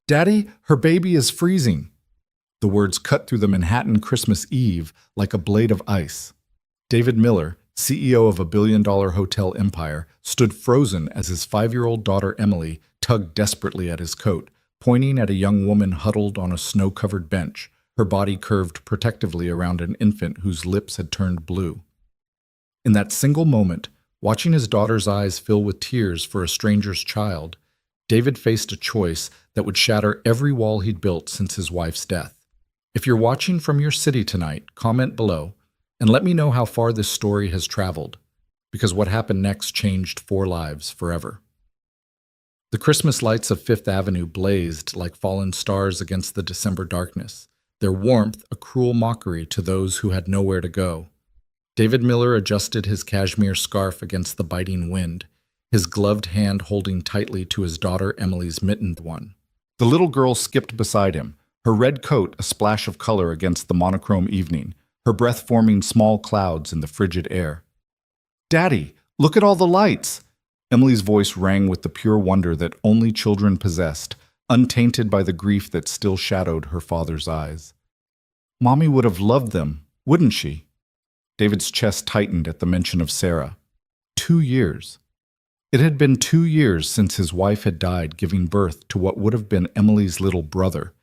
Daddy, her baby is freezing. The words cut through the Manhattan Christmas Eve like a blade of ice. David Miller, CEO of a billion-dollar hotel empire, stood frozen as his 5-year-old daughter Emily tugged desperately at his coat, pointing at a young woman huddled on a snow-covered bench, her body curved protectively around an infant whose lips had turned blue. In that single moment, watching his daughter's eyes fill with tears for a stranger's child, David faced a choice that would shatter every wall he'd built since his wife's death. If you're watching from your city tonight, comment below and let me know how far this story has traveled, because what happened next changed 4 lives forever. The Christmas lights of Fifth Avenue blazed like fallen stars against the December darkness, their warmth a cruel mockery to those who had nowhere to go. David Miller adjusted his cashmere scarf against the biting wind, his gloved hand holding tightly to his daughter Emily's mittened one. The little girl skipped beside him, her red coat a splash of color against the monochrome evening, her breath forming small clouds in the frigid air. "Daddy, look at all the lights!" Emily's voice rang with the pure wonder that only children possessed, untainted by the grief that still shadowed her father's eyes. "Mommy would have loved them, wouldn't she?" David's chest tightened at the mention of Sarah. 2 years. It had been 2 years since his wife had died, giving birth to what would have been Emily's little brother.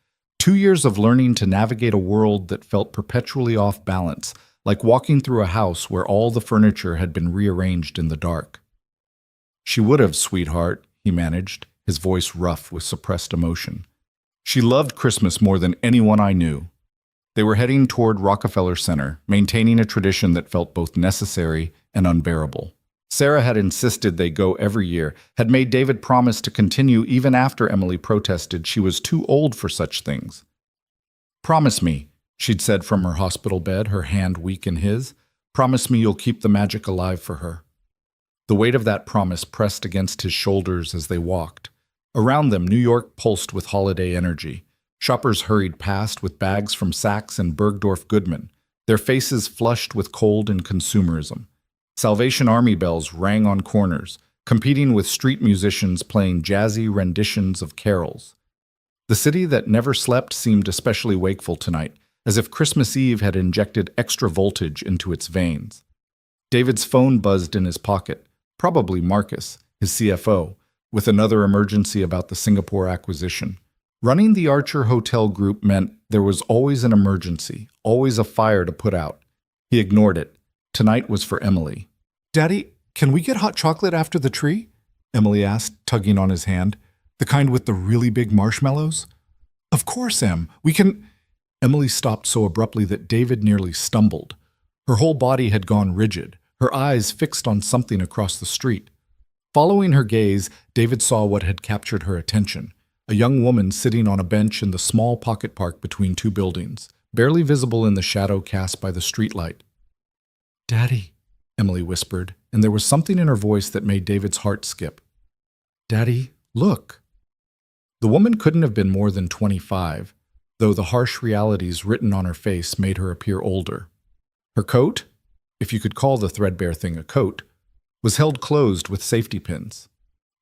2 years of learning to navigate a world that felt perpetually off balance, like walking through a house where all the furniture had been rearranged in the dark. "She would have, sweetheart," he managed, his voice rough with suppressed emotion. "She loved Christmas more than anyone I knew." They were heading toward Rockefeller Center, maintaining a tradition that felt both necessary and unbearable. Sarah had insisted they go every year, had made David promise to continue even after Emily protested she was too old for such things. "Promise me," she'd said from her hospital bed, her hand weak in his. "Promise me you'll keep the magic alive for her." The weight of that promise pressed against his shoulders as they walked. Around them, New York pulsed with holiday energy. Shoppers hurried past with bags from Saks and Bergdorf Goodman, their faces flushed with cold and consumerism. Salvation Army bells rang on corners, competing with street musicians playing jazzy renditions of carols. The city that never slept seemed especially wakeful tonight, as if Christmas Eve had injected extra voltage into its veins. David's phone buzzed in his pocket, probably Marcus, his CFO, with another emergency about the Singapore acquisition. Running the Archer Hotel Group meant there was always an emergency, always a fire to put out. He ignored it. Tonight was for Emily. "Daddy, can we get hot chocolate after the tree?" Emily asked, tugging on his hand. "The kind with the really big marshmallows?" "Of course, Em. We can—" Emily stopped so abruptly that David nearly stumbled. Her whole body had gone rigid, her eyes fixed on something across the street. Following her gaze, David saw what had captured her attention. A young woman sitting on a bench in the small pocket park between 2 buildings, barely visible in the shadow cast by the streetlight. "Daddy," Emily whispered, and there was something in her voice that made David's heart skip. "Daddy, look." The woman couldn't have been more than 25, though the harsh realities written on her face made her appear older. Her coat, if you could call the threadbare thing a coat, was held closed with safety pins.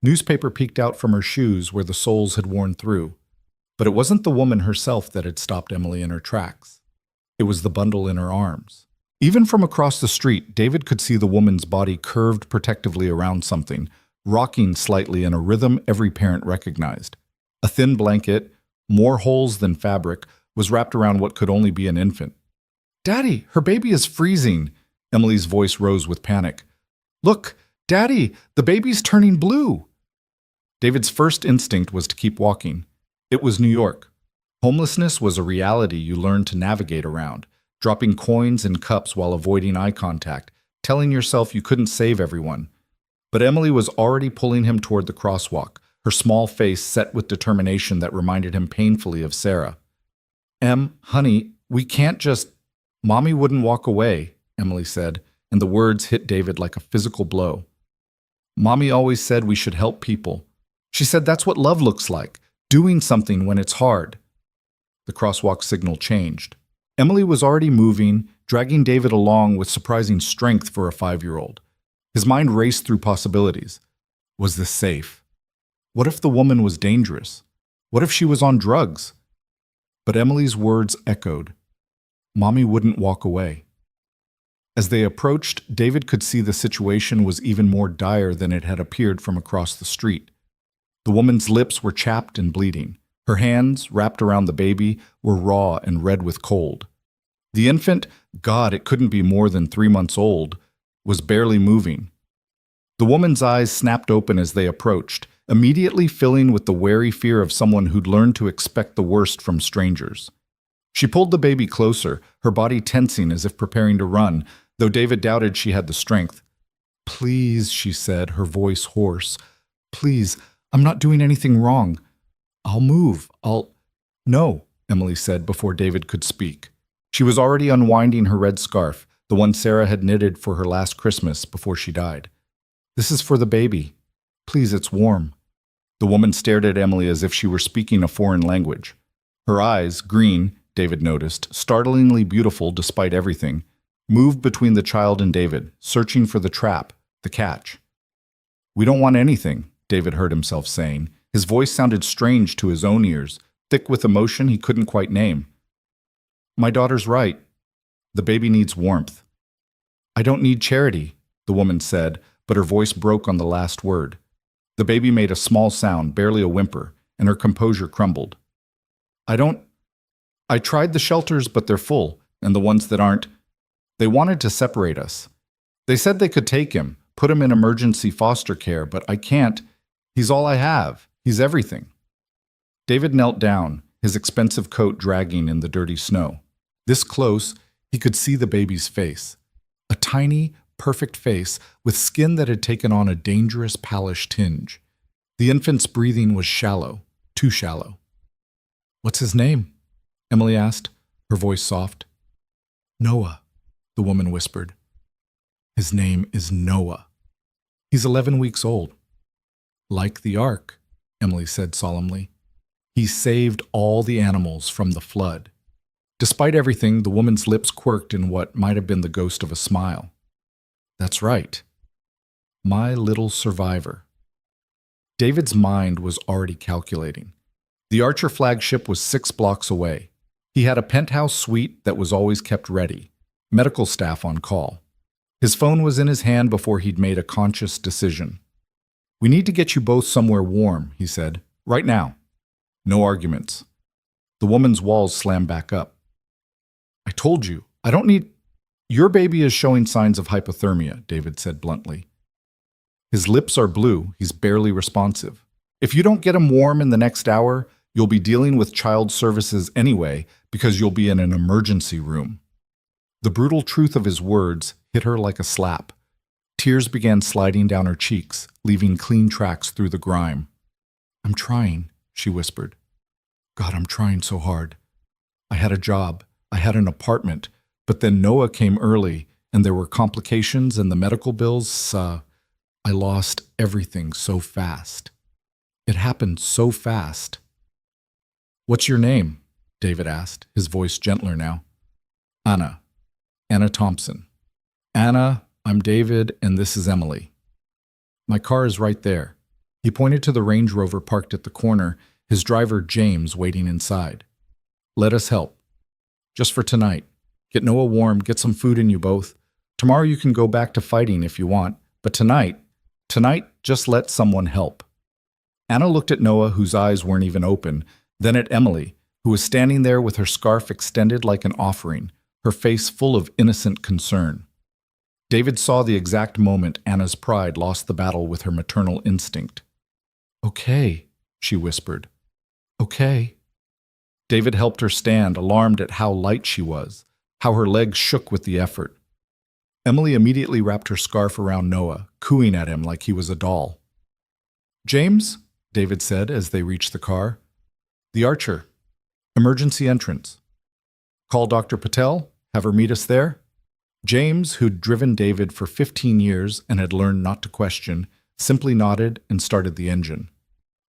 Newspaper peeked out from her shoes where the soles had worn through. But it wasn't the woman herself that had stopped Emily in her tracks. It was the bundle in her arms. Even from across the street, David could see the woman's body curved protectively around something, rocking slightly in a rhythm every parent recognized. A thin blanket, more holes than fabric, was wrapped around what could only be an infant. "Daddy, her baby is freezing!" Emily's voice rose with panic. "Look, Daddy, the baby's turning blue!" David's first instinct was to keep walking. It was New York. Homelessness was a reality you learned to navigate around, dropping coins in cups while avoiding eye contact, telling yourself you couldn't save everyone. But Emily was already pulling him toward the crosswalk, her small face set with determination that reminded him painfully of Sarah. Honey, we can't just—" "Mommy wouldn't walk away," Emily said, and the words hit David like a physical blow. "Mommy always said we should help people. She said that's what love looks like, doing something when it's hard." The crosswalk signal changed. Emily was already moving, dragging David along with surprising strength for a 5-year-old. His mind raced through possibilities. Was this safe? What if the woman was dangerous? What if she was on drugs? But Emily's words echoed. Mommy wouldn't walk away. As they approached, David could see the situation was even more dire than it had appeared from across the street. The woman's lips were chapped and bleeding. Her hands, wrapped around the baby, were raw and red with cold. The infant, God, it couldn't be more than 3 months old, was barely moving. The woman's eyes snapped open as they approached, immediately filling with the wary fear of someone who'd learned to expect the worst from strangers. She pulled the baby closer, her body tensing as if preparing to run, though David doubted she had the strength. "Please," she said, her voice hoarse. "Please, I'm not doing anything wrong. I'll move. No," Emily said before David could speak. She was already unwinding her red scarf, the one Sarah had knitted for her last Christmas before she died. "This is for the baby. Please, it's warm." The woman stared at Emily as if she were speaking a foreign language. Her eyes, green, David noticed, startlingly beautiful despite everything, moved between the child and David, searching for the trap, the catch. "We don't want anything," David heard himself saying. His voice sounded strange to his own ears, thick with emotion he couldn't quite name. "My daughter's right. The baby needs warmth." "I don't need charity," the woman said, but her voice broke on the last word. The baby made a small sound, barely a whimper, and her composure crumbled. I tried the shelters, but they're full, and the ones that aren't, they wanted to separate us. They said they could take him, put him in emergency foster care, but I can't. He's all I have. He's everything." David knelt down, his expensive coat dragging in the dirty snow. This close, he could see the baby's face. A tiny, perfect face with skin that had taken on a dangerous palish tinge. The infant's breathing was shallow, too shallow. "What's his name?" Emily asked, her voice soft. "Noah," the woman whispered. "His name is Noah. He's 11 weeks old." "Like the ark," Emily said solemnly. "He saved all the animals from the flood." Despite everything, the woman's lips quirked in what might have been the ghost of a smile. "That's right. My little survivor." David's mind was already calculating. The Archer flagship was 6 blocks away. He had a penthouse suite that was always kept ready, medical staff on call. His phone was in his hand before he'd made a conscious decision. "We need to get you both somewhere warm," he said. "Right now." No arguments. The woman's walls slammed back up. "I told you, I don't need—" "Your baby is showing signs of hypothermia," David said bluntly. "His lips are blue, he's barely responsive. If you don't get him warm in the next hour, you'll be dealing with child services anyway because you'll be in an emergency room." The brutal truth of his words hit her like a slap. Tears began sliding down her cheeks, leaving clean tracks through the grime. "I'm trying," she whispered. "God, I'm trying so hard. I had a job, I had an apartment, but then Noah came early, and there were complications and the medical bills. I lost everything so fast. It happened so fast." "What's your name?" David asked, his voice gentler now. "Anna. Anna Thompson." "Anna, I'm David, and this is Emily. My car is right there." He pointed to the Range Rover parked at the corner, his driver James waiting inside. "Let us help. Just for tonight. Get Noah warm, get some food in you both. Tomorrow you can go back to fighting if you want, but tonight, just let someone help." Anna looked at Noah, whose eyes weren't even open, then at Emily, who was standing there with her scarf extended like an offering, her face full of innocent concern. David saw the exact moment Anna's pride lost the battle with her maternal instinct. "Okay," she whispered. "Okay." David helped her stand, alarmed at how light she was, how her legs shook with the effort. Emily immediately wrapped her scarf around Noah, cooing at him like he was a doll. "James," David said as they reached the car. "The Archer. Emergency entrance. Call Dr. Patel, have her meet us there." James, who'd driven David for 15 years and had learned not to question, simply nodded and started the engine.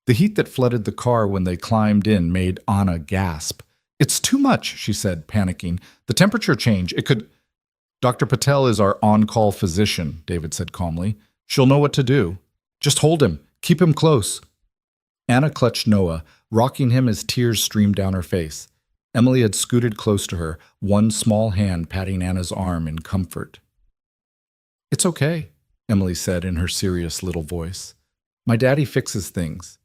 The heat that flooded the car when they climbed in made Anna gasp. "It's too much," she said, panicking. "The temperature change, it could—" "Dr. Patel is our on-call physician," David said calmly. "She'll know what to do. Just hold him. Keep him close." Anna clutched Noah, rocking him as tears streamed down her face. Emily had scooted close to her, one small hand patting Anna's arm in comfort. "It's okay," Emily said in her serious little voice. "My daddy fixes things.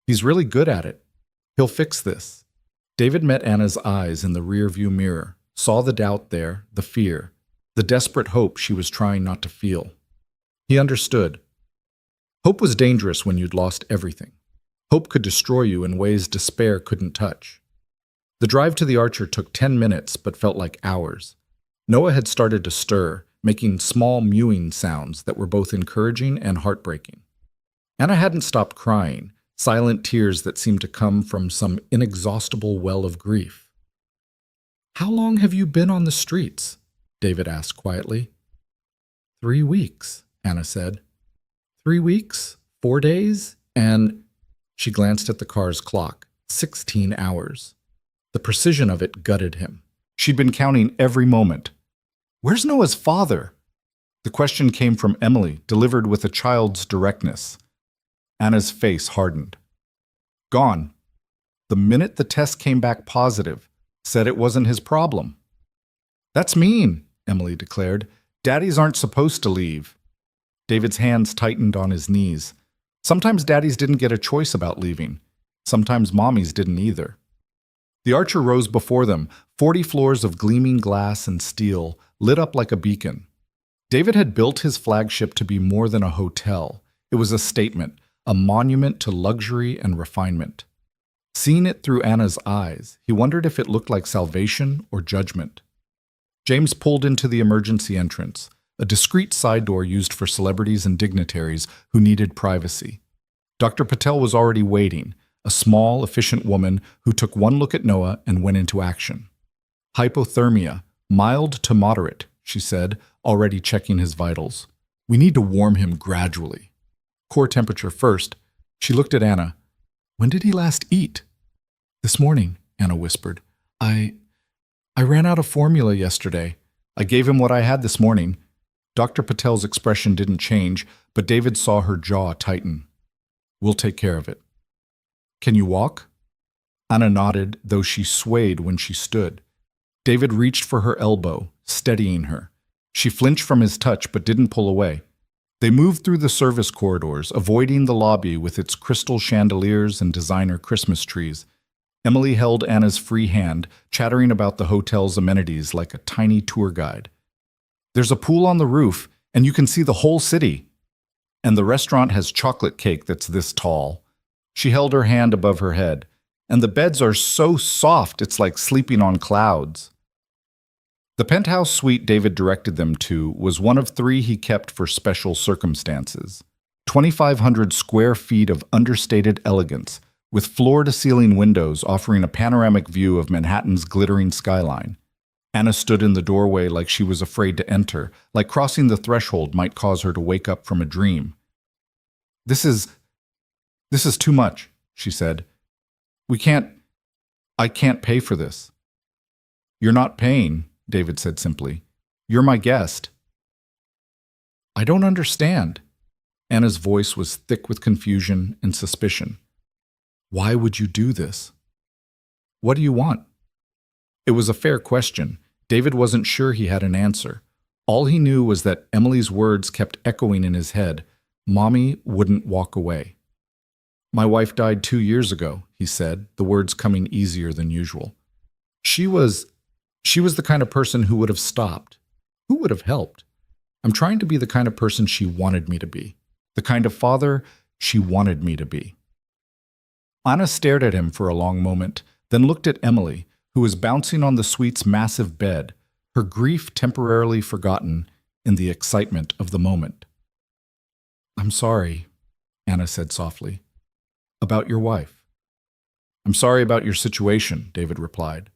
He's really good at it. He'll fix this." David met Anna's eyes in the rearview mirror, saw the doubt there, the fear, the desperate hope she was trying not to feel. He understood. Hope was dangerous when you'd lost everything. Hope could destroy you in ways despair couldn't touch. The drive to the Archer took 10 minutes but felt like hours. Noah had started to stir, making small mewing sounds that were both encouraging and heartbreaking. Anna hadn't stopped crying, silent tears that seemed to come from some inexhaustible well of grief. "How long have you been on the streets?" David asked quietly. 3 weeks, Anna said. 3 weeks, 4 days, and she glanced at the car's clock. 16 hours. The precision of it gutted him. She'd been counting every moment. "Where's Noah's father?" The question came from Emily, delivered with a child's directness. Anna's face hardened. "Gone. The minute the test came back positive, said it wasn't his problem." "That's mean," Emily declared. "Daddies aren't supposed to leave." David's hands tightened on his knees. Sometimes daddies didn't get a choice about leaving. Sometimes mommies didn't either. The Archer rose before them, 40 floors of gleaming glass and steel, lit up like a beacon. David had built his flagship to be more than a hotel. It was a statement, a monument to luxury and refinement. Seeing it through Anna's eyes, he wondered if it looked like salvation or judgment. James pulled into the emergency entrance, a discreet side door used for celebrities and dignitaries who needed privacy. Dr. Patel was already waiting, a small, efficient woman who took one look at Noah and went into action. "Hypothermia, mild to moderate," she said, already checking his vitals. "We need to warm him gradually. Core temperature first." She looked at Anna. "When did he last eat?" "This morning," Anna whispered. I ran out of formula yesterday. I gave him what I had this morning." Dr. Patel's expression didn't change, but David saw her jaw tighten. "We'll take care of it." "Can you walk?" Anna nodded, though she swayed when she stood. David reached for her elbow, steadying her. She flinched from his touch but didn't pull away. They moved through the service corridors, avoiding the lobby with its crystal chandeliers and designer Christmas trees. Emily held Anna's free hand, chattering about the hotel's amenities like a tiny tour guide. "There's a pool on the roof, and you can see the whole city. And the restaurant has chocolate cake that's this tall." She held her hand above her head. "And the beds are so soft it's like sleeping on clouds." The penthouse suite David directed them to was one of 3 he kept for special circumstances. 2,500 square feet of understated elegance, with floor-to-ceiling windows offering a panoramic view of Manhattan's glittering skyline. Anna stood in the doorway like she was afraid to enter, like crossing the threshold might cause her to wake up from a dream. This is too much," she said. I can't pay for this." "You're not paying," David said simply. "You're my guest." "I don't understand." Anna's voice was thick with confusion and suspicion. "Why would you do this?" "What do you want?" It was a fair question. David wasn't sure he had an answer. All he knew was that Emily's words kept echoing in his head. Mommy wouldn't walk away. "My wife died 2 years ago," he said, the words coming easier than usual. She was the kind of person who would have stopped, who would have helped. I'm trying to be the kind of person she wanted me to be, the kind of father she wanted me to be." Anna stared at him for a long moment, then looked at Emily, who was bouncing on the suite's massive bed, her grief temporarily forgotten in the excitement of the moment. "I'm sorry," Anna said softly. "About your wife." "I'm sorry about your situation," David replied.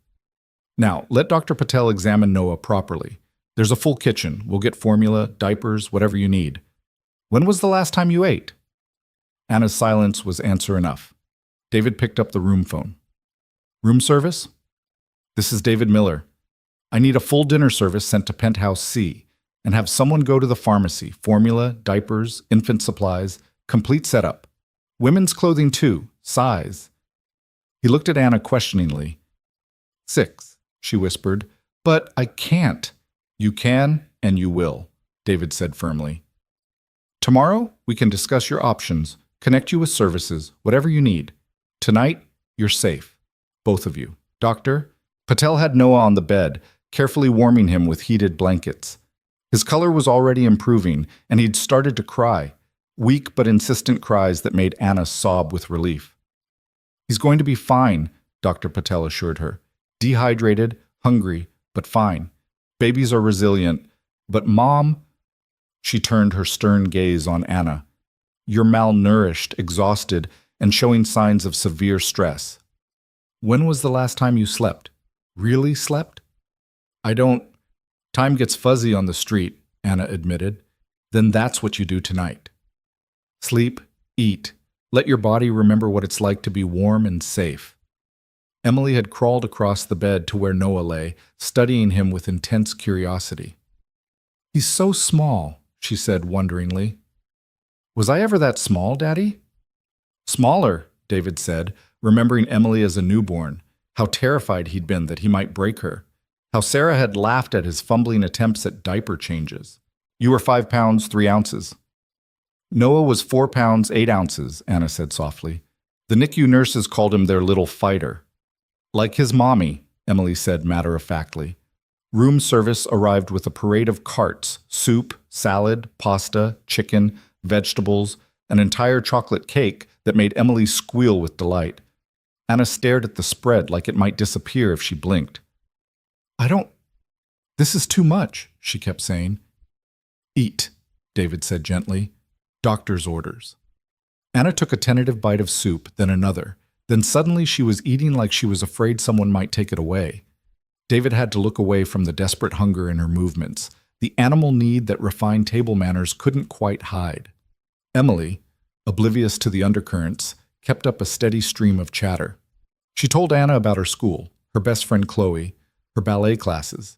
"Now, let Dr. Patel examine Noah properly. There's a full kitchen. We'll get formula, diapers, whatever you need. When was the last time you ate?" Anna's silence was answer enough. David picked up the room phone. "Room service? This is David Miller. I need a full dinner service sent to Penthouse C, and have someone go to the pharmacy, formula, diapers, infant supplies, complete setup. Women's clothing too, size." He looked at Anna questioningly. 6, she whispered. But I can't. You can and you will, David said firmly. Tomorrow, we can discuss your options, connect you with services, whatever you need. Tonight, you're safe. Both of you. Doctor? Patel had Noah on the bed, carefully warming him with heated blankets. His color was already improving, and he'd started to cry, weak but insistent cries that made Anna sob with relief. He's going to be fine, Dr. Patel assured her. Dehydrated, hungry, but fine. Babies are resilient. But Mom, she turned her stern gaze on Anna. You're malnourished, exhausted, and showing signs of severe stress. When was the last time you slept? Really slept? I don't. Time gets fuzzy on the street, Anna admitted. Then that's what you do tonight. Sleep, eat. Let your body remember what it's like to be warm and safe. Emily had crawled across the bed to where Noah lay, studying him with intense curiosity. He's so small, she said wonderingly. Was I ever that small, Daddy? Smaller, David said, remembering Emily as a newborn, how terrified he'd been that he might break her, how Sarah had laughed at his fumbling attempts at diaper changes. You were 5 pounds, 3 ounces. Noah was 4 pounds, 8 ounces, Anna said softly. The NICU nurses called him their little fighter. Like his mommy, Emily said matter-of-factly. Room service arrived with a parade of carts, soup, salad, pasta, chicken, vegetables, an entire chocolate cake that made Emily squeal with delight. Anna stared at the spread like it might disappear if she blinked. This is too much, she kept saying. Eat, David said gently. Doctor's orders. Anna took a tentative bite of soup, then another. Then suddenly she was eating like she was afraid someone might take it away. David had to look away from the desperate hunger in her movements, the animal need that refined table manners couldn't quite hide. Emily, oblivious to the undercurrents, kept up a steady stream of chatter. She told Anna about her school, her best friend Chloe, her ballet classes,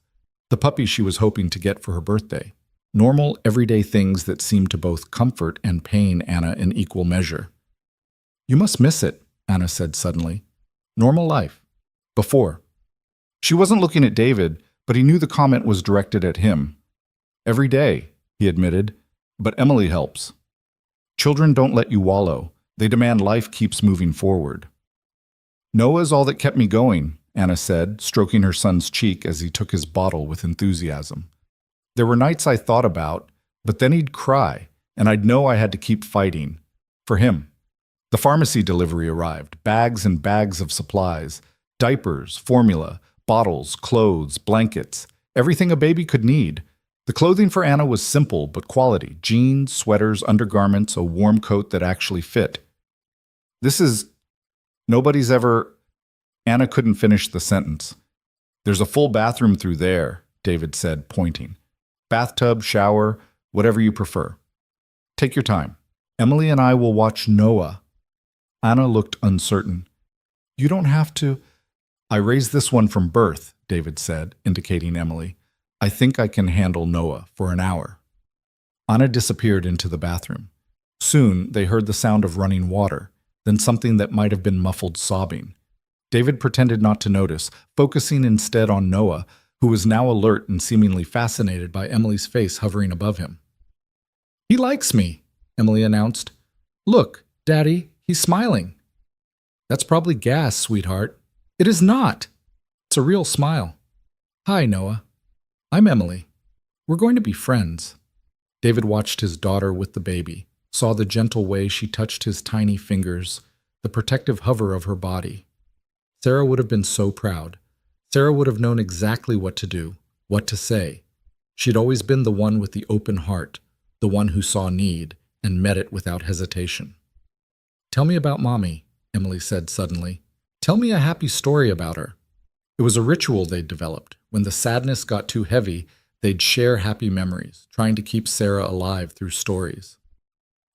the puppy she was hoping to get for her birthday. Normal, everyday things that seemed to both comfort and pain Anna in equal measure. You must miss it, Anna said suddenly. Normal life. Before. She wasn't looking at David, but he knew the comment was directed at him. Every day, he admitted, but Emily helps. Children don't let you wallow. They demand life keeps moving forward. Noah's all that kept me going, Anna said, stroking her son's cheek as he took his bottle with enthusiasm. There were nights I thought about, but then he'd cry, and I'd know I had to keep fighting. For him. The pharmacy delivery arrived, bags and bags of supplies, diapers, formula, bottles, clothes, blankets, everything a baby could need. The clothing for Anna was simple but quality, jeans, sweaters, undergarments, a warm coat that actually fit. Nobody's ever... Anna couldn't finish the sentence. There's a full bathroom through there, David said, pointing. Bathtub, shower, whatever you prefer. Take your time. Emily and I will watch Noah. Anna looked uncertain. You don't have to... I raised this one from birth, David said, indicating Emily. I think I can handle Noah for an hour. Anna disappeared into the bathroom. Soon they heard the sound of running water, then something that might have been muffled sobbing. David pretended not to notice, focusing instead on Noah, who was now alert and seemingly fascinated by Emily's face hovering above him. He likes me, Emily announced. Look, Daddy, he's smiling. That's probably gas, sweetheart. It is not. It's a real smile. Hi, Noah. I'm Emily. We're going to be friends. David watched his daughter with the baby, saw the gentle way she touched his tiny fingers, the protective hover of her body. Sarah would have been so proud. Sarah would have known exactly what to do, what to say. She'd always been the one with the open heart, the one who saw need and met it without hesitation. Tell me about Mommy, Emily said suddenly. Tell me a happy story about her. It was a ritual they'd developed. When the sadness got too heavy, they'd share happy memories, trying to keep Sarah alive through stories.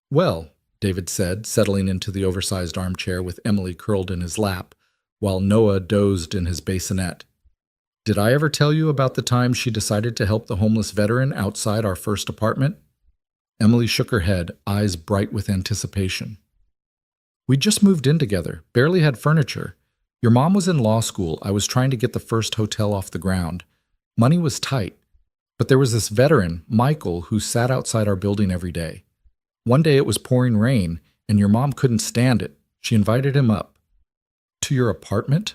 Well, David said, settling into the oversized armchair with Emily curled in his lap, while Noah dozed in his bassinet. Did I ever tell you about the time she decided to help the homeless veteran outside our first apartment? Emily shook her head, eyes bright with anticipation. We just moved in together, barely had furniture. Your mom was in law school. I was trying to get the first hotel off the ground. Money was tight. But there was this veteran, Michael, who sat outside our building every day. One day it was pouring rain, and your mom couldn't stand it. She invited him up. To your apartment?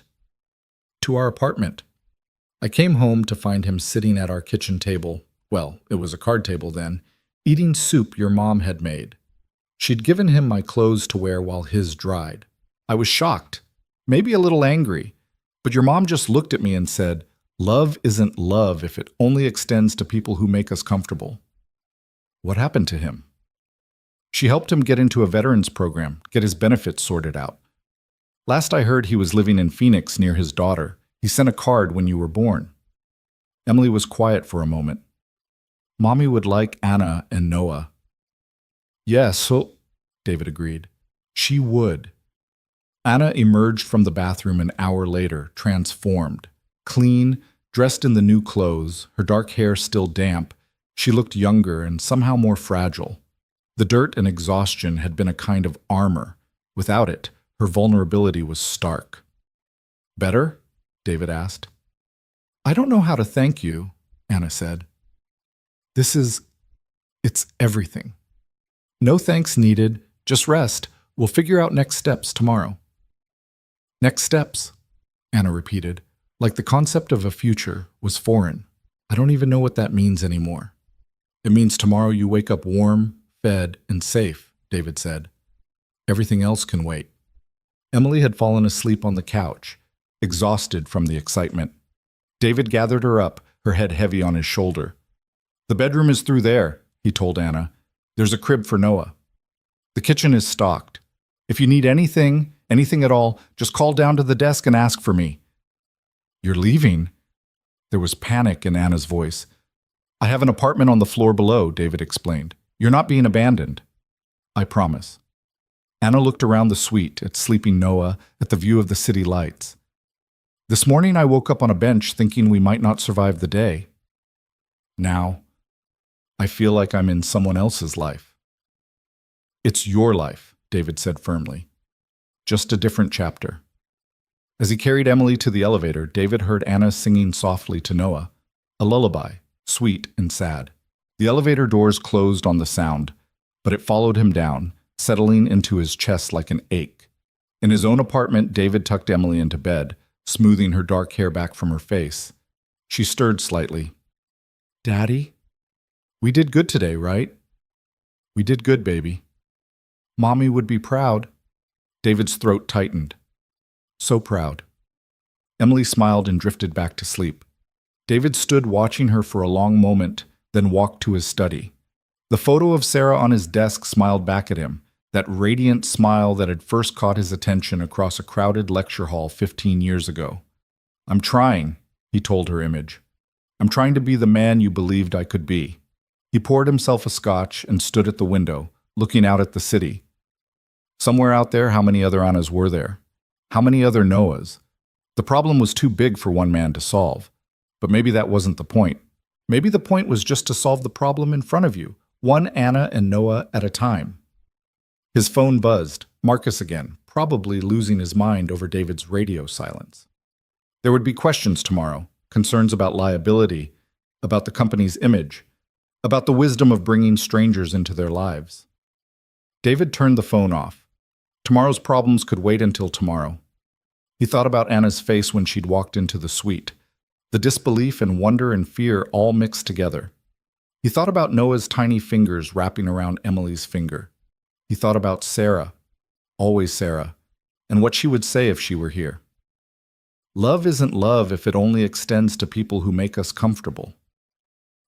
To our apartment. I came home to find him sitting at our kitchen table. Well, it was a card table then, eating soup your mom had made. She'd given him my clothes to wear while his dried. I was shocked, maybe a little angry, but your mom just looked at me and said, "Love isn't love if it only extends to people who make us comfortable." What happened to him? She helped him get into a veterans program, get his benefits sorted out. Last I heard, he was living in Phoenix near his daughter. He sent a card when you were born. Emily was quiet for a moment. Mommy would like Anna and Noah. Yes, so, David agreed. She would. Anna emerged from the bathroom an hour later, transformed. Clean, dressed in the new clothes, her dark hair still damp. She looked younger and somehow more fragile. The dirt and exhaustion had been a kind of armor. Without it, her vulnerability was stark. Better? David asked. I don't know how to thank you, Anna said. It's everything. No thanks needed, just rest. We'll figure out next steps tomorrow. Next steps, Anna repeated, like the concept of a future was foreign. I don't even know what that means anymore. It means tomorrow you wake up warm, fed, and safe, David said. Everything else can wait. Emily had fallen asleep on the couch, exhausted from the excitement. David gathered her up, her head heavy on his shoulder. The bedroom is through there, he told Anna. There's a crib for Noah. The kitchen is stocked. If you need anything at all, just call down to the desk and ask for me. You're leaving? There was panic in Anna's voice. I have an apartment on the floor below, David explained. You're not being abandoned. I promise. Anna looked around the suite, at sleeping Noah, at the view of the city lights. This morning I woke up on a bench thinking we might not survive the day. Now, I feel like I'm in someone else's life. It's your life, David said firmly. Just a different chapter. As he carried Emily to the elevator, David heard Anna singing softly to Noah, a lullaby, sweet and sad. The elevator doors closed on the sound, but it followed him down, settling into his chest like an ache. In his own apartment, David tucked Emily into bed, smoothing her dark hair back from her face. She stirred slightly. Daddy? We did good today, right? We did good, baby. Mommy would be proud. David's throat tightened. So proud. Emily smiled and drifted back to sleep. David stood watching her for a long moment, then walked to his study. The photo of Sarah on his desk smiled back at him, that radiant smile that had first caught his attention across a crowded lecture hall 15 years ago. I'm trying, he told her image. I'm trying to be the man you believed I could be. He poured himself a scotch and stood at the window, looking out at the city. Somewhere out there, how many other Annas were there? How many other Noahs? The problem was too big for one man to solve. But maybe that wasn't the point. Maybe the point was just to solve the problem in front of you, one Anna and Noah at a time. His phone buzzed, Marcus again, probably losing his mind over David's radio silence. There would be questions tomorrow, concerns about liability, about the company's image, about the wisdom of bringing strangers into their lives. David turned the phone off. Tomorrow's problems could wait until tomorrow. He thought about Anna's face when she'd walked into the suite, the disbelief and wonder and fear all mixed together. He thought about Noah's tiny fingers wrapping around Emily's finger. He thought about Sarah, always Sarah, and what she would say if she were here. Love isn't love if it only extends to people who make us comfortable.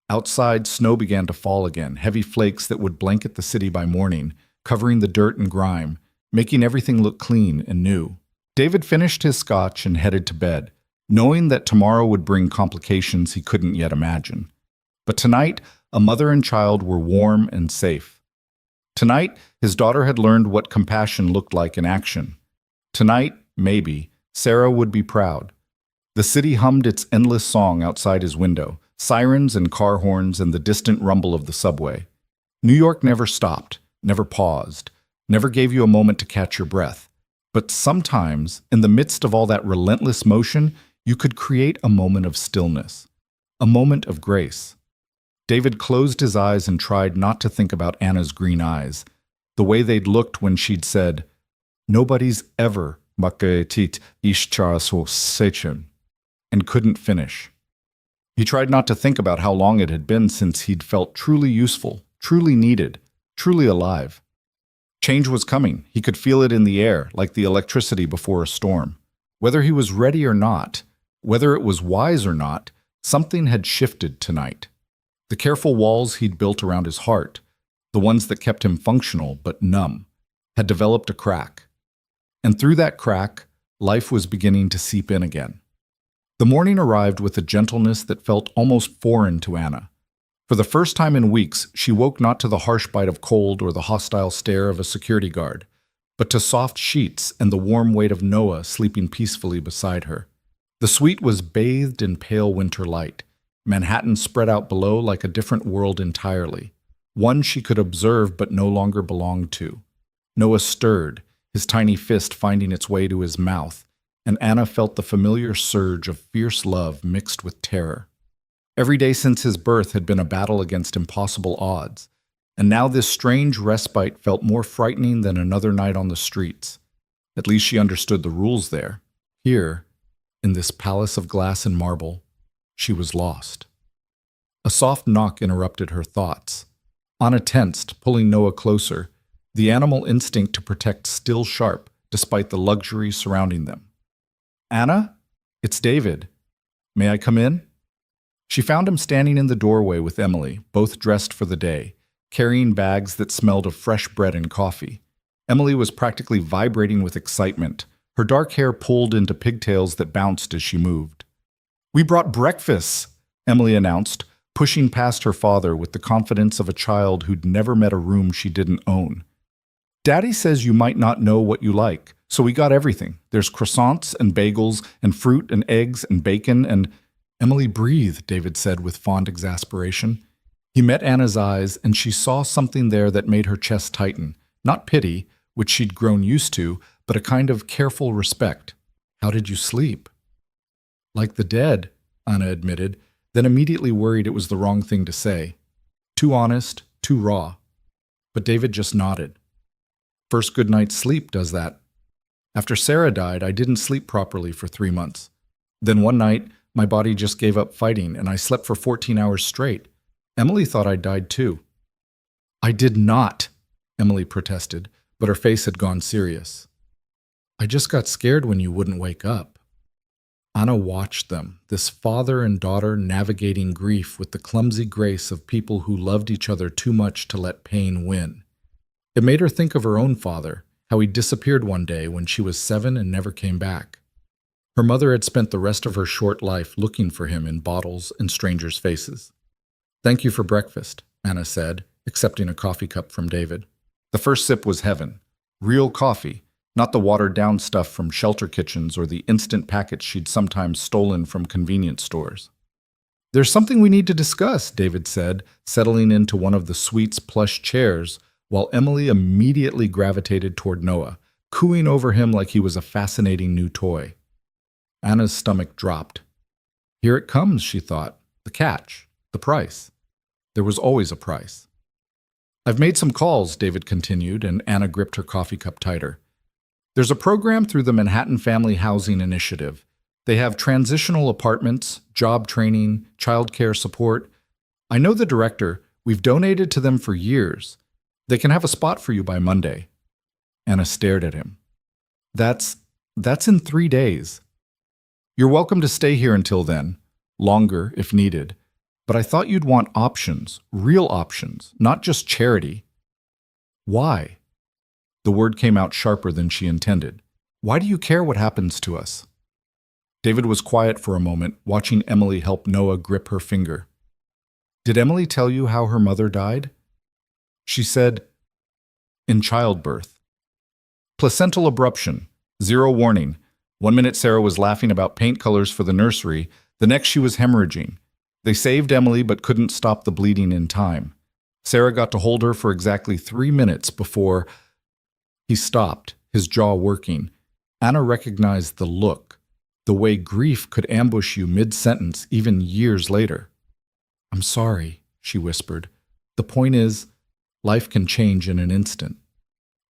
Outside, snow began to fall again, heavy flakes that would blanket the city by morning, covering the dirt and grime, making everything look clean and new. David finished his scotch and headed to bed, knowing that tomorrow would bring complications he couldn't yet imagine. But tonight, a mother and child were warm and safe. Tonight, his daughter had learned what compassion looked like in action. Tonight, maybe, Sarah would be proud. The city hummed its endless song outside his window, sirens and car horns and the distant rumble of the subway. New York never stopped, never paused, never gave you a moment to catch your breath. But sometimes, in the midst of all that relentless motion, you could create a moment of stillness, a moment of grace. David closed his eyes and tried not to think about Anna's green eyes, the way they'd looked when she'd said, "Nobody's ever makaetit ishcharaso sechem," and couldn't finish. He tried not to think about how long it had been since he'd felt truly useful, truly needed, truly alive. Change was coming. He could feel it in the air, like the electricity before a storm. Whether he was ready or not, whether it was wise or not, something had shifted tonight. The careful walls he'd built around his heart, the ones that kept him functional but numb, had developed a crack. And through that crack, life was beginning to seep in again. The morning arrived with a gentleness that felt almost foreign to Anna. For the first time in weeks, she woke not to the harsh bite of cold or the hostile stare of a security guard, but to soft sheets and the warm weight of Noah sleeping peacefully beside her. The suite was bathed in pale winter light, Manhattan spread out below like a different world entirely, one she could observe but no longer belonged to. Noah stirred, his tiny fist finding its way to his mouth, and Anna felt the familiar surge of fierce love mixed with terror. Every day since his birth had been a battle against impossible odds, and now this strange respite felt more frightening than another night on the streets. At least she understood the rules there. Here, in this palace of glass and marble, she was lost. A soft knock interrupted her thoughts. Anna tensed, pulling Noah closer, the animal instinct to protect still sharp despite the luxury surrounding them. "Anna? It's David. May I come in?" She found him standing in the doorway with Emily, both dressed for the day, carrying bags that smelled of fresh bread and coffee. Emily was practically vibrating with excitement, her dark hair pulled into pigtails that bounced as she moved. "We brought breakfast," Emily announced, pushing past her father with the confidence of a child who'd never met a room she didn't own. "Daddy says you might not know what you like, so we got everything. There's croissants and bagels and fruit and eggs and bacon and—" "Emily, breathe," David said with fond exasperation. He met Anna's eyes, and she saw something there that made her chest tighten. Not pity, which she'd grown used to, but a kind of careful respect. "How did you sleep?" "Like the dead," Anna admitted, then immediately worried it was the wrong thing to say. Too honest, too raw. But David just nodded. "First good night's sleep does that. After Sarah died, I didn't sleep properly for 3 months. Then one night, my body just gave up fighting, and I slept for 14 hours straight. Emily thought I died too." "I did not," Emily protested, but her face had gone serious. "I just got scared when you wouldn't wake up." Anna watched them, this father and daughter navigating grief with the clumsy grace of people who loved each other too much to let pain win. It made her think of her own father, how he disappeared one day when she was 7 and never came back. Her mother had spent the rest of her short life looking for him in bottles and strangers' faces. "Thank you for breakfast," Anna said, accepting a coffee cup from David. The first sip was heaven. Real coffee, not the watered-down stuff from shelter kitchens or the instant packets she'd sometimes stolen from convenience stores. "There's something we need to discuss," David said, settling into one of the suite's plush chairs, while Emily immediately gravitated toward Noah, cooing over him like he was a fascinating new toy. Anna's stomach dropped. Here it comes, she thought. The catch, the price. There was always a price. "I've made some calls," David continued, and Anna gripped her coffee cup tighter. "There's a program through the Manhattan Family Housing Initiative. They have transitional apartments, job training, childcare support. I know the director. We've donated to them for years. They can have a spot for you by Monday." Anna stared at him. That's in 3 days. "You're welcome to stay here until then, longer if needed. But I thought you'd want options, real options, not just charity." "Why?" The word came out sharper than she intended. "Why do you care what happens to us?" David was quiet for a moment, watching Emily help Noah grip her finger. "Did Emily tell you how her mother died?" She said, "In childbirth. Placental abruption, 0 warning. 1 minute Sarah was laughing about paint colors for the nursery, the next she was hemorrhaging. They saved Emily but couldn't stop the bleeding in time. Sarah got to hold her for exactly 3 minutes before—" He stopped, his jaw working. Anna recognized the look, the way grief could ambush you mid-sentence even years later. "I'm sorry," she whispered. "The point is, life can change in an instant.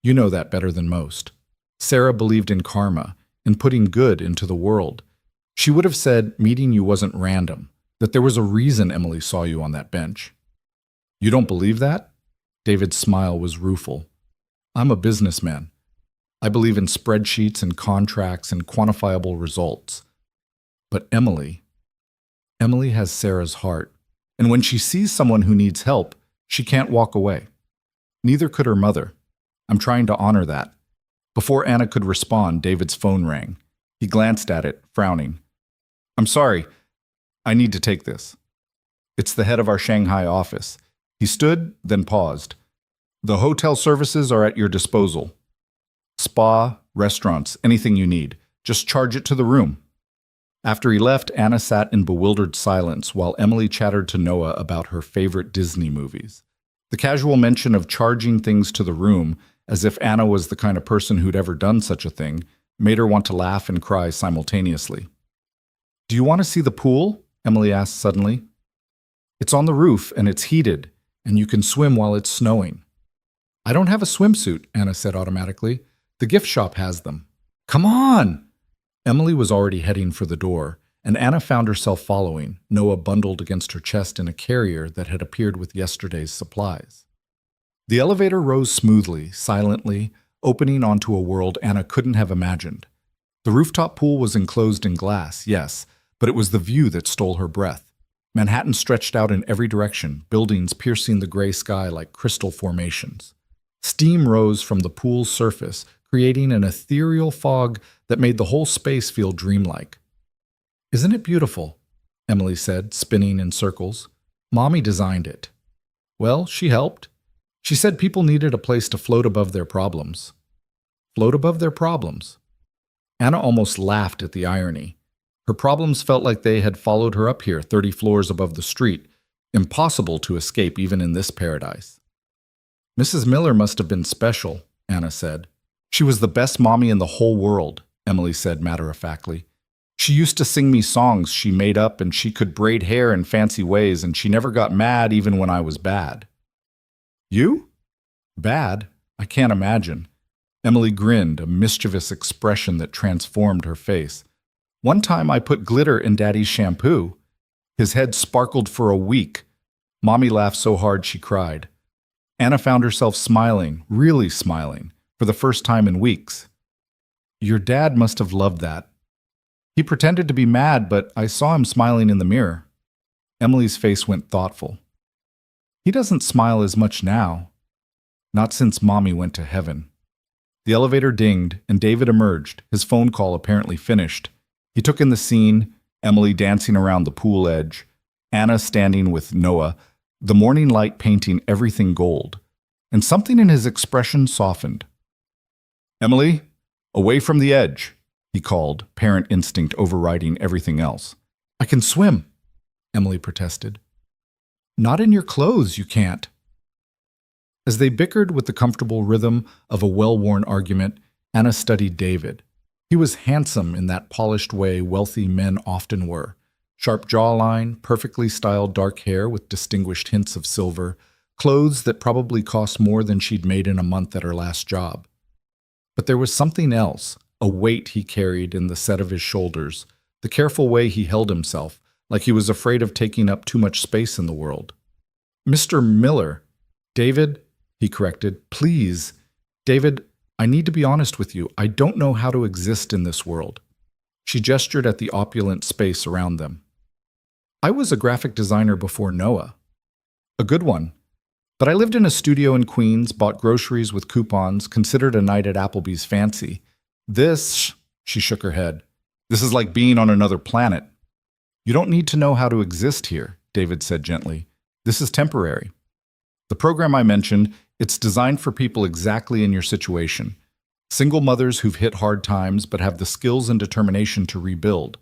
You know that better than most." Sarah believed in karma, in putting good into the world. She would have said meeting you wasn't random, that there was a reason Emily saw you on that bench. "You don't believe that?" David's smile was rueful. "I'm a businessman. I believe in spreadsheets and contracts and quantifiable results. But Emily has Sarah's heart, and when she sees someone who needs help, she can't walk away. Neither could her mother. I'm trying to honor that." Before Anna could respond, David's phone rang. He glanced at it, frowning. "I'm sorry. I need to take this." "It's the head of our Shanghai office." He stood, then paused. "The hotel services are at your disposal. Spa, restaurants, anything you need. Just charge it to the room." After he left, Anna sat in bewildered silence while Emily chattered to Noah about her favorite Disney movies. The casual mention of charging things to the room, as if Anna was the kind of person who'd ever done such a thing, made her want to laugh and cry simultaneously. "Do you want to see the pool?" Emily asked suddenly. "It's on the roof and it's heated, and you can swim while it's snowing." "I don't have a swimsuit," Anna said automatically. "The gift shop has them." "Come on!" Emily was already heading for the door, and Anna found herself following, Noah bundled against her chest in a carrier that had appeared with yesterday's supplies. The elevator rose smoothly, silently, opening onto a world Anna couldn't have imagined. The rooftop pool was enclosed in glass, yes, but it was the view that stole her breath. Manhattan stretched out in every direction, buildings piercing the gray sky like crystal formations. Steam rose from the pool's surface, creating an ethereal fog that made the whole space feel dreamlike. "Isn't it beautiful?" Emily said, spinning in circles. "Mommy designed it." "Well, she helped. She said people needed a place to float above their problems." Float above their problems? Anna almost laughed at the irony. Her problems felt like they had followed her up here 30 floors above the street, impossible to escape even in this paradise. "Mrs. Miller must have been special," Anna said. "She was the best mommy in the whole world," Emily said matter-of-factly. "She used to sing me songs she made up, and she could braid hair in fancy ways, and she never got mad even when I was bad." "You? Bad? I can't imagine." Emily grinned, a mischievous expression that transformed her face. "One time I put glitter in Daddy's shampoo. His head sparkled for a week. Mommy laughed so hard she cried." Anna found herself smiling, really smiling, for the first time in weeks. "Your dad must have loved that." "He pretended to be mad, but I saw him smiling in the mirror." Emily's face went thoughtful. "He doesn't smile as much now. Not since Mommy went to heaven." The elevator dinged, and David emerged, his phone call apparently finished. He took in the scene, Emily dancing around the pool edge, Anna standing with Noah, the morning light painting everything gold, and something in his expression softened. "Emily, away from the edge," he called, parent instinct overriding everything else. "I can swim," Emily protested. "Not in your clothes, you can't." As they bickered with the comfortable rhythm of a well-worn argument, Anna studied David. He was handsome in that polished way wealthy men often were. Sharp jawline, perfectly styled dark hair with distinguished hints of silver, clothes that probably cost more than she'd made in a month at her last job. But there was something else, a weight he carried in the set of his shoulders, the careful way he held himself, like he was afraid of taking up too much space in the world. "Mr. Miller." "David," he corrected, "please. David, I need to be honest with you. I don't know how to exist in this world." She gestured at the opulent space around them. "I was a graphic designer before Noah. A good one. But I lived in a studio in Queens, bought groceries with coupons, considered a night at Applebee's fancy. This," she shook her head, "this is like being on another planet." "You don't need to know how to exist here," David said gently. "This is temporary. The program I mentioned, it's designed for people exactly in your situation. Single mothers who've hit hard times but have the skills and determination to rebuild.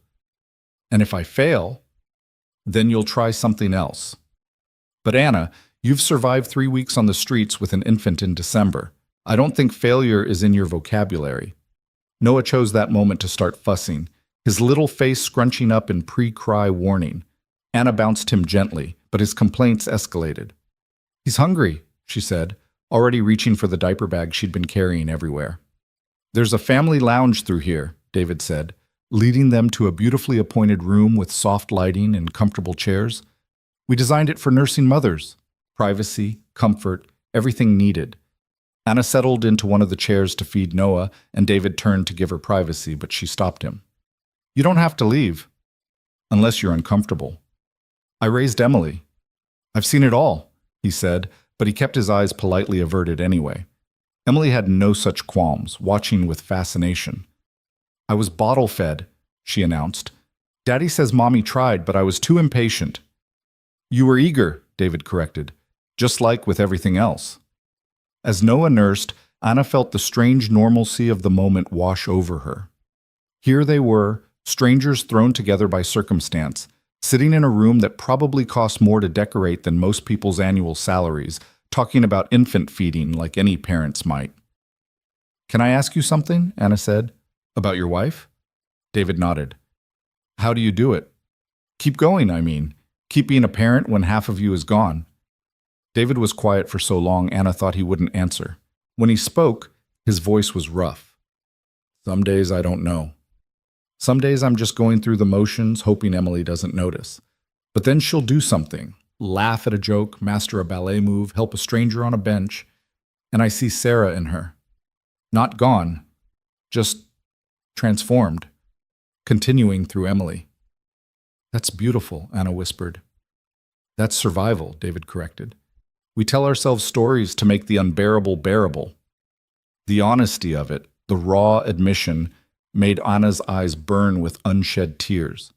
And if I fail, then you'll try something else. But Anna, you've survived 3 weeks on the streets with an infant in December. I don't think failure is in your vocabulary." Noah chose that moment to start fussing, his little face scrunching up in pre-cry warning. Anna bounced him gently, but his complaints escalated. "He's hungry," she said, already reaching for the diaper bag she'd been carrying everywhere. "There's a family lounge through here," David said, leading them to a beautifully appointed room with soft lighting and comfortable chairs. "We designed it for nursing mothers. Privacy, comfort, everything needed." Anna settled into one of the chairs to feed Noah, and David turned to give her privacy, but she stopped him. "You don't have to leave, unless you're uncomfortable. I raised Emily. I've seen it all," he said, but he kept his eyes politely averted anyway. Emily had no such qualms, watching with fascination. "I was bottle-fed," she announced. "Daddy says Mommy tried, but I was too impatient." "You were eager," David corrected, "just like with everything else." As Noah nursed, Anna felt the strange normalcy of the moment wash over her. Here they were, strangers thrown together by circumstance, sitting in a room that probably cost more to decorate than most people's annual salaries, talking about infant feeding like any parents might. "Can I ask you something?" Anna said. "About your wife?" David nodded. "How do you do it?" "Keep going, I mean. Keep being a parent when half of you is gone." David was quiet for so long Anna thought he wouldn't answer. When he spoke, his voice was rough. "Some days I don't know. Some days I'm just going through the motions, hoping Emily doesn't notice. But then she'll do something, laugh at a joke, master a ballet move, help a stranger on a bench, and I see Sarah in her. Not gone, just transformed, continuing through Emily." "That's beautiful," Anna whispered. "That's survival," David corrected. "We tell ourselves stories to make the unbearable bearable." The honesty of it, the raw admission, made Anna's eyes burn with unshed tears.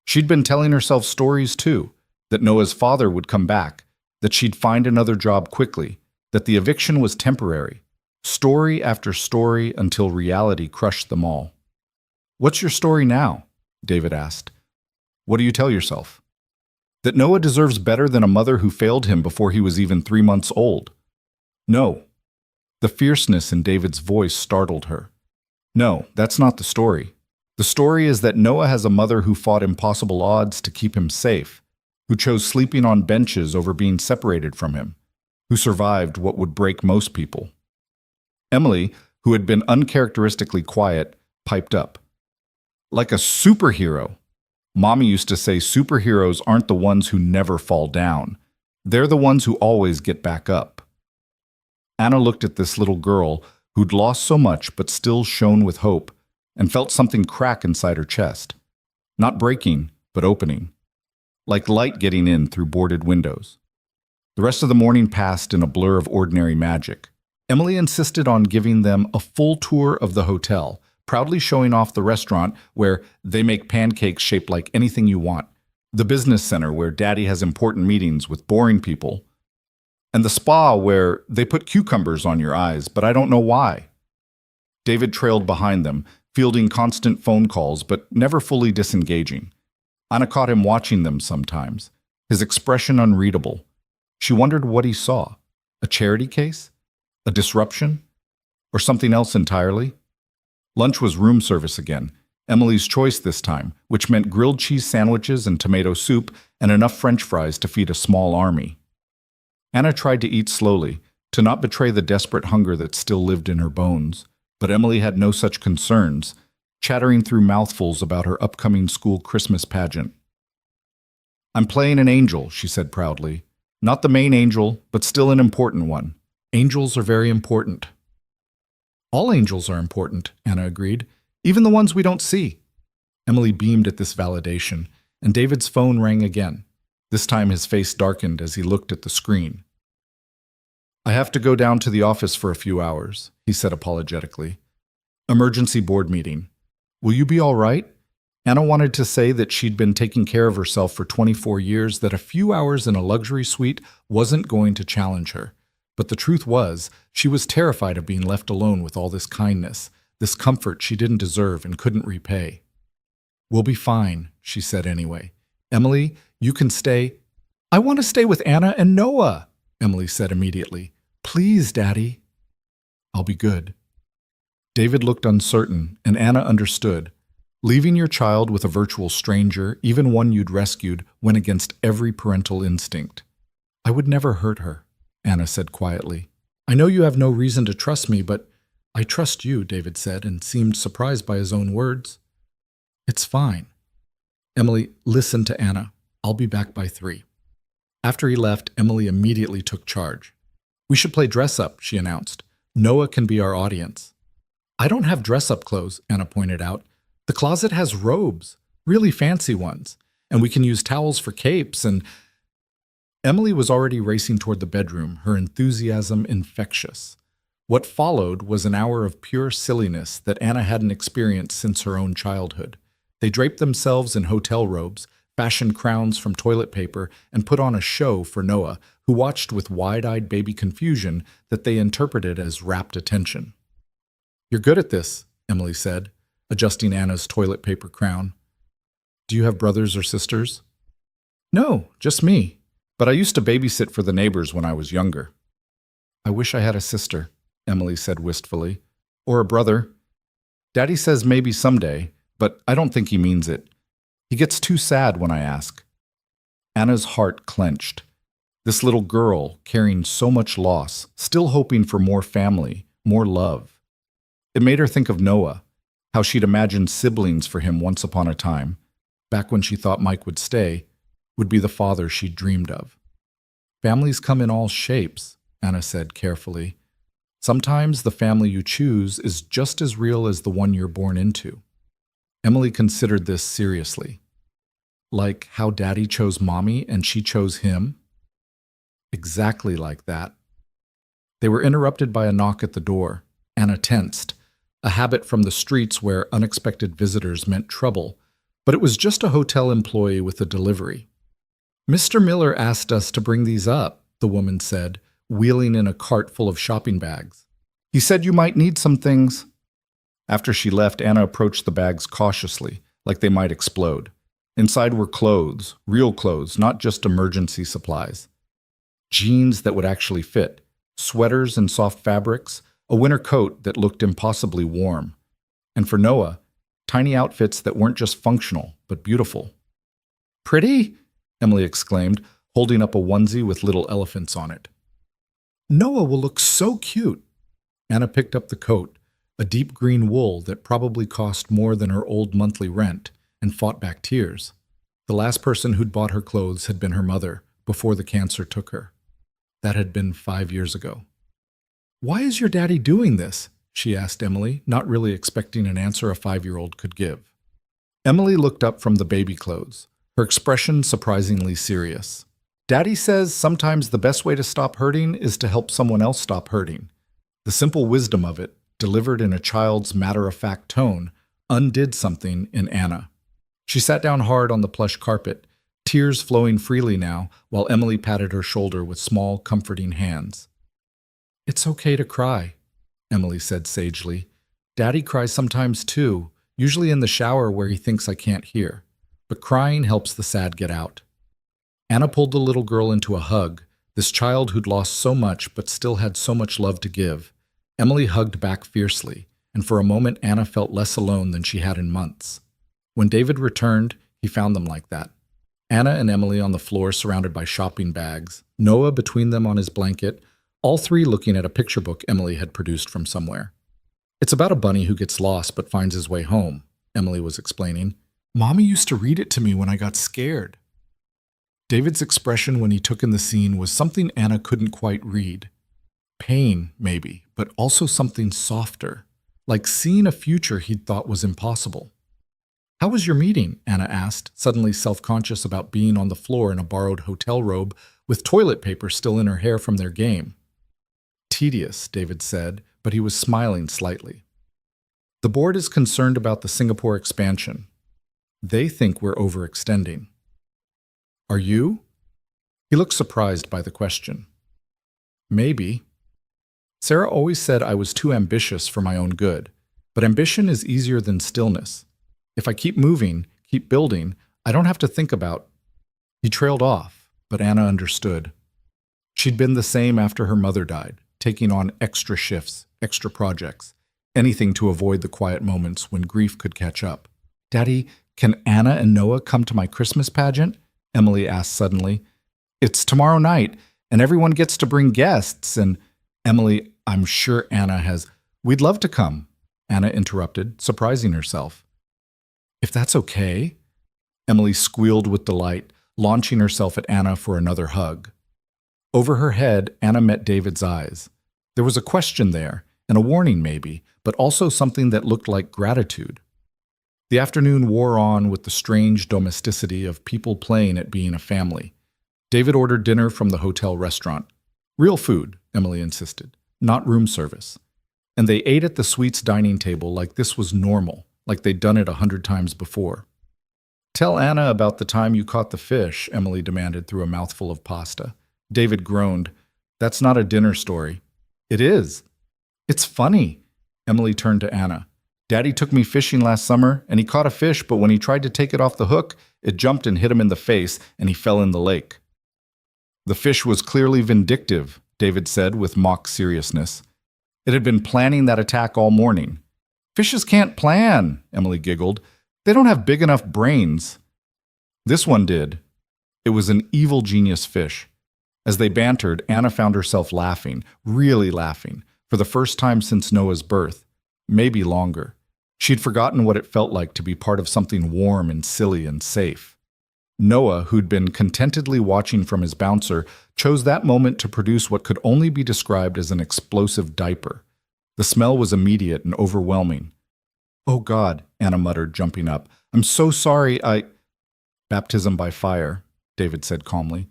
She'd been telling herself stories too, that Noah's father would come back, that she'd find another job quickly, that the eviction was temporary. Story after story until reality crushed them all. "What's your story now?" David asked. "What do you tell yourself?" "That Noah deserves better than a mother who failed him before he was even 3 months old." "No." The fierceness in David's voice startled her. "No, that's not the story. The story is that Noah has a mother who fought impossible odds to keep him safe, who chose sleeping on benches over being separated from him, who survived what would break most people." Emily, who had been uncharacteristically quiet, piped up. "Like a superhero. Mommy used to say superheroes aren't the ones who never fall down. They're the ones who always get back up." Anna looked at this little girl who'd lost so much but still shone with hope, and felt something crack inside her chest. Not breaking, but opening. Like light getting in through boarded windows. The rest of the morning passed in a blur of ordinary magic. Emily insisted on giving them a full tour of the hotel, proudly showing off the restaurant where they make pancakes shaped like anything you want, the business center where Daddy has important meetings with boring people, and the spa where they put cucumbers on your eyes, but I don't know why. David trailed behind them, fielding constant phone calls but never fully disengaging. Anna caught him watching them sometimes, his expression unreadable. She wondered what he saw. A charity case? A disruption? Or something else entirely? Lunch was room service again, Emily's choice this time, which meant grilled cheese sandwiches and tomato soup and enough French fries to feed a small army. Anna tried to eat slowly, to not betray the desperate hunger that still lived in her bones, but Emily had no such concerns, chattering through mouthfuls about her upcoming school Christmas pageant. "I'm playing an angel," she said proudly. "Not the main angel, but still an important one. Angels are very important." "All angels are important," Anna agreed, "even the ones we don't see." Emily beamed at this validation, and David's phone rang again. This time his face darkened as he looked at the screen. "I have to go down to the office for a few hours," he said apologetically. "Emergency board meeting. Will you be all right?" Anna wanted to say that she'd been taking care of herself for 24 years, that a few hours in a luxury suite wasn't going to challenge her. But the truth was, she was terrified of being left alone with all this kindness, this comfort she didn't deserve and couldn't repay. "We'll be fine," she said anyway. "Emily, you can stay." "I want to stay with Anna and Noah," Emily said immediately. "Please, Daddy." "I'll be good." David looked uncertain, and Anna understood. Leaving your child with a virtual stranger, even one you'd rescued, went against every parental instinct. I would never hurt her, Anna said quietly. I know you have no reason to trust me, but I trust you, David said, and seemed surprised by his own words. It's fine. Emily, listen to Anna. I'll be back by 3. After he left, Emily immediately took charge. We should play dress-up, she announced. Noah can be our audience. I don't have dress-up clothes, Anna pointed out. The closet has robes, really fancy ones, and we can use towels for capes and... Emily was already racing toward the bedroom, her enthusiasm infectious. What followed was an hour of pure silliness that Anna hadn't experienced since her own childhood. They draped themselves in hotel robes, fashioned crowns from toilet paper, and put on a show for Noah, who watched with wide-eyed baby confusion that they interpreted as rapt attention. You're good at this, Emily said, adjusting Anna's toilet paper crown. Do you have brothers or sisters? No, just me. But I used to babysit for the neighbors when I was younger. I wish I had a sister, Emily said wistfully. Or a brother. Daddy says maybe someday, but I don't think he means it. He gets too sad when I ask. Anna's heart clenched. This little girl, carrying so much loss, still hoping for more family, more love. It made her think of Noah, how she'd imagined siblings for him once upon a time, back when she thought Mike would stay, would be the father she'd dreamed of. Families come in all shapes, Anna said carefully. Sometimes the family you choose is just as real as the one you're born into. Emily considered this seriously. Like how Daddy chose Mommy and she chose him? Exactly like that. They were interrupted by a knock at the door. Anna tensed, a habit from the streets where unexpected visitors meant trouble, but it was just a hotel employee with a delivery. Mr. Miller asked us to bring these up, the woman said, wheeling in a cart full of shopping bags. He said you might need some things. After she left, Anna approached the bags cautiously, like they might explode. Inside were clothes, real clothes, not just emergency supplies. Jeans that would actually fit, sweaters and soft fabrics, a winter coat that looked impossibly warm. And for Noah, tiny outfits that weren't just functional, but beautiful. Pretty? Emily exclaimed, holding up a onesie with little elephants on it. Noah will look so cute. Anna picked up the coat, a deep green wool that probably cost more than her old monthly rent, and fought back tears. The last person who'd bought her clothes had been her mother, before the cancer took her. That had been 5 years ago. Why is your daddy doing this? She asked Emily, not really expecting an answer a 5-year-old could give. Emily looked up from the baby clothes, her expression surprisingly serious. Daddy says sometimes the best way to stop hurting is to help someone else stop hurting. The simple wisdom of it, delivered in a child's matter-of-fact tone, undid something in Anna. She sat down hard on the plush carpet, tears flowing freely now, while Emily patted her shoulder with small, comforting hands. It's okay to cry, Emily said sagely. Daddy cries sometimes too, usually in the shower where he thinks I can't hear. But crying helps the sad get out. Anna pulled the little girl into a hug, this child who'd lost so much but still had so much love to give. Emily hugged back fiercely, and for a moment Anna felt less alone than she had in months. When David returned, he found them like that. Anna and Emily on the floor surrounded by shopping bags, Noah between them on his blanket, all three looking at a picture book Emily had produced from somewhere. It's about a bunny who gets lost but finds his way home, Emily was explaining. Mommy used to read it to me when I got scared. David's expression when he took in the scene was something Anna couldn't quite read. Pain, maybe, but also something softer, like seeing a future he'd thought was impossible. How was your meeting? Anna asked, suddenly self-conscious about being on the floor in a borrowed hotel robe with toilet paper still in her hair from their game. Tedious, David said, but he was smiling slightly. The board is concerned about the Singapore expansion. They think we're overextending. Are you? He looked surprised by the question. Maybe. Sarah always said I was too ambitious for my own good, but ambition is easier than stillness. If I keep moving, keep building, I don't have to think about... He trailed off, but Anna understood. She'd been the same after her mother died, taking on extra shifts, extra projects, anything to avoid the quiet moments when grief could catch up. "Daddy, can Anna and Noah come to my Christmas pageant?" Emily asked suddenly. "It's tomorrow night, and everyone gets to bring guests, and—" "Emily, I'm sure Anna has—" "We'd love to come," Anna interrupted, surprising herself. "If that's okay?" Emily squealed with delight, launching herself at Anna for another hug. Over her head, Anna met David's eyes. There was a question there, and a warning maybe, but also something that looked like gratitude. The afternoon wore on with the strange domesticity of people playing at being a family. David ordered dinner from the hotel restaurant. Real food, Emily insisted, not room service. And they ate at the suite's dining table like this was normal, like they'd done it 100 times before. "Tell Anna about the time you caught the fish," Emily demanded through a mouthful of pasta. David groaned. "That's not a dinner story." "It is." "It's funny." Emily turned to Anna. "Daddy took me fishing last summer, and he caught a fish, but when he tried to take it off the hook, it jumped and hit him in the face, and he fell in the lake." "The fish was clearly vindictive," David said with mock seriousness. "It had been planning that attack all morning." "Fishes can't plan," Emily giggled. "They don't have big enough brains." "This one did." It was an evil genius fish. As they bantered, Anna found herself laughing, really laughing, for the first time since Noah's birth, maybe longer. She'd forgotten what it felt like to be part of something warm and silly and safe. Noah, who'd been contentedly watching from his bouncer, chose that moment to produce what could only be described as an explosive diaper. The smell was immediate and overwhelming. "Oh God," Anna muttered, jumping up. "I'm so sorry, Baptism by fire," David said calmly.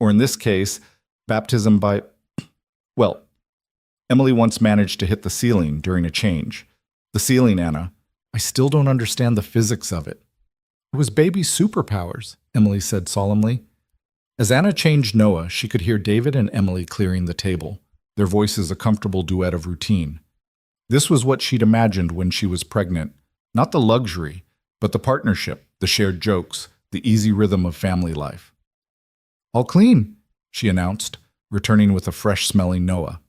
Or in this case, baptism by... Well, Emily once managed to hit the ceiling during a change. The ceiling, Anna. I still don't understand the physics of it. "It was baby's superpowers," Emily said solemnly. As Anna changed Noah, she could hear David and Emily clearing the table, their voices a comfortable duet of routine. This was what she'd imagined when she was pregnant. Not the luxury, but the partnership, the shared jokes, the easy rhythm of family life. "All clean," she announced, returning with a fresh-smelling Noah.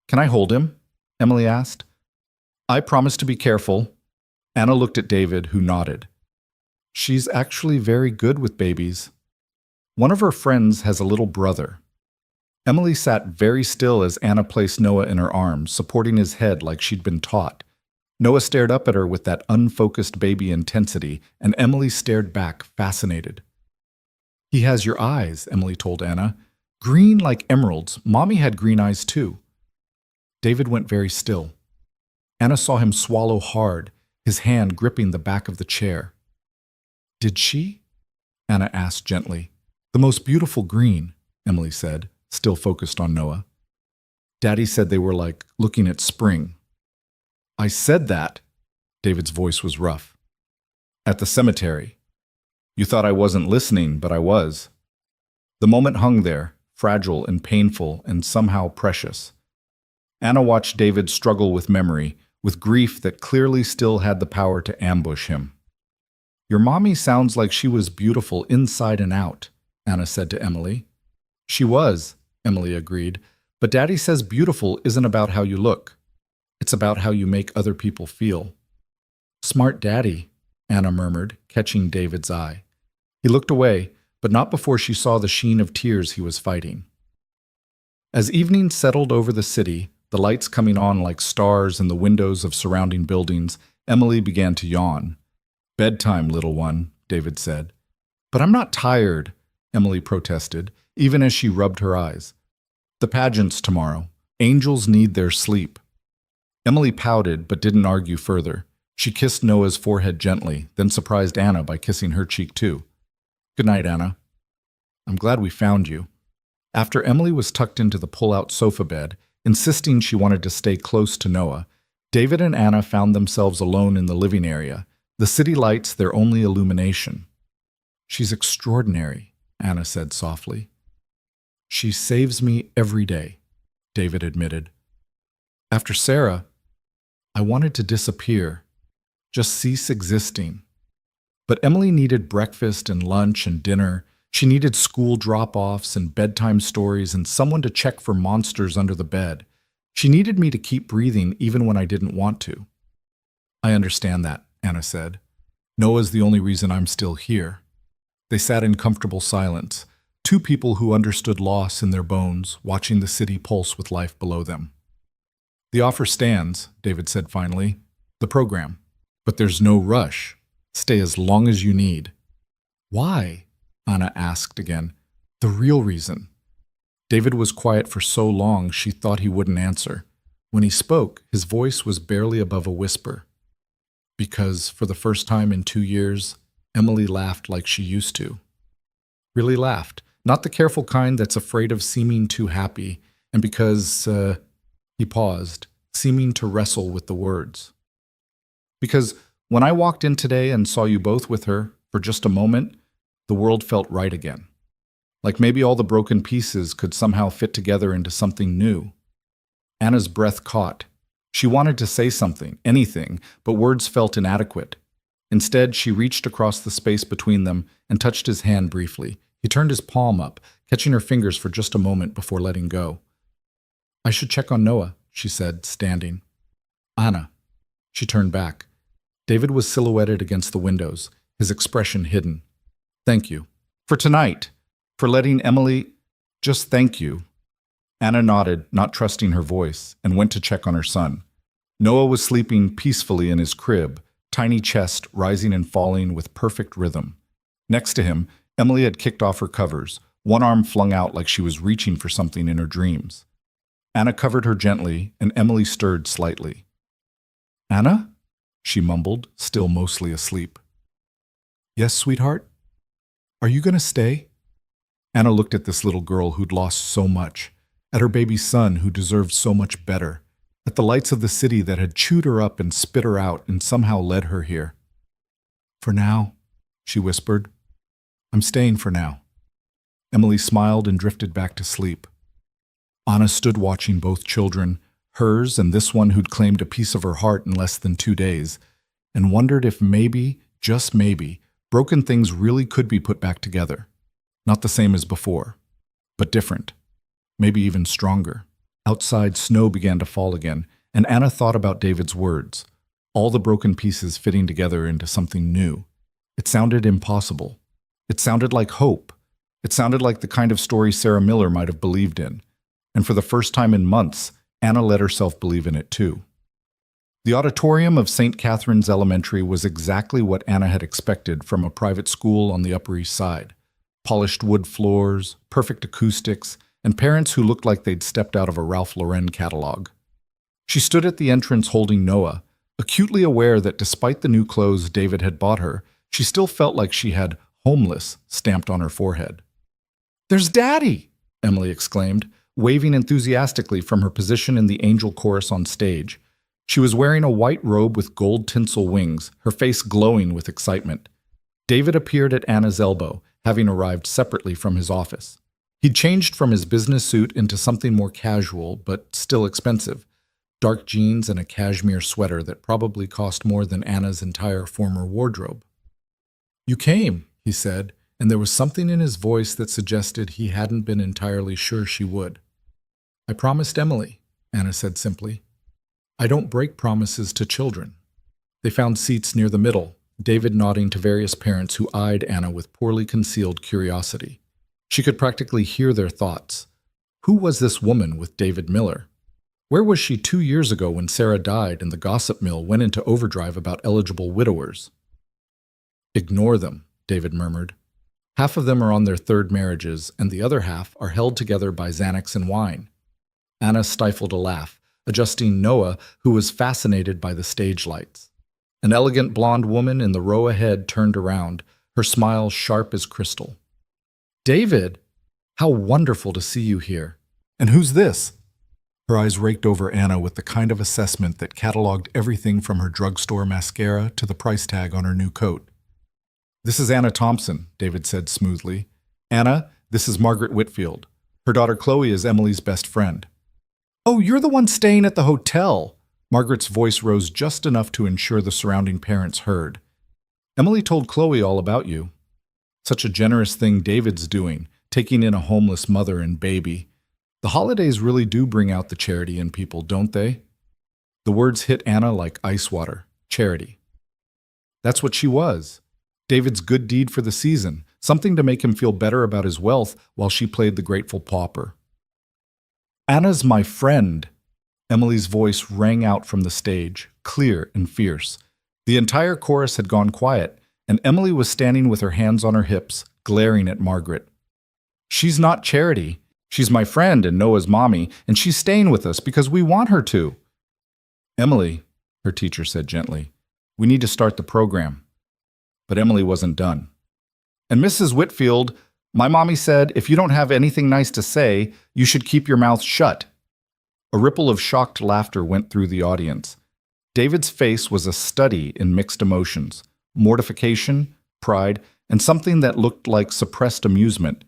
"Can I hold him?" Emily asked. "I promise to be careful." Anna looked at David, who nodded. "She's actually very good with babies. One of her friends has a little brother." Emily sat very still as Anna placed Noah in her arms, supporting his head like she'd been taught. Noah stared up at her with that unfocused baby intensity, and Emily stared back, fascinated. "He has your eyes," Emily told Anna. "Green like emeralds. Mommy had green eyes too." David went very still. Anna saw him swallow hard, his hand gripping the back of the chair. "Did she?" Anna asked gently. "The most beautiful green," Emily said, still focused on Noah. "Daddy said they were like looking at spring." "I said that." David's voice was rough. "At the cemetery. You thought I wasn't listening, but I was." The moment hung there, fragile and painful and somehow precious. Anna watched David struggle with memory, with grief that clearly still had the power to ambush him. "Your mommy sounds like she was beautiful inside and out," Anna said to Emily. "She was," Emily agreed, "but Daddy says beautiful isn't about how you look. It's about how you make other people feel." "Smart Daddy," Anna murmured, catching David's eye. He looked away, but not before she saw the sheen of tears he was fighting. As evening settled over the city, the lights coming on like stars in the windows of surrounding buildings, Emily began to yawn. "Bedtime, little one," David said. "But I'm not tired," Emily protested, even as she rubbed her eyes. "The pageant's tomorrow. Angels need their sleep." Emily pouted but didn't argue further. She kissed Noah's forehead gently, then surprised Anna by kissing her cheek too. "Good night, Anna. I'm glad we found you." After Emily was tucked into the pull-out sofa bed, insisting she wanted to stay close to Noah, David and Anna found themselves alone in the living area, the city lights their only illumination. "She's extraordinary," Anna said softly. "She saves me every day," David admitted. "After Sarah, I wanted to disappear, just cease existing. But Emily needed breakfast and lunch and dinner. She needed school drop-offs and bedtime stories and someone to check for monsters under the bed. She needed me to keep breathing even when I didn't want to. I understand that, Anna said. Noah's the only reason I'm still here. They sat in comfortable silence, two people who understood loss in their bones, watching the city pulse with life below them. The offer stands, David said finally. The program. But there's no rush. Stay as long as you need. Why? Anna asked again. The real reason. David was quiet for so long she thought he wouldn't answer. When he spoke, his voice was barely above a whisper. Because, for the first time in 2 years, Emily laughed like she used to. Really laughed. Not the careful kind that's afraid of seeming too happy, and because, he paused, seeming to wrestle with the words. Because when I walked in today and saw you both with her, for just a moment, the world felt right again. Like maybe all the broken pieces could somehow fit together into something new. Anna's breath caught. She wanted to say something, anything, but words felt inadequate. Instead, she reached across the space between them and touched his hand briefly. He turned his palm up, catching her fingers for just a moment before letting go. I should check on Noah, she said, standing. Anna. She turned back. David was silhouetted against the windows, his expression hidden. Thank you. For tonight. For letting Emily... Just thank you. Anna nodded, not trusting her voice, and went to check on her son. Noah was sleeping peacefully in his crib, tiny chest rising and falling with perfect rhythm. Next to him, Emily had kicked off her covers, one arm flung out like she was reaching for something in her dreams. Anna covered her gently, and Emily stirred slightly. Anna? She mumbled, still mostly asleep. Yes, sweetheart? Are you going to stay? Anna looked at this little girl who'd lost so much, at her baby son who deserved so much better, at the lights of the city that had chewed her up and spit her out and somehow led her here. For now, she whispered. I'm staying for now. Emily smiled and drifted back to sleep. Anna stood watching both children, hers and this one who'd claimed a piece of her heart in less than 2 days, and wondered if maybe, just maybe, broken things really could be put back together. Not the same as before, but different. Maybe even stronger. Outside, snow began to fall again, and Anna thought about David's words, all the broken pieces fitting together into something new. It sounded impossible. It sounded like hope. It sounded like the kind of story Sarah Miller might have believed in. And for the first time in months, Anna let herself believe in it too. The auditorium of St. Catherine's Elementary was exactly what Anna had expected from a private school on the Upper East Side. Polished wood floors, perfect acoustics, and parents who looked like they'd stepped out of a Ralph Lauren catalog. She stood at the entrance holding Noah, acutely aware that despite the new clothes David had bought her, she still felt like she had homeless stamped on her forehead. There's Daddy! Emily exclaimed, waving enthusiastically from her position in the angel chorus on stage. She was wearing a white robe with gold tinsel wings, her face glowing with excitement. David appeared at Anna's elbow, having arrived separately from his office. He'd changed from his business suit into something more casual, but still expensive. Dark jeans and a cashmere sweater that probably cost more than Anna's entire former wardrobe. You came, he said, and there was something in his voice that suggested he hadn't been entirely sure she would. I promised Emily, Anna said simply. I don't break promises to children. They found seats near the middle, David nodding to various parents who eyed Anna with poorly concealed curiosity. She could practically hear their thoughts. Who was this woman with David Miller? Where was she 2 years ago when Sarah died and the gossip mill went into overdrive about eligible widowers? Ignore them, David murmured. Half of them are on their 3rd marriages, and the other half are held together by Xanax and wine. Anna stifled a laugh, adjusting Noah, who was fascinated by the stage lights. An elegant blonde woman in the row ahead turned around, her smile sharp as crystal. David, how wonderful to see you here. And who's this? Her eyes raked over Anna with the kind of assessment that cataloged everything from her drugstore mascara to the price tag on her new coat. This is Anna Thompson, David said smoothly. Anna, this is Margaret Whitfield. Her daughter Chloe is Emily's best friend. Oh, you're the one staying at the hotel. Margaret's voice rose just enough to ensure the surrounding parents heard. Emily told Chloe all about you. Such a generous thing David's doing, taking in a homeless mother and baby. The holidays really do bring out the charity in people, don't they? The words hit Anna like ice water. Charity. That's what she was. David's good deed for the season, something to make him feel better about his wealth while she played the grateful pauper. Anna's my friend. Emily's voice rang out from the stage, clear and fierce. The entire chorus had gone quiet, and Emily was standing with her hands on her hips, glaring at Margaret. She's not Charity. She's my friend and Noah's mommy, and she's staying with us because we want her to. Emily, her teacher said gently, we need to start the program. But Emily wasn't done. And Mrs. Whitfield, my mommy said, if you don't have anything nice to say, you should keep your mouth shut. A ripple of shocked laughter went through the audience. David's face was a study in mixed emotions, mortification, pride, and something that looked like suppressed amusement.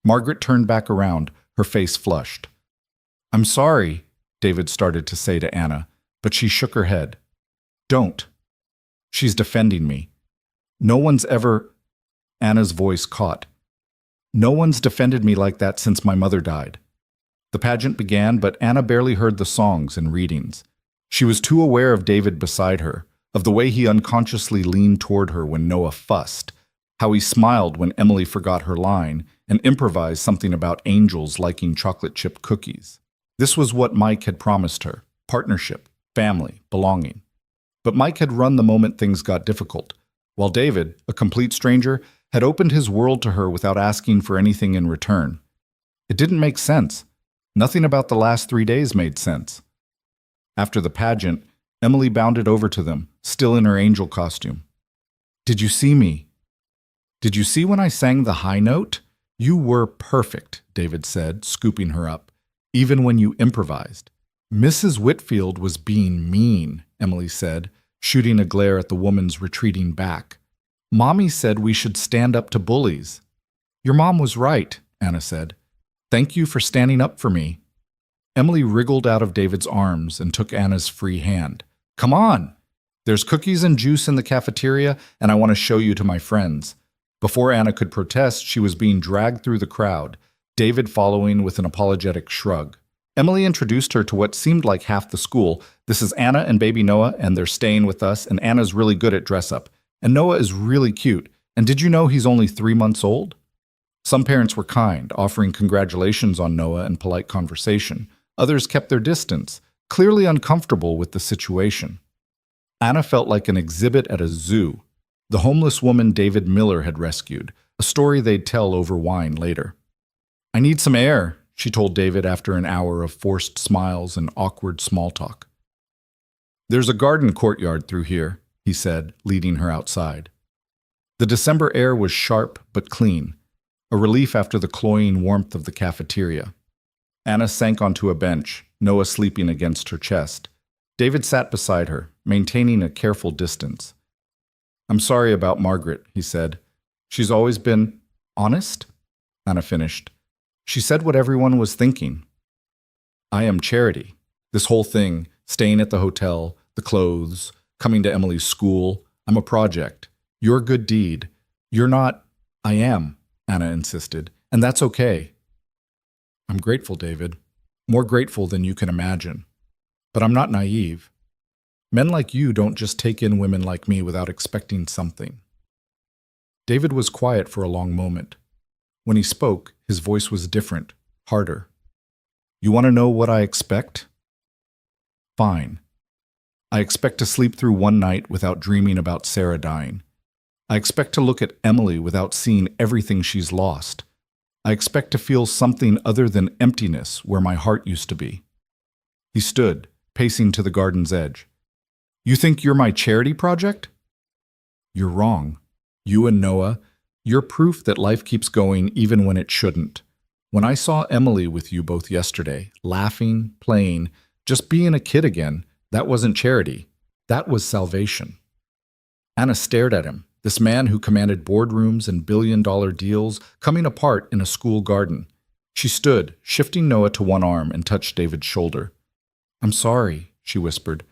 Margaret turned back around, her face flushed. I'm sorry, David started to say to Anna, but she shook her head. Don't. She's defending me. No one's ever... Anna's voice caught. No one's defended me like that since my mother died. The pageant began, but Anna barely heard the songs and readings. She was too aware of David beside her, of the way he unconsciously leaned toward her when Noah fussed, how he smiled when Emily forgot her line and improvised something about angels liking chocolate chip cookies. This was what Mike had promised her: partnership, family, belonging. But Mike had run the moment things got difficult, while David, a complete stranger, had opened his world to her without asking for anything in return. It didn't make sense. Nothing about the last 3 days made sense. After the pageant, Emily bounded over to them, still in her angel costume. Did you see me? Did you see when I sang the high note? You were perfect, David said, scooping her up, even when you improvised. Mrs. Whitfield was being mean, Emily said, shooting a glare at the woman's retreating back. Mommy said we should stand up to bullies. Your mom was right, Anna said. Thank you for standing up for me. Emily wriggled out of David's arms and took Anna's free hand. Come on! There's cookies and juice in the cafeteria, and I want to show you to my friends. Before Anna could protest, she was being dragged through the crowd, David following with an apologetic shrug. Emily introduced her to what seemed like half the school. This is Anna and baby Noah, and they're staying with us, and Anna's really good at dress-up. And Noah is really cute. And did you know he's only 3 months old? Some parents were kind, offering congratulations on Noah and polite conversation. Others kept their distance, clearly uncomfortable with the situation. Anna felt like an exhibit at a zoo. The homeless woman David Miller had rescued, a story they'd tell over wine later. I need some air, she told David after an hour of forced smiles and awkward small talk. There's a garden courtyard through here, he said, leading her outside. The December air was sharp but clean, a relief after the cloying warmth of the cafeteria. Anna sank onto a bench, Noah sleeping against her chest. David sat beside her, maintaining a careful distance. I'm sorry about Margaret, he said. She's always been honest, Anna finished. She said what everyone was thinking. I am Charity. This whole thing, staying at the hotel, the clothes, coming to Emily's school, I'm a project. Your good deed. You're not... I am, Anna insisted, and that's okay. I'm grateful, David. More grateful than you can imagine. But I'm not naive. Men like you don't just take in women like me without expecting something. David was quiet for a long moment. When he spoke, his voice was different, harder. You want to know what I expect? Fine. I expect to sleep through one night without dreaming about Sarah dying. I expect to look at Emily without seeing everything she's lost. I expect to feel something other than emptiness where my heart used to be. He stood, pacing to the garden's edge. You think you're my charity project? You're wrong. You and Noah, you're proof that life keeps going even when it shouldn't. When I saw Emily with you both yesterday, laughing, playing, just being a kid again, that wasn't charity. That was salvation. Anna stared at him, this man who commanded boardrooms and billion-dollar deals coming apart in a school garden. She stood, shifting Noah to one arm, and touched David's shoulder. I'm sorry, she whispered.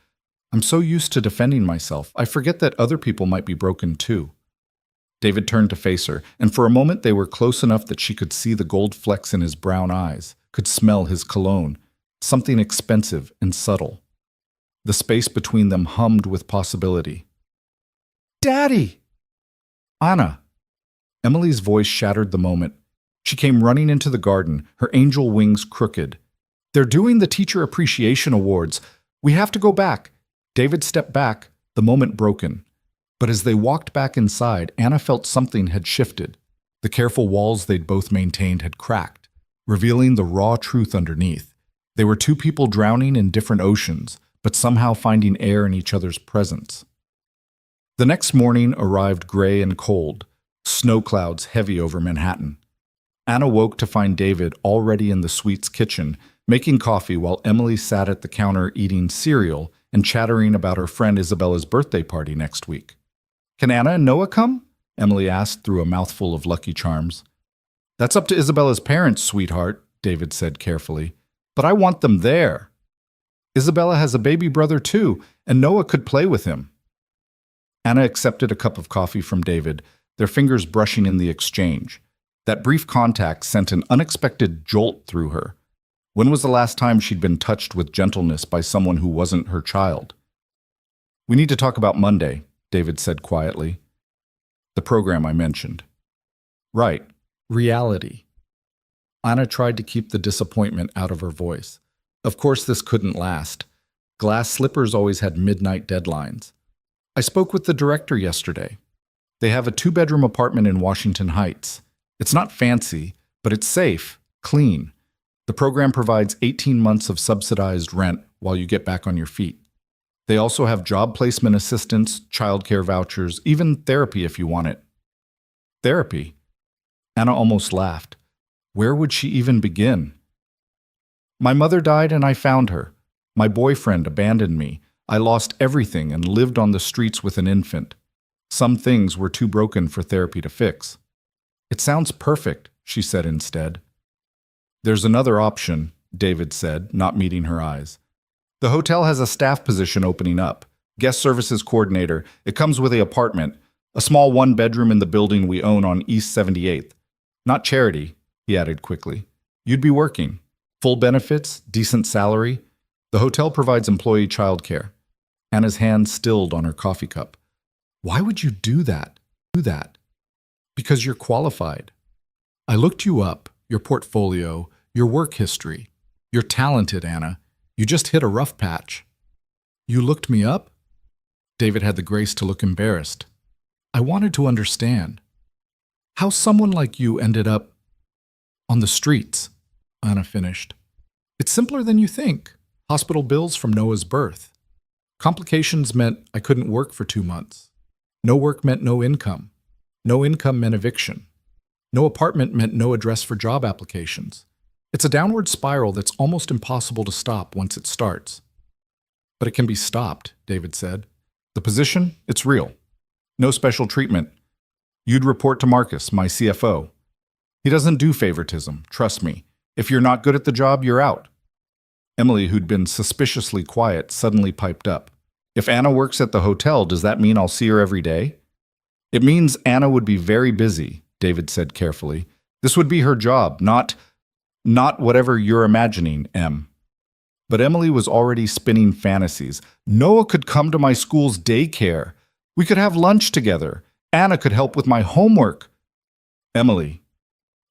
I'm so used to defending myself, I forget that other people might be broken too. David turned to face her, and for a moment they were close enough that she could see the gold flecks in his brown eyes, could smell his cologne, something expensive and subtle. The space between them hummed with possibility. "Daddy!" "Anna!" Emily's voice shattered the moment. She came running into the garden, her angel wings crooked. "They're doing the Teacher Appreciation Awards. We have to go back." David stepped back, the moment broken. But as they walked back inside, Anna felt something had shifted. The careful walls they'd both maintained had cracked, revealing the raw truth underneath. They were two people drowning in different oceans, but somehow finding air in each other's presence. The next morning arrived gray and cold, snow clouds heavy over Manhattan. Anna woke to find David already in the suite's kitchen, making coffee while Emily sat at the counter eating cereal and chattering about her friend Isabella's birthday party next week. "Can Anna and Noah come?" Emily asked through a mouthful of Lucky Charms. "That's up to Isabella's parents, sweetheart," David said carefully. "But I want them there. Isabella has a baby brother too, and Noah could play with him." Anna accepted a cup of coffee from David, their fingers brushing in the exchange. That brief contact sent an unexpected jolt through her. When was the last time she'd been touched with gentleness by someone who wasn't her child? "We need to talk about Monday," David said quietly. "The program I mentioned." "Right. Reality." Anna tried to keep the disappointment out of her voice. Of course this couldn't last. Glass slippers always had midnight deadlines. "I spoke with the director yesterday. They have a 2-bedroom apartment in Washington Heights. It's not fancy, but it's safe, clean. The program provides 18 months of subsidized rent while you get back on your feet. They also have job placement assistance, childcare vouchers, even therapy if you want it." "Therapy?" Anna almost laughed. Where would she even begin? "My mother died and I found her. My boyfriend abandoned me. I lost everything and lived on the streets with an infant. Some things were too broken for therapy to fix." "It sounds perfect," she said instead. "There's another option," David said, not meeting her eyes. "The hotel has a staff position opening up. Guest services coordinator. It comes with the apartment. A small 1-bedroom in the building we own on East 78th. Not charity," he added quickly. "You'd be working. Full benefits, decent salary. The hotel provides employee childcare." Anna's hand stilled on her coffee cup. "Why would you do that? "Because you're qualified. I looked you up, your portfolio, your work history. You're talented, Anna. You just hit a rough patch." "You looked me up?" David had the grace to look embarrassed. "I wanted to understand how someone like you ended up on the streets," Anna finished. "It's simpler than you think. Hospital bills from Noah's birth. Complications meant I couldn't work for 2 months. No work meant no income. No income meant eviction. No apartment meant no address for job applications. It's a downward spiral that's almost impossible to stop once it starts." "But it can be stopped," David said. "The position, it's real. No special treatment. You'd report to Marcus, my CFO. He doesn't do favoritism, trust me. If you're not good at the job, you're out." Emily, who'd been suspiciously quiet, suddenly piped up. "If Anna works at the hotel, does that mean I'll see her every day?" "It means Anna would be very busy," David said carefully. "This would be her job, not whatever you're imagining, Em." But Emily was already spinning fantasies. "Noah could come to my school's daycare. We could have lunch together. Anna could help with my homework." "Emily."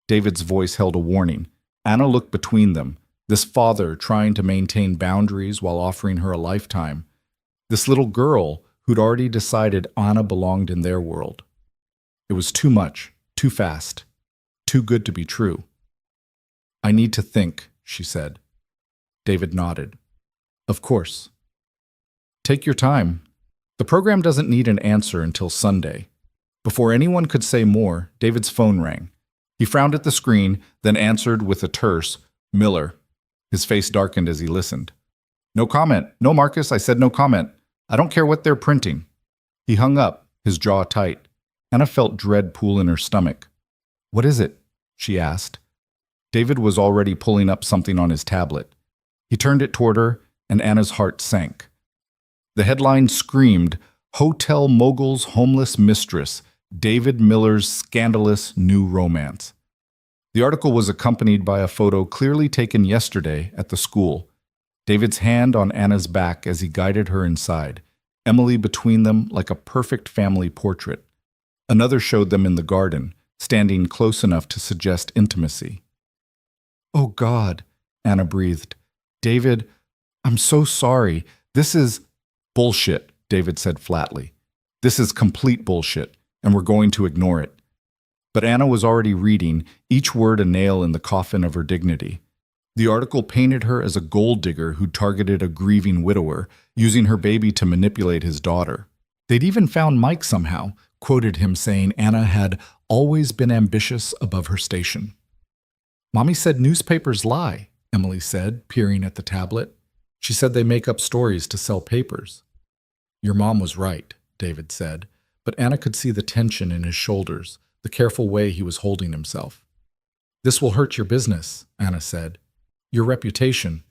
David's voice held a warning. Anna looked between them. This father trying to maintain boundaries while offering her a lifetime. This little girl who'd already decided Anna belonged in their world. It was too much, too fast, too good to be true. "I need to think," she said. David nodded. "Of course. Take your time. The program doesn't need an answer until Sunday." Before anyone could say more, David's phone rang. He frowned at the screen, then answered with a terse, "Miller." His face darkened as he listened. "No comment. No, Marcus, I said no comment. I don't care what they're printing." He hung up, his jaw tight. Anna felt dread pool in her stomach. "What is it?" she asked. David was already pulling up something on his tablet. He turned it toward her, and Anna's heart sank. The headline screamed, "Hotel Mogul's Homeless Mistress, David Miller's Scandalous New Romance." The article was accompanied by a photo clearly taken yesterday at the school. David's hand on Anna's back as he guided her inside, Emily between them like a perfect family portrait. Another showed them in the garden, standing close enough to suggest intimacy. "Oh, God," Anna breathed. "David, I'm so sorry. This is—" "Bullshit," David said flatly. "This is complete bullshit, and we're going to ignore it." But Anna was already reading, each word a nail in the coffin of her dignity. The article painted her as a gold digger who targeted a grieving widower, using her baby to manipulate his daughter. They'd even found Mike somehow, quoted him saying Anna had always been ambitious above her station. "Mommy said newspapers lie," Emily said, peering at the tablet. "She said they make up stories to sell papers." "Your mom was right," David said, but Anna could see the tension in his shoulders, the careful way he was holding himself. "This will hurt your business," Anna said. "Your reputation."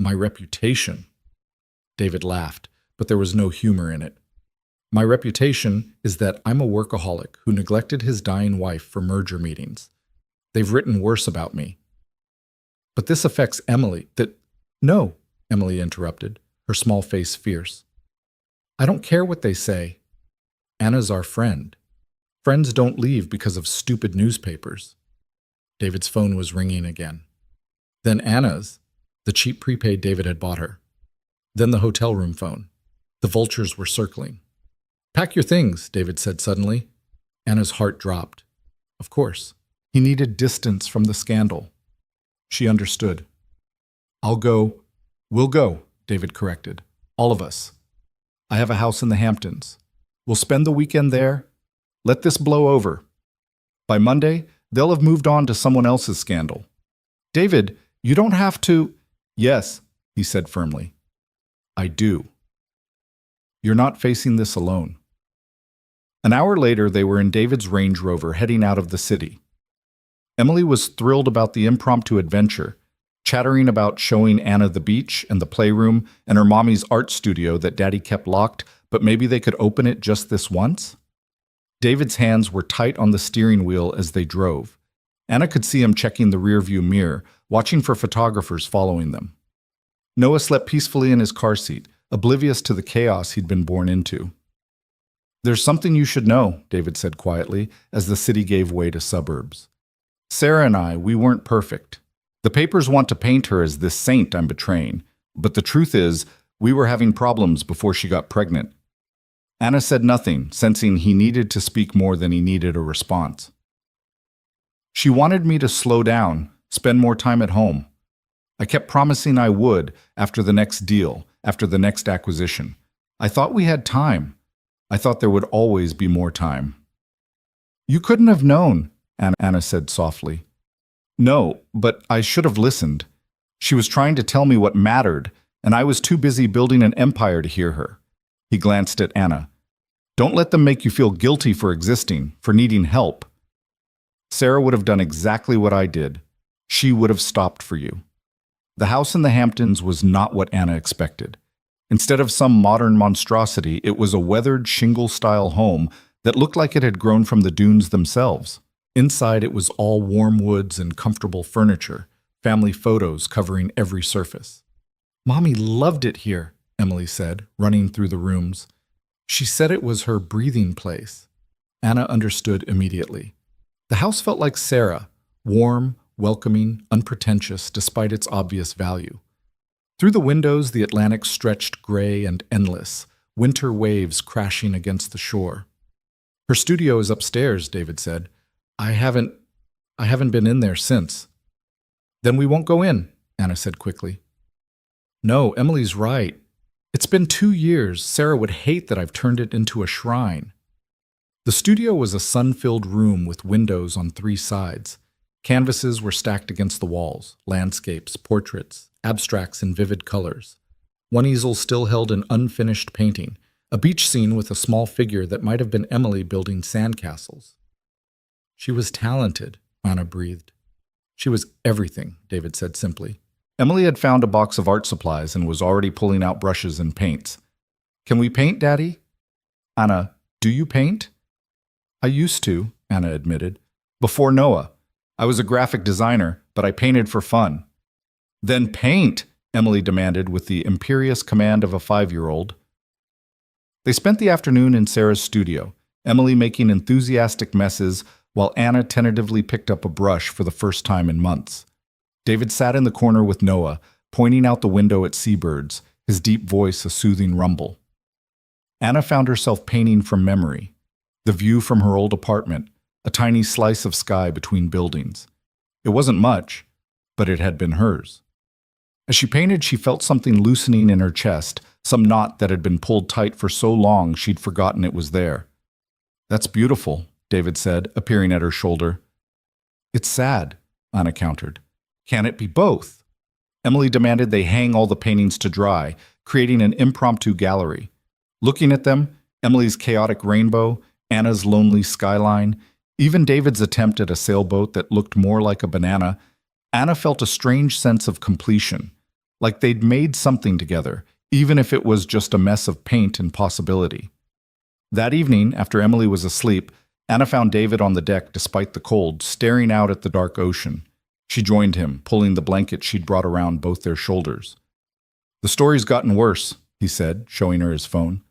"My reputation?" David laughed, but there was no humor in it. "My reputation is that I'm a workaholic who neglected his dying wife for merger meetings. They've written worse about me." "But this affects Emily." "No," Emily interrupted, her small face fierce. "I don't care what they say. Anna's our friend. Friends don't leave because of stupid newspapers." David's phone was ringing again. Then Anna's, the cheap prepaid David had bought her. Then the hotel room phone. The vultures were circling. "Pack your things," David said suddenly. Anna's heart dropped. Of course. He needed distance from the scandal. She understood. "I'll go." "We'll go," David corrected. "All of us. I have a house in the Hamptons. We'll spend the weekend there. Let this blow over. By Monday, they'll have moved on to someone else's scandal. David, you don't have to—" "Yes," he said firmly. "I do. You're not facing this alone." An hour later, they were in David's Range Rover heading out of the city. Emily was thrilled about the impromptu adventure, chattering about showing Anna the beach and the playroom and her mommy's art studio that Daddy kept locked, but maybe they could open it just this once. David's hands were tight on the steering wheel as they drove. Anna could see him checking the rearview mirror, watching for photographers following them. Noah slept peacefully in his car seat, oblivious to the chaos he'd been born into. "There's something you should know," David said quietly, as the city gave way to suburbs. "Sarah and I, we weren't perfect. The papers want to paint her as this saint I'm betraying, but the truth is, we were having problems before she got pregnant." Anna said nothing, sensing he needed to speak more than he needed a response. "She wanted me to slow down, spend more time at home. I kept promising I would after the next deal, after the next acquisition. I thought we had time. I thought there would always be more time." "You couldn't have known," Anna said softly. "No, but I should have listened. She was trying to tell me what mattered, and I was too busy building an empire to hear her." He glanced at Anna. "Don't let them make you feel guilty for existing, for needing help. Sarah would have done exactly what I did. She would have stopped for you." The house in the Hamptons was not what Anna expected. Instead of some modern monstrosity, it was a weathered shingle-style home that looked like it had grown from the dunes themselves. Inside, it was all warm woods and comfortable furniture, family photos covering every surface. "Mommy loved it here," Emily said, running through the rooms. She said it was her breathing place. Anna understood immediately. The house felt like Sarah, warm, welcoming, unpretentious despite its obvious value. Through the windows, the Atlantic stretched gray and endless, winter waves crashing against the shore. "Her studio is upstairs," David said. I haven't been in there since." "Then we won't go in," Anna said quickly. "No, Emily's right. It's been 2 years. Sarah would hate that I've turned it into a shrine." The studio was a sun-filled room with windows on 3 sides. Canvases were stacked against the walls, landscapes, portraits, abstracts in vivid colors. One easel still held an unfinished painting, a beach scene with a small figure that might have been Emily building sandcastles. "She was talented," Anna breathed. "She was everything," David said simply. Emily had found a box of art supplies and was already pulling out brushes and paints. "Can we paint, Daddy?" "Anna, do you paint?" "I used to," Anna admitted. "Before Noah. I was a graphic designer, but I painted for fun. Then paint, Emily demanded with the imperious command of a 5-year-old. They spent the afternoon in Sarah's studio, Emily making enthusiastic messes while Anna tentatively picked up a brush for the first time in months. David sat in the corner with Noah, pointing out the window at seabirds, his deep voice a soothing rumble. Anna found herself painting from memory, the view from her old apartment, a tiny slice of sky between buildings. It wasn't much, but it had been hers. As she painted, she felt something loosening in her chest, some knot that had been pulled tight for so long she'd forgotten it was there. "That's beautiful," David said, appearing at her shoulder. "It's sad," Anna countered. "Can it be both?" Emily demanded they hang all the paintings to dry, creating an impromptu gallery. Looking at them, Emily's chaotic rainbow, Anna's lonely skyline, even David's attempt at a sailboat that looked more like a banana, Anna felt a strange sense of completion, like they'd made something together, even if it was just a mess of paint and possibility. That evening, after Emily was asleep, Anna found David on the deck despite the cold, staring out at the dark ocean. She joined him, pulling the blanket she'd brought around both their shoulders. "The story's gotten worse," he said, showing her his phone.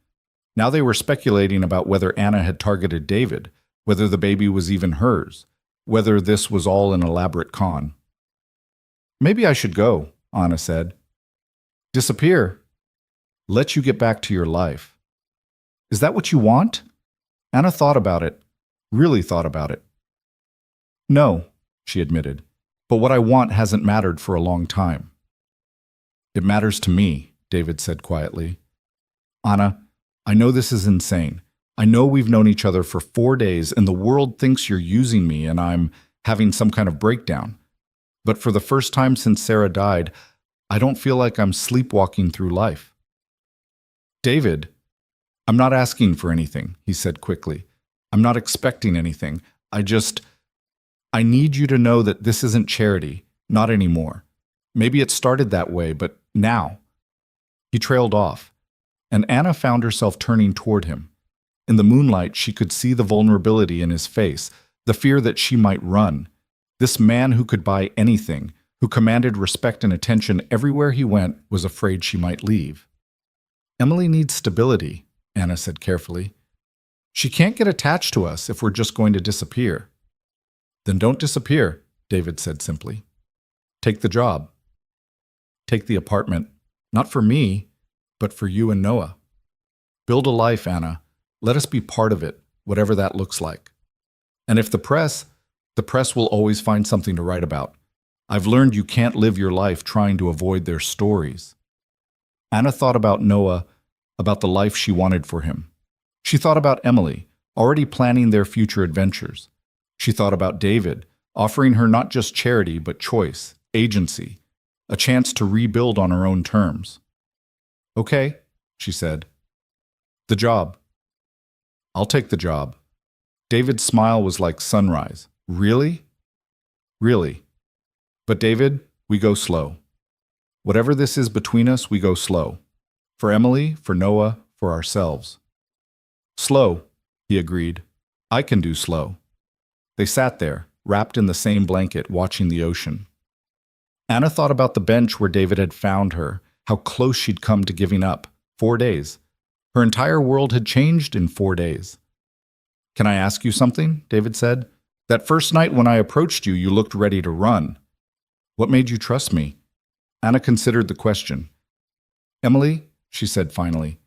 Now they were speculating about whether Anna had targeted David, whether the baby was even hers, whether this was all an elaborate con. "Maybe I should go," Anna said. "Disappear? Let you get back to your life. Is that what you want?" Anna thought about it, really thought about it. "No," she admitted, "but what I want hasn't mattered for a long time." "It matters to me," David said quietly. "Anna, I know this is insane. I know we've known each other for 4 days and the world thinks you're using me and I'm having some kind of breakdown. But for the first time since Sarah died, I don't feel like I'm sleepwalking through life." "David, I'm not asking for anything," he said quickly. "I'm not expecting anything. I need you to know that this isn't charity, not anymore. Maybe it started that way, but now." He trailed off, and Anna found herself turning toward him. In the moonlight, she could see the vulnerability in his face, the fear that she might run. This man who could buy anything, who commanded respect and attention everywhere he went, was afraid she might leave. "Emily needs stability," Anna said carefully. "She can't get attached to us if we're just going to disappear." "Then don't disappear," David said simply. "Take the job. Take the apartment, not for me, but for you and Noah. Build a life, Anna. Let us be part of it, whatever that looks like. And if the press will always find something to write about. I've learned you can't live your life trying to avoid their stories." Anna thought about Noah, about the life she wanted for him. She thought about Emily, already planning their future adventures. She thought about David, offering her not just charity, but choice, agency, a chance to rebuild on her own terms. "Okay," she said. "The job." "I'll take the job." David's smile was like sunrise. "Really?" "Really. But David, we go slow. Whatever this is between us, we go slow. For Emily, for Noah, for ourselves." "Slow," he agreed. "I can do slow." They sat there, wrapped in the same blanket, watching the ocean. Anna thought about the bench where David had found her, how close she'd come to giving up. 4 days. Her entire world had changed in 4 days. "Can I ask you something?" David said. "That first night when I approached you, you looked ready to run. What made you trust me?" Anna considered the question. "Emily," she said finally,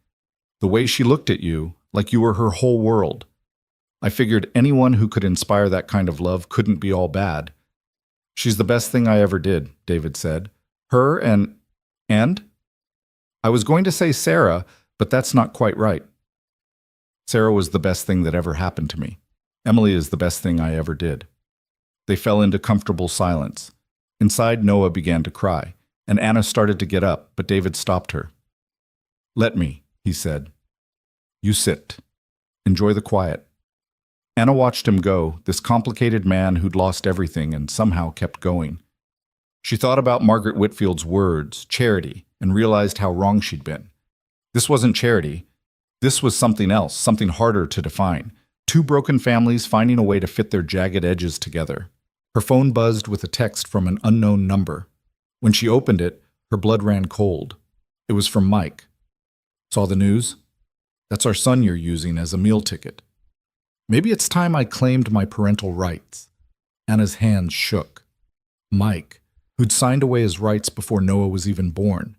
"the way she looked at you, like you were her whole world. I figured anyone who could inspire that kind of love couldn't be all bad." "She's the best thing I ever did," David said. "Her and? I was going to say Sarah, but that's not quite right. Sarah was the best thing that ever happened to me. Emily is the best thing I ever did." They fell into comfortable silence. Inside, Noah began to cry, and Anna started to get up, but David stopped her. "Let me," he said. "You sit. Enjoy the quiet." Anna watched him go, this complicated man who'd lost everything and somehow kept going. She thought about Margaret Whitfield's words, charity, and realized how wrong she'd been. This wasn't charity. This was something else, something harder to define. 2 broken families finding a way to fit their jagged edges together. Her phone buzzed with a text from an unknown number. When she opened it, her blood ran cold. It was from Mike. Saw the news? That's our son you're using as a meal ticket. Maybe it's time I claimed my parental rights. Anna's hands shook. Mike, who'd signed away his rights before Noah was even born.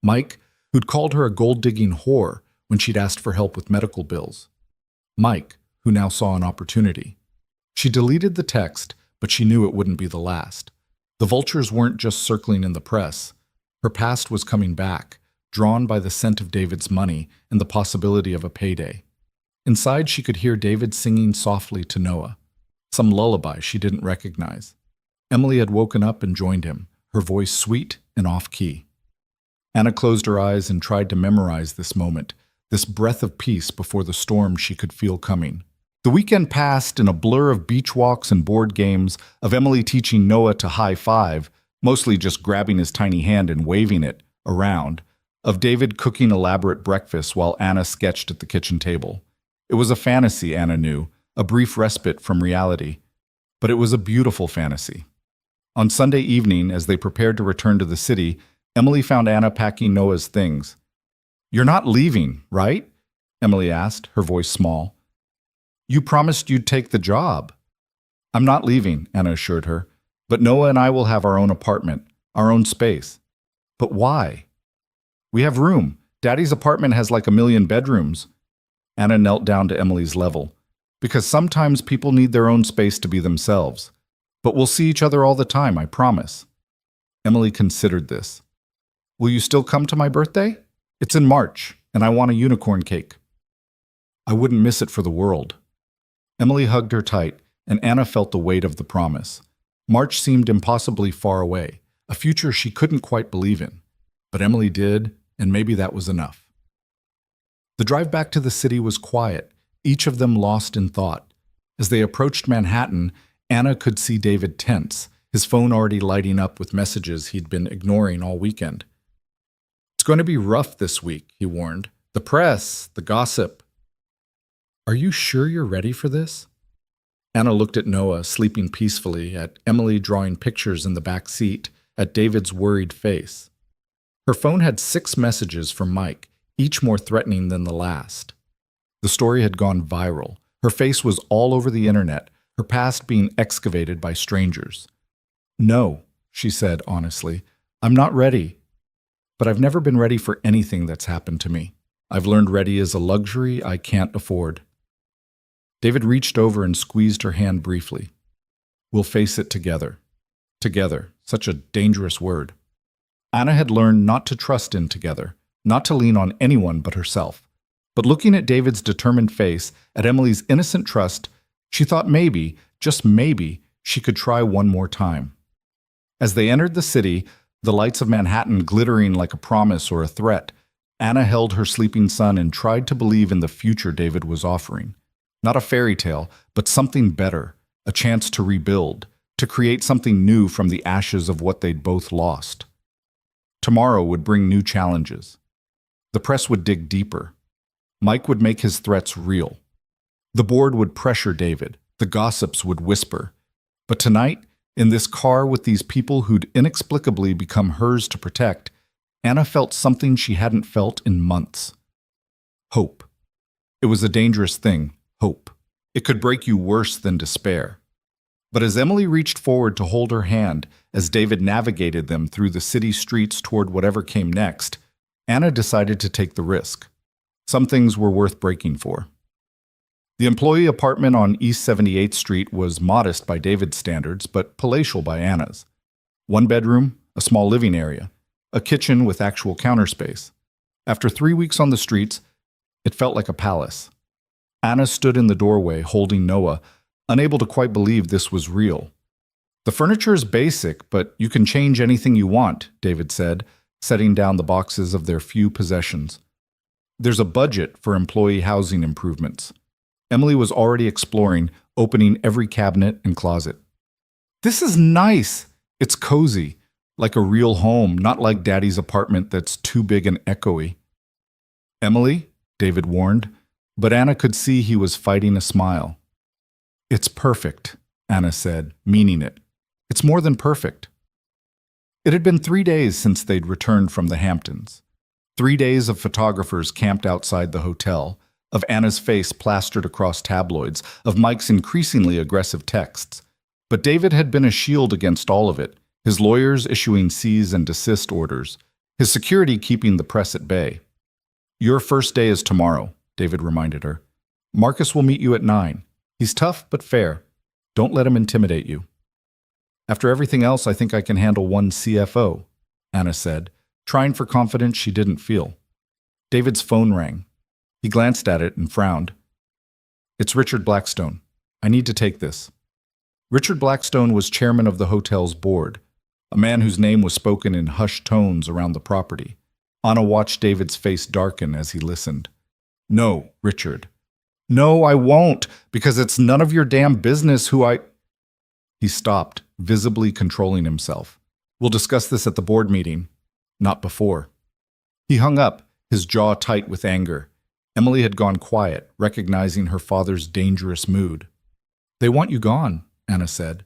Mike, who'd called her a gold-digging whore when she'd asked for help with medical bills. Mike, who now saw an opportunity. She deleted the text, but she knew it wouldn't be the last. The vultures weren't just circling in the press. Her past was coming back, drawn by the scent of David's money and the possibility of a payday. Inside, she could hear David singing softly to Noah, some lullaby she didn't recognize. Emily had woken up and joined him, her voice sweet and off-key. Anna closed her eyes and tried to memorize this moment, this breath of peace before the storm she could feel coming. The weekend passed in a blur of beach walks and board games, of Emily teaching Noah to high-five, mostly just grabbing his tiny hand and waving it around, of David cooking elaborate breakfast while Anna sketched at the kitchen table. It was a fantasy, Anna knew, a brief respite from reality. But it was a beautiful fantasy. On Sunday evening, as they prepared to return to the city, Emily found Anna packing Noah's things. "You're not leaving, right?" Emily asked, her voice small. "You promised you'd take the job." "I'm not leaving," Anna assured her. "But Noah and I will have our own apartment, our own space." "But why?" "We have room. Daddy's apartment has like 1,000,000 bedrooms." Anna knelt down to Emily's level. "Because sometimes people need their own space to be themselves. But we'll see each other all the time, I promise." Emily considered this. "Will you still come to my birthday? It's in March, and I want a unicorn cake." "I wouldn't miss it for the world." Emily hugged her tight, and Anna felt the weight of the promise. March seemed impossibly far away, a future she couldn't quite believe in. But Emily did, and maybe that was enough. The drive back to the city was quiet, each of them lost in thought. As they approached Manhattan, Anna could see David tense, his phone already lighting up with messages he'd been ignoring all weekend. "It's going to be rough this week," he warned. "The press, the gossip." "Are you sure you're ready for this?" Anna looked at Noah, sleeping peacefully, at Emily drawing pictures in the back seat, at David's worried face. Her phone had 6 messages from Mike, each more threatening than the last. The story had gone viral. Her face was all over the internet, her past being excavated by strangers. "No," she said honestly, "I'm not ready. But I've never been ready for anything that's happened to me. I've learned ready is a luxury I can't afford." David reached over and squeezed her hand briefly. "We'll face it together." Together, such a dangerous word. Anna had learned not to trust in together, not to lean on anyone but herself. But looking at David's determined face, at Emily's innocent trust, she thought maybe, just maybe, she could try one more time. As they entered the city, the lights of Manhattan glittering like a promise or a threat, Anna held her sleeping son and tried to believe in the future David was offering. Not a fairy tale, but something better, a chance to rebuild, to create something new from the ashes of what they'd both lost. Tomorrow would bring new challenges. The press would dig deeper. Mike would make his threats real. The board would pressure David. The gossips would whisper. But tonight, in this car with these people who'd inexplicably become hers to protect, Anna felt something she hadn't felt in months. Hope. It was a dangerous thing, hope. It could break you worse than despair. But as Emily reached forward to hold her hand, as David navigated them through the city streets toward whatever came next, Anna decided to take the risk. Some things were worth breaking for. The employee apartment on East 78th Street was modest by David's standards, but palatial by Anna's. 1 bedroom, a small living area, a kitchen with actual counter space. After 3 weeks on the streets, it felt like a palace. Anna stood in the doorway, holding Noah, unable to quite believe this was real. "The furniture is basic, but you can change anything you want," David said, setting down the boxes of their few possessions. "There's a budget for employee housing improvements." Emily was already exploring, opening every cabinet and closet. "This is nice. It's cozy, like a real home, not like Daddy's apartment that's too big and echoey." "Emily," David warned, but Anna could see he was fighting a smile. "It's perfect," Anna said, meaning it. It's more than perfect. It had been 3 days since they'd returned from the Hamptons. 3 days of photographers camped outside the hotel, of Anna's face plastered across tabloids, of Mike's increasingly aggressive texts. But David had been a shield against all of it, his lawyers issuing cease and desist orders, his security keeping the press at bay. "Your first day is tomorrow," David reminded her. "Marcus will meet you at 9. He's tough but fair. Don't let him intimidate you." "After everything else, I think I can handle one CFO," Anna said, trying for confidence she didn't feel. David's phone rang. He glanced at it and frowned. "It's Richard Blackstone. I need to take this." Richard Blackstone was chairman of the hotel's board, a man whose name was spoken in hushed tones around the property. Anna watched David's face darken as he listened. "No, Richard. No, I won't, because it's none of your damn business who I—" He stopped, visibly controlling himself. "We'll discuss this at the board meeting. Not before." He hung up, his jaw tight with anger. Emily had gone quiet, recognizing her father's dangerous mood. "They want you gone," Anna said.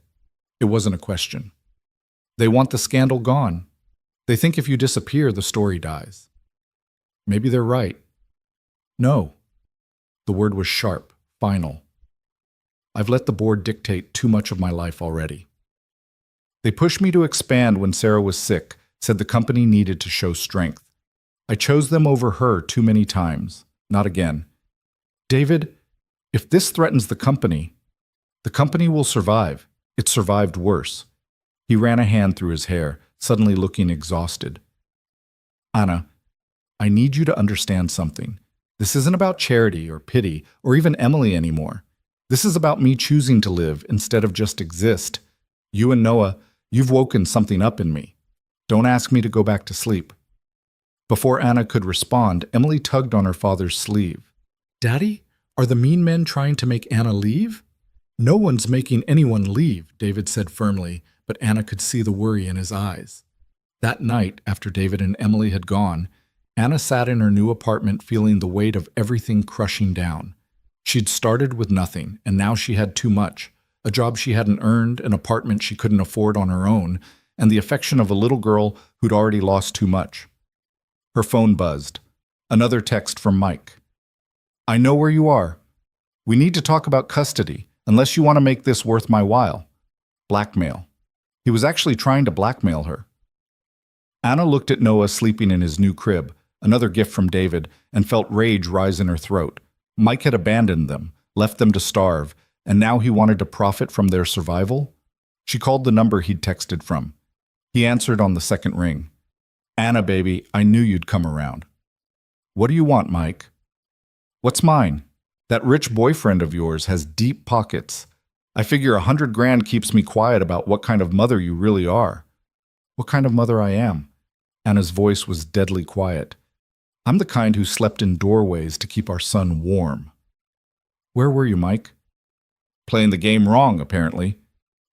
It wasn't a question. "They want the scandal gone. They think if you disappear, the story dies." "Maybe they're right." "No." The word was sharp, final. "I've let the board dictate too much of my life already. They pushed me to expand when Sarah was sick, said the company needed to show strength. I chose them over her too many times. Not again. David, if this threatens the company will survive. It survived worse." He ran a hand through his hair, suddenly looking exhausted. "Anna, I need you to understand something. This isn't about charity or pity or even Emily anymore. This is about me choosing to live instead of just exist. You and Noah, you've woken something up in me. Don't ask me to go back to sleep." Before Anna could respond, Emily tugged on her father's sleeve. "Daddy, are the mean men trying to make Anna leave?" "No one's making anyone leave," David said firmly, but Anna could see the worry in his eyes. That night, after David and Emily had gone, Anna sat in her new apartment feeling the weight of everything crushing down. She'd started with nothing, and now she had too much. A job she hadn't earned, an apartment she couldn't afford on her own, and the affection of a little girl who'd already lost too much. Her phone buzzed. Another text from Mike. "I know where you are. We need to talk about custody, unless you want to make this worth my while." Blackmail. He was actually trying to blackmail her. Anna looked at Noah sleeping in his new crib, another gift from David, and felt rage rise in her throat. Mike had abandoned them, left them to starve, and now he wanted to profit from their survival? She called the number he'd texted from. He answered on the second ring. "Anna, baby, I knew you'd come around." "What do you want, Mike?" "What's mine? That rich boyfriend of yours has deep pockets. I figure $100,000 keeps me quiet about what kind of mother you really are." "What kind of mother I am?" Anna's voice was deadly quiet. "I'm the kind who slept in doorways to keep our son warm." "Where were you, Mike?" "Playing the game wrong, apparently.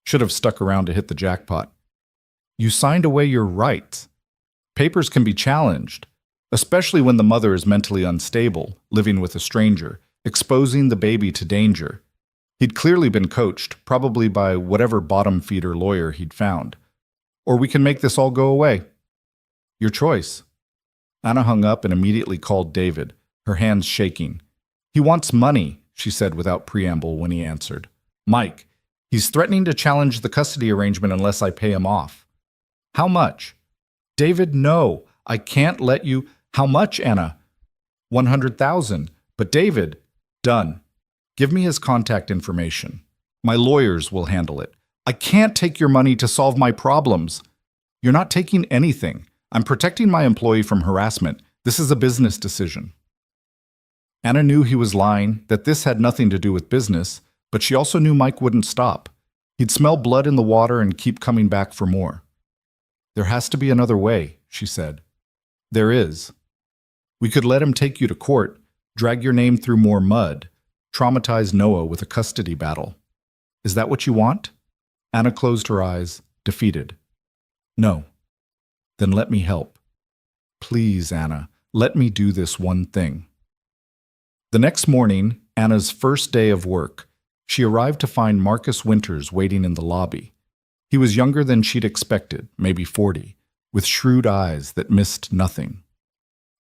Should have stuck around to hit the jackpot." "You signed away your rights. Papers can be challenged, especially when the mother is mentally unstable, living with a stranger, exposing the baby to danger." He'd clearly been coached, probably by whatever bottom-feeder lawyer he'd found. "Or we can make this all go away." "Your choice." Anna hung up and immediately called David, her hands shaking. "He wants money," she said without preamble when he answered. "Mike, he's threatening to challenge the custody arrangement unless I pay him off." "How much?" "David, no. I can't let you—" "How much, Anna?" 100,000. "But David—" "Done. Give me his contact information. My lawyers will handle it. I can't take your money to solve my problems." "You're not taking anything. I'm protecting my employee from harassment. This is a business decision." Anna knew he was lying, that this had nothing to do with business, but she also knew Mike wouldn't stop. He'd smell blood in the water and keep coming back for more. "There has to be another way," she said. "There is. We could let him take you to court, drag your name through more mud, traumatize Noah with a custody battle. Is that what you want?" Anna closed her eyes, defeated. "No." "Then let me help. Please, Anna, let me do this one thing." The next morning, Anna's first day of work, she arrived to find Marcus Winters waiting in the lobby. He was younger than she'd expected, maybe 40, with shrewd eyes that missed nothing.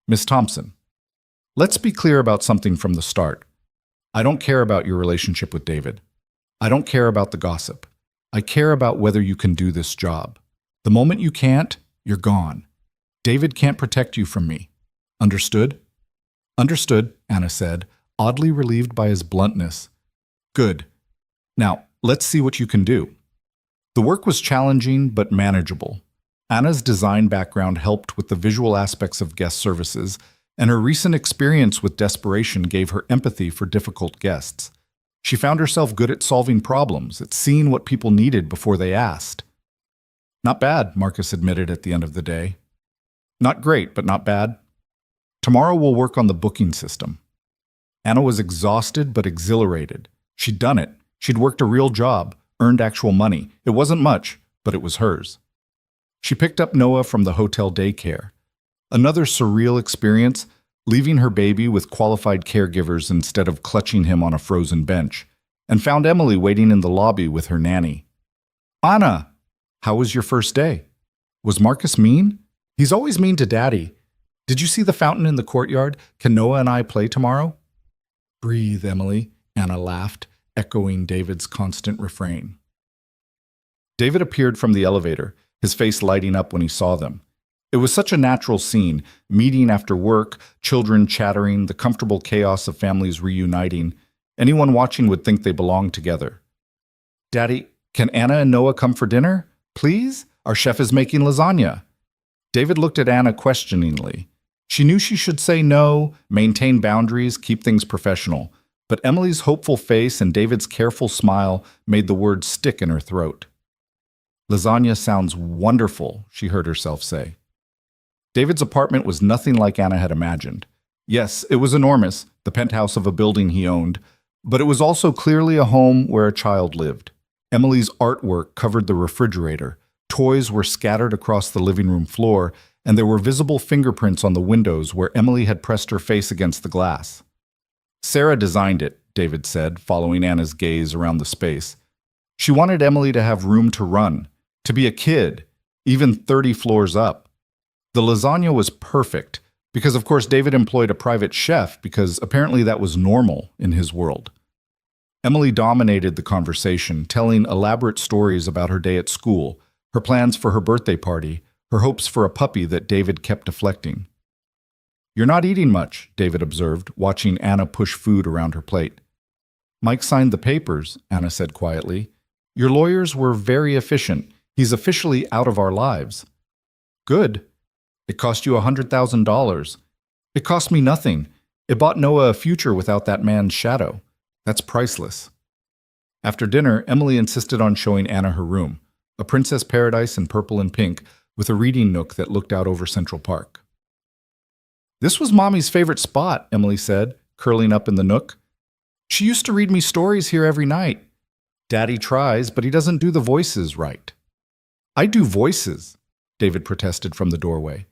Miss Thompson, let's be clear about something from the start. I don't care about your relationship with David. I don't care about the gossip. I care about whether you can do this job. The moment you can't, you're gone. David can't protect you from me. Understood? Understood, Anna said, oddly relieved by his bluntness. Good. Now, let's see what you can do. The work was challenging but manageable. Anna's design background helped with the visual aspects of guest services, and her recent experience with desperation gave her empathy for difficult guests. She found herself good at solving problems, at seeing what people needed before they asked. Not bad, Marcus admitted at the end of the day. Not great, but not bad. Tomorrow we'll work on the booking system. Anna was exhausted but exhilarated. She'd done it. She'd worked a real job, earned actual money. It wasn't much, but it was hers. She picked up Noah from the hotel daycare. Another surreal experience, leaving her baby with qualified caregivers instead of clutching him on a frozen bench, and found Emily waiting in the lobby with her nanny. Anna, how was your first day? Was Marcus mean? He's always mean to Daddy. Did you see the fountain in the courtyard? Can Noah and I play tomorrow? Breathe, Emily, Anna laughed, echoing David's constant refrain. David appeared from the elevator, his face lighting up when he saw them. It was such a natural scene, meeting after work, children chattering, the comfortable chaos of families reuniting. Anyone watching would think they belonged together. Daddy, can Anna and Noah come for dinner? Please? Our chef is making lasagna. David looked at Anna questioningly. She knew she should say no, maintain boundaries, keep things professional. But Emily's hopeful face and David's careful smile made the words stick in her throat. Lasagna sounds wonderful, she heard herself say. David's apartment was nothing like Anna had imagined. Yes, it was enormous, the penthouse of a building he owned, but it was also clearly a home where a child lived. Emily's artwork covered the refrigerator, toys were scattered across the living room floor, and there were visible fingerprints on the windows where Emily had pressed her face against the glass. Sarah designed it, David said, following Anna's gaze around the space. She wanted Emily to have room to run, to be a kid, even 30 floors up. The lasagna was perfect, because of course David employed a private chef because apparently that was normal in his world. Emily dominated the conversation, telling elaborate stories about her day at school, her plans for her birthday party, her hopes for a puppy that David kept deflecting. You're not eating much, David observed, watching Anna push food around her plate. Mike signed the papers, Anna said quietly. Your lawyers were very efficient. He's officially out of our lives. Good. It cost you $100,000. It cost me nothing. It bought Noah a future without that man's shadow. That's priceless. After dinner, Emily insisted on showing Anna her room, a princess paradise in purple and pink, with a reading nook that looked out over Central Park. This was Mommy's favorite spot, Emily said, curling up in the nook. She used to read me stories here every night. Daddy tries, but he doesn't do the voices right. I do voices, David protested from the doorway.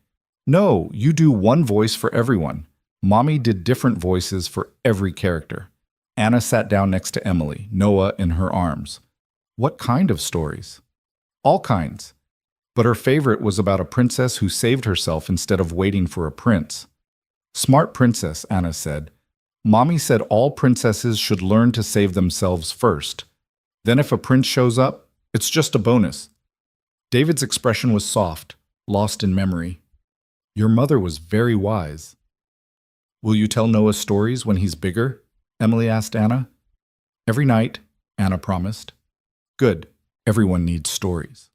No, you do one voice for everyone. Mommy did different voices for every character. Anna sat down next to Emily, Noah in her arms. What kind of stories? All kinds. But her favorite was about a princess who saved herself instead of waiting for a prince. Smart princess, Anna said. Mommy said all princesses should learn to save themselves first. Then if a prince shows up, it's just a bonus. David's expression was soft, lost in memory. Your mother was very wise. Will you tell Noah stories when he's bigger? Emily asked Anna. Every night, Anna promised. Good. Everyone needs stories.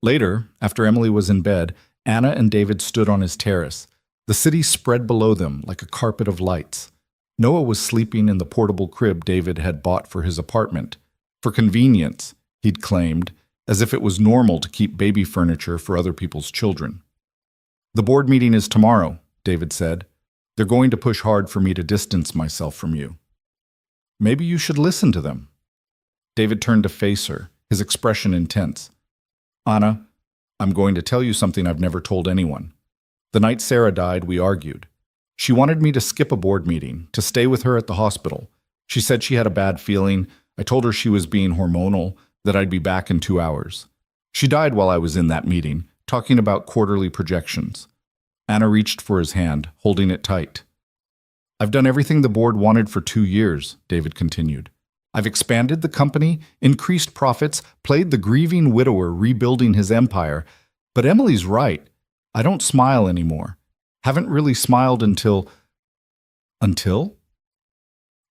Later, after Emily was in bed, Anna and David stood on his terrace. The city spread below them like a carpet of lights. Noah was sleeping in the portable crib David had bought for his apartment. For convenience, he'd claimed, as if it was normal to keep baby furniture for other people's children. The board meeting is tomorrow, David said. They're going to push hard for me to distance myself from you. Maybe you should listen to them. David turned to face her, his expression intense. Anna, I'm going to tell you something I've never told anyone. The night Sarah died, we argued. She wanted me to skip a board meeting, to stay with her at the hospital. She said she had a bad feeling. I told her she was being hormonal, that I'd be back in 2 hours. She died while I was in that meeting, talking about quarterly projections. Anna reached for his hand, holding it tight. I've done everything the board wanted for 2 years, David continued. I've expanded the company, increased profits, played the grieving widower rebuilding his empire. But Emily's right. I don't smile anymore. Haven't really smiled until... Until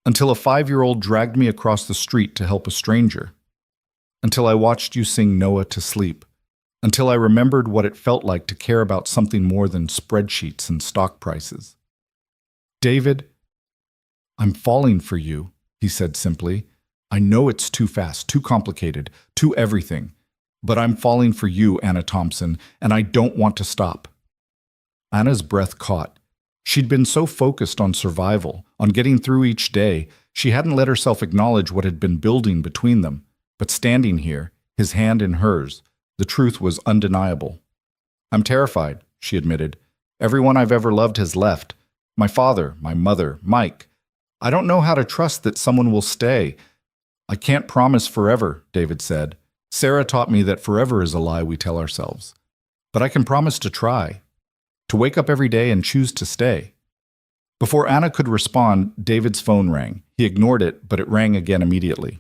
a 5-year-old dragged me across the street to help a stranger. Until I watched you sing Noah to sleep. Until I remembered what it felt like to care about something more than spreadsheets and stock prices. David, I'm falling for you, he said simply. I know it's too fast, too complicated, too everything. But I'm falling for you, Anna Thompson, and I don't want to stop. Anna's breath caught. She'd been so focused on survival, on getting through each day, she hadn't let herself acknowledge what had been building between them. But standing here, his hand in hers, the truth was undeniable. I'm terrified, she admitted. Everyone I've ever loved has left. My father, my mother, Mike. I don't know how to trust that someone will stay. I can't promise forever, David said. Sarah taught me that forever is a lie we tell ourselves. But I can promise to try. To wake up every day and choose to stay. Before Anna could respond, David's phone rang. He ignored it, but it rang again immediately.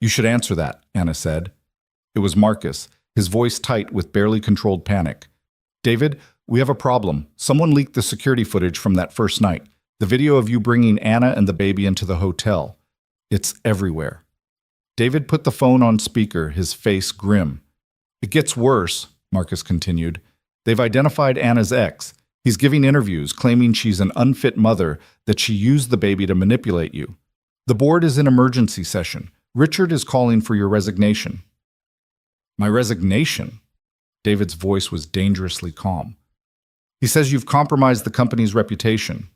You should answer that, Anna said. It was Marcus, his voice tight with barely controlled panic. David, we have a problem. Someone leaked the security footage from that first night. The video of you bringing Anna and the baby into the hotel. It's everywhere. David put the phone on speaker, his face grim. It gets worse, Marcus continued. They've identified Anna's ex. He's giving interviews, claiming she's an unfit mother, that she used the baby to manipulate you. The board is in emergency session. Richard is calling for your resignation. My resignation? David's voice was dangerously calm. He says you've compromised the company's reputation,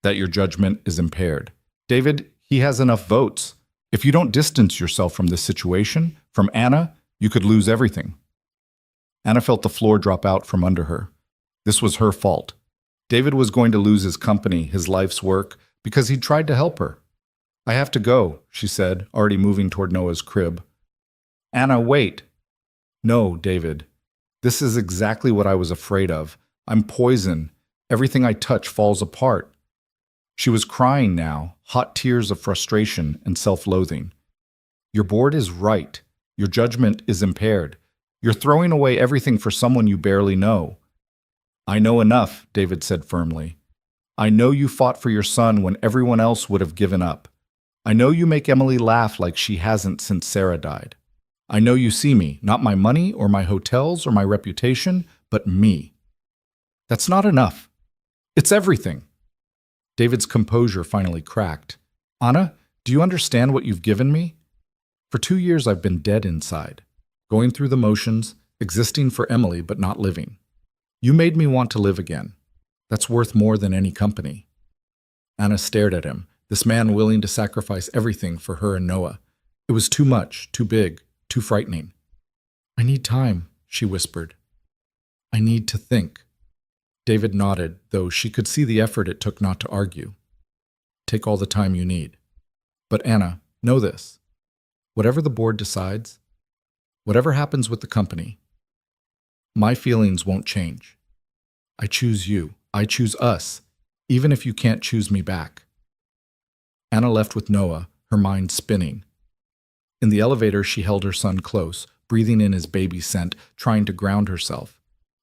that your judgment is impaired. David, he has enough votes. If you don't distance yourself from this situation, from Anna, you could lose everything. Anna felt the floor drop out from under her. This was her fault. David was going to lose his company, his life's work, because he'd tried to help her. I have to go, she said, already moving toward Noah's crib. Anna, wait. No, David. This is exactly what I was afraid of. I'm poison. Everything I touch falls apart. She was crying now, hot tears of frustration and self-loathing. Your board is right. Your judgment is impaired. You're throwing away everything for someone you barely know. I know enough, David said firmly. I know you fought for your son when everyone else would have given up. I know you make Emily laugh like she hasn't since Sarah died. I know you see me, not my money or my hotels or my reputation, but me. That's not enough. It's everything. David's composure finally cracked. Anna, do you understand what you've given me? For 2 years I've been dead inside, going through the motions, existing for Emily but not living. You made me want to live again. That's worth more than any company. Anna stared at him, this man willing to sacrifice everything for her and Noah. It was too much, too big, too frightening. I need time, she whispered. I need to think. David nodded, though she could see the effort it took not to argue. Take all the time you need. But Anna, know this. Whatever the board decides, whatever happens with the company, my feelings won't change. I choose you. I choose us, even if you can't choose me back. Anna left with Noah, her mind spinning. In the elevator, she held her son close, breathing in his baby scent, trying to ground herself.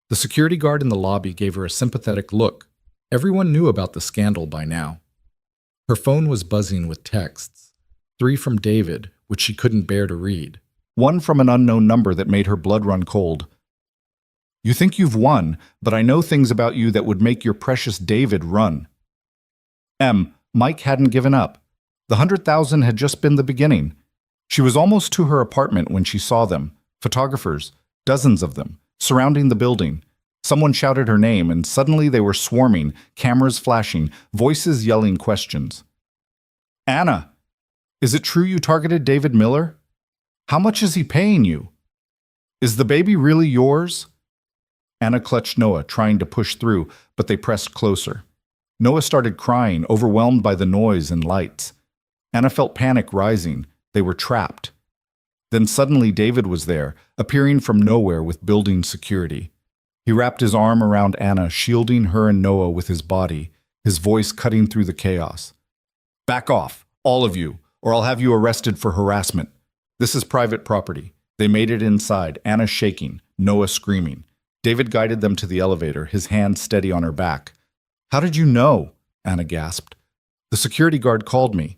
The security guard in the lobby gave her a sympathetic look. Everyone knew about the scandal by now. Her phone was buzzing with texts, 3 from David, which she couldn't bear to read, 1 from an unknown number that made her blood run cold. You think you've won, but I know things about you that would make your precious David run. Mike hadn't given up. The 100,000 had just been the beginning. She was almost to her apartment when she saw them, photographers, dozens of them, surrounding the building. Someone shouted her name, and suddenly they were swarming, cameras flashing, voices yelling questions. Anna, is it true you targeted David Miller? How much is he paying you? Is the baby really yours? Anna clutched Noah, trying to push through, but they pressed closer. Noah started crying, overwhelmed by the noise and lights. Anna felt panic rising. They were trapped. Then suddenly David was there, appearing from nowhere with building security. He wrapped his arm around Anna, shielding her and Noah with his body, his voice cutting through the chaos. "Back off, all of you, or I'll have you arrested for harassment. This is private property." They made it inside, Anna shaking, Noah screaming. David guided them to the elevator, his hand steady on her back. "How did you know?" Anna gasped. "The security guard called me.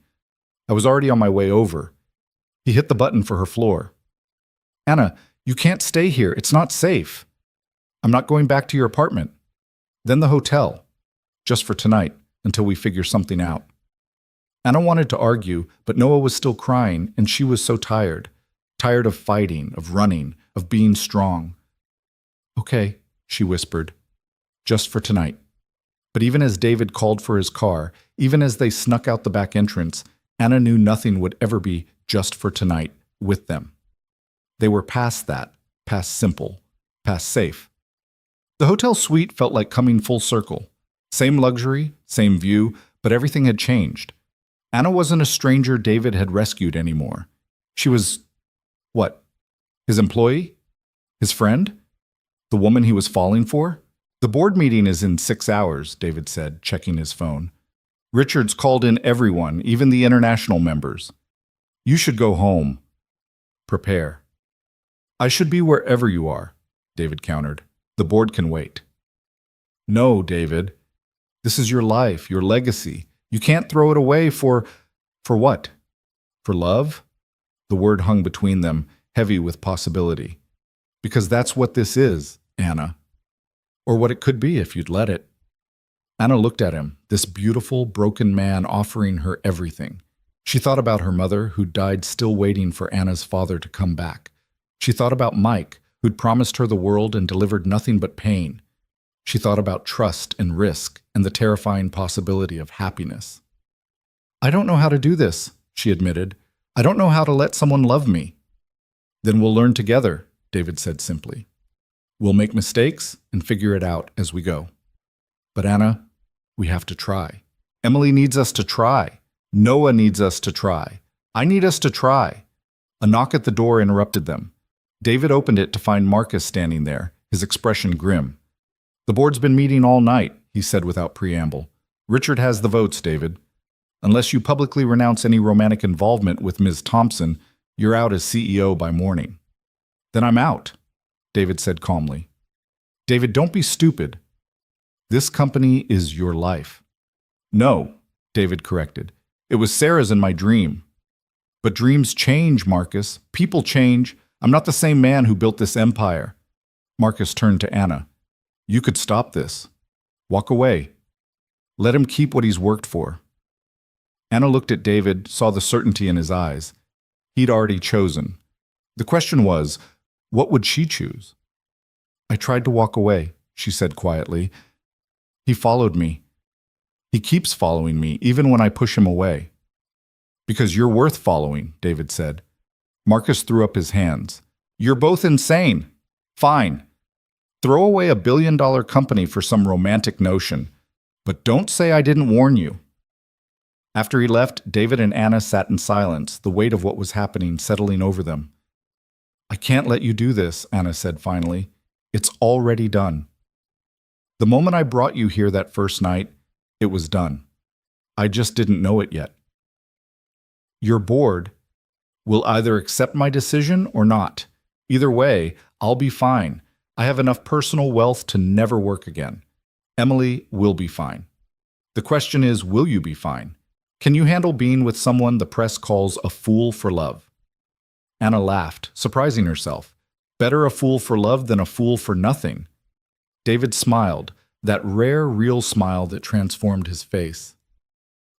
I was already on my way over." He hit the button for her floor. "Anna, you can't stay here. It's not safe." "I'm not going back to your apartment." "Then the hotel. Just for tonight, until we figure something out." Anna wanted to argue, but Noah was still crying, and she was so tired. Tired of fighting, of running, of being strong. "Okay," she whispered. "Just for tonight." But even as David called for his car, even as they snuck out the back entrance, Anna knew nothing would ever be just for tonight with them. They were past that, past simple, past safe. The hotel suite felt like coming full circle. Same luxury, same view, but everything had changed. Anna wasn't a stranger David had rescued anymore. She was, what? His employee? His friend? The woman he was falling for? "The board meeting is in 6 hours, David said, checking his phone. "Richard's called in everyone, even the international members. You should go home. Prepare." "I should be wherever you are," David countered. "The board can wait." "No, David. This is your life, your legacy. You can't throw it away for what? For love?" The word hung between them, heavy with possibility. "Because that's what this is, Anna. Or what it could be if you'd let it." Anna looked at him, this beautiful, broken man offering her everything. She thought about her mother, who died still waiting for Anna's father to come back. She thought about Mike, who'd promised her the world and delivered nothing but pain. She thought about trust and risk and the terrifying possibility of happiness. "I don't know how to do this," she admitted. "I don't know how to let someone love me." "Then we'll learn together," David said simply. "We'll make mistakes and figure it out as we go. But Anna, we have to try. Emily needs us to try. Noah needs us to try. I need us to try." A knock at the door interrupted them. David opened it to find Marcus standing there, his expression grim. "The board's been meeting all night," he said without preamble. "Richard has the votes, David. Unless you publicly renounce any romantic involvement with Ms. Thompson, you're out as CEO by morning." "Then I'm out," David said calmly. "David, don't be stupid. This company is your life." "No," David corrected. "It was Sarah's in my dream." "But dreams change, Marcus. People change. I'm not the same man who built this empire." Marcus turned to Anna. "You could stop this. Walk away. Let him keep what he's worked for." Anna looked at David, saw the certainty in his eyes. He'd already chosen. The question was, what would she choose? "I tried to walk away," she said quietly. "He followed me. He keeps following me, even when I push him away." "Because you're worth following," David said. Marcus threw up his hands. "You're both insane. Fine. Throw away $1 billion company for some romantic notion. But don't say I didn't warn you." After he left, David and Anna sat in silence, the weight of what was happening settling over them. "I can't let you do this," Anna said finally. "It's already done. The moment I brought you here that first night, it was done. I just didn't know it yet. Your board will either accept my decision or not. Either way, I'll be fine. I have enough personal wealth to never work again. Emily will be fine. The question is, will you be fine? Can you handle being with someone the press calls a fool for love?" Anna laughed, surprising herself. Better a fool for love than a fool for nothing. David smiled, that rare, real smile that transformed his face.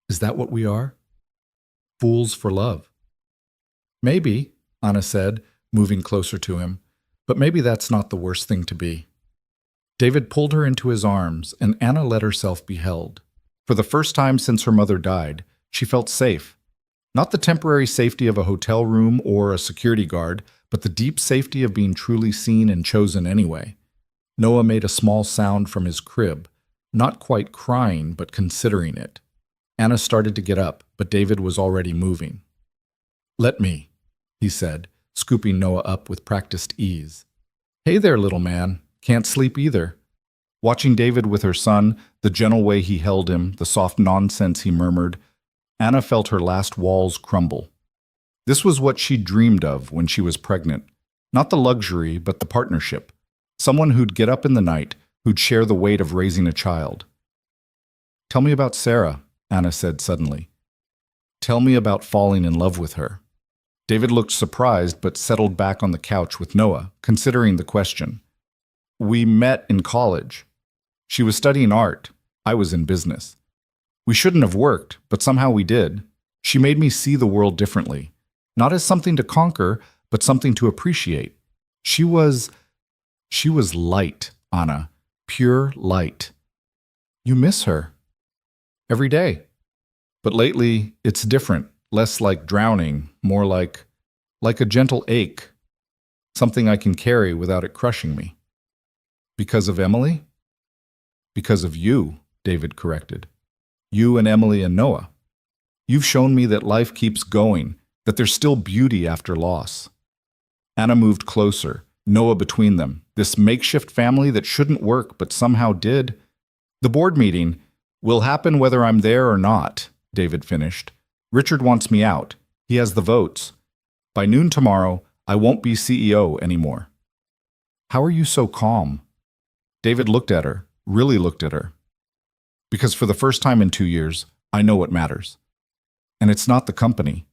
"Is that what we are? Fools for love?" "Maybe," Anna said, moving closer to him. "But maybe that's not the worst thing to be." David pulled her into his arms, and Anna let herself be held. For the first time since her mother died, she felt safe. Not the temporary safety of a hotel room or a security guard, but the deep safety of being truly seen and chosen anyway. Noah made a small sound from his crib, not quite crying, but considering it. Anna started to get up, but David was already moving. "Let me," he said, scooping Noah up with practiced ease. "Hey there, little man. Can't sleep either." Watching David with her son, the gentle way he held him, the soft nonsense he murmured, Anna felt her last walls crumble. This was what she dreamed of when she was pregnant. Not the luxury, but the partnership. Someone who'd get up in the night, who'd share the weight of raising a child. "Tell me about Sarah," Anna said suddenly. "Tell me about falling in love with her." David looked surprised but settled back on the couch with Noah, considering the question. "We met in college. She was studying art. I was in business. We shouldn't have worked, but somehow we did. She made me see the world differently, not as something to conquer, but something to appreciate. She was light, Anna, pure light. You miss her." "Every day. But lately, it's different, less like drowning, more like a gentle ache, something I can carry without it crushing me." "Because of Emily?" "Because of you," David corrected. "You and Emily and Noah. You've shown me that life keeps going, that there's still beauty after loss." Anna moved closer, Noah between them, this makeshift family that shouldn't work but somehow did. "The board meeting will happen whether I'm there or not," David finished. "Richard wants me out. He has the votes. By noon tomorrow, I won't be CEO anymore." "How are you so calm?" David looked at her, really looked at her. "Because for the first time in 2 years, I know what matters. And it's not the company."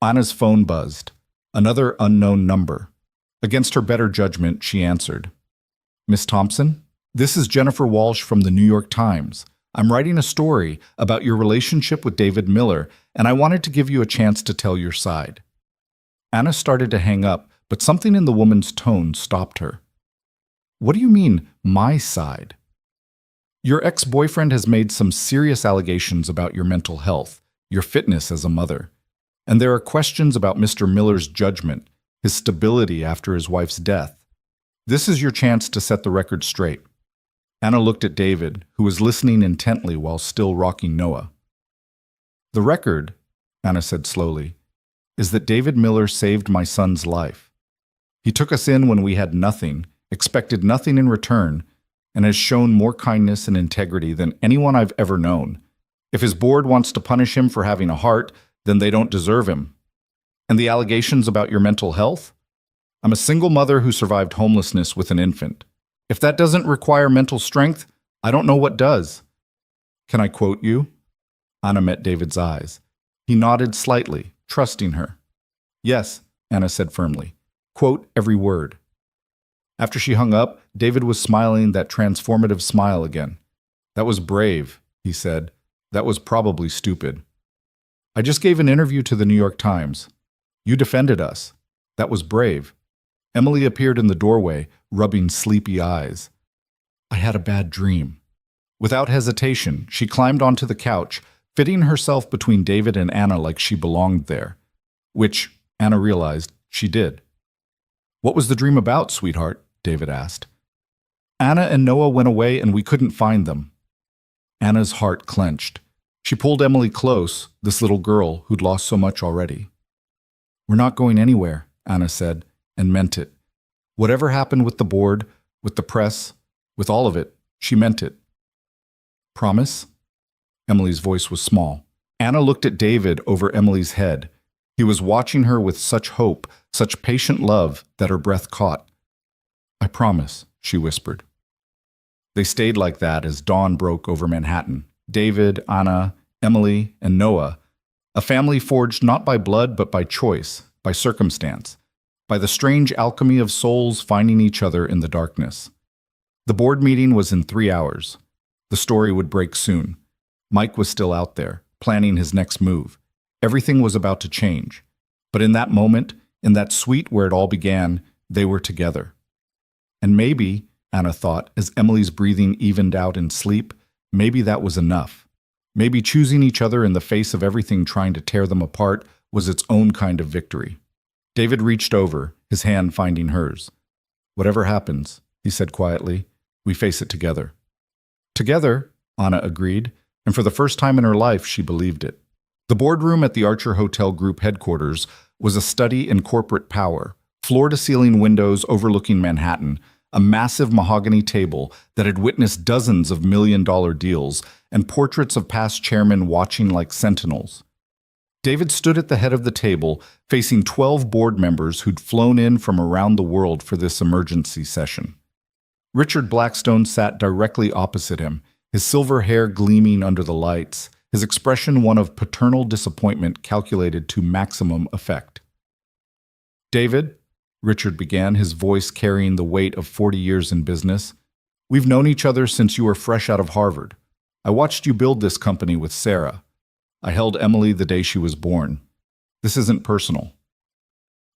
Anna's phone buzzed. Another unknown number. Against her better judgment, she answered. "Miss Thompson? This is Jennifer Walsh from the New York Times. I'm writing a story about your relationship with David Miller, and I wanted to give you a chance to tell your side." Anna started to hang up, but something in the woman's tone stopped her. "What do you mean, my side?" "Your ex-boyfriend has made some serious allegations about your mental health, your fitness as a mother. And there are questions about Mr. Miller's judgment, his stability after his wife's death. This is your chance to set the record straight." Anna looked at David, who was listening intently while still rocking Noah. "The record," Anna said slowly, "is that David Miller saved my son's life. He took us in when we had nothing, expected nothing in return, and has shown more kindness and integrity than anyone I've ever known. If his board wants to punish him for having a heart, then they don't deserve him. And the allegations about your mental health? I'm a single mother who survived homelessness with an infant. If that doesn't require mental strength, I don't know what does. Can I quote you?" Anna met David's eyes. He nodded slightly, trusting her. "Yes," Anna said firmly. "Quote every word." After she hung up, David was smiling that transformative smile again. "That was brave," he said. "That was probably stupid. I just gave an interview to the New York Times. You defended us. That was brave." Emily appeared in the doorway, rubbing sleepy eyes. "I had a bad dream." Without hesitation, she climbed onto the couch, fitting herself between David and Anna like she belonged there. Which, Anna realized, she did. "What was the dream about, sweetheart?" David asked. "Anna and Noah went away and we couldn't find them." Anna's heart clenched. She pulled Emily close, this little girl who'd lost so much already. "We're not going anywhere," Anna said, and meant it. Whatever happened with the board, with the press, with all of it, she meant it. "Promise?" Emily's voice was small. Anna looked at David over Emily's head. He was watching her with such hope, such patient love, that her breath caught. "I promise," she whispered. They stayed like that as dawn broke over Manhattan. David, Anna, Emily, and Noah, a family forged not by blood but by choice, by circumstance, by the strange alchemy of souls finding each other in the darkness. The board meeting was in 3 hours. The story would break soon. Mike was still out there, planning his next move. Everything was about to change. But in that moment, in that suite where it all began, they were together. And maybe, Anna thought, as Emily's breathing evened out in sleep, maybe that was enough. Maybe choosing each other in the face of everything trying to tear them apart was its own kind of victory. David reached over, his hand finding hers. "Whatever happens," he said quietly, "we face it together." "Together," Anna agreed, and for the first time in her life she believed it. The boardroom at the Archer Hotel Group headquarters was a study in corporate power. Floor-to-ceiling windows overlooking Manhattan, a massive mahogany table that had witnessed dozens of million-dollar deals, and portraits of past chairmen watching like sentinels. David stood at the head of the table, facing 12 board members who'd flown in from around the world for this emergency session. Richard Blackstone sat directly opposite him, his silver hair gleaming under the lights, his expression one of paternal disappointment calculated to maximum effect. "David," Richard began, his voice carrying the weight of 40 years in business, "we've known each other since you were fresh out of Harvard. I watched you build this company with Sarah. I held Emily the day she was born. This isn't personal."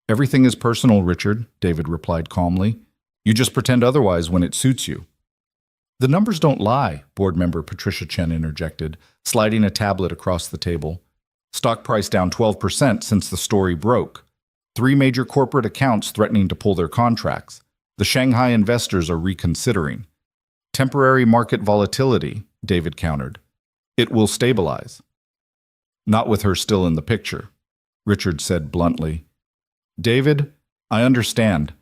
"Everything is personal, Richard," David replied calmly. "You just pretend otherwise when it suits you." "The numbers don't lie," board member Patricia Chen interjected, sliding a tablet across the table. "Stock price down 12% since the story broke. 3 major corporate accounts threatening to pull their contracts. The Shanghai investors are reconsidering. Temporary market volatility," David countered. "It will stabilize." "Not with her still in the picture," Richard said bluntly. "David, I understand.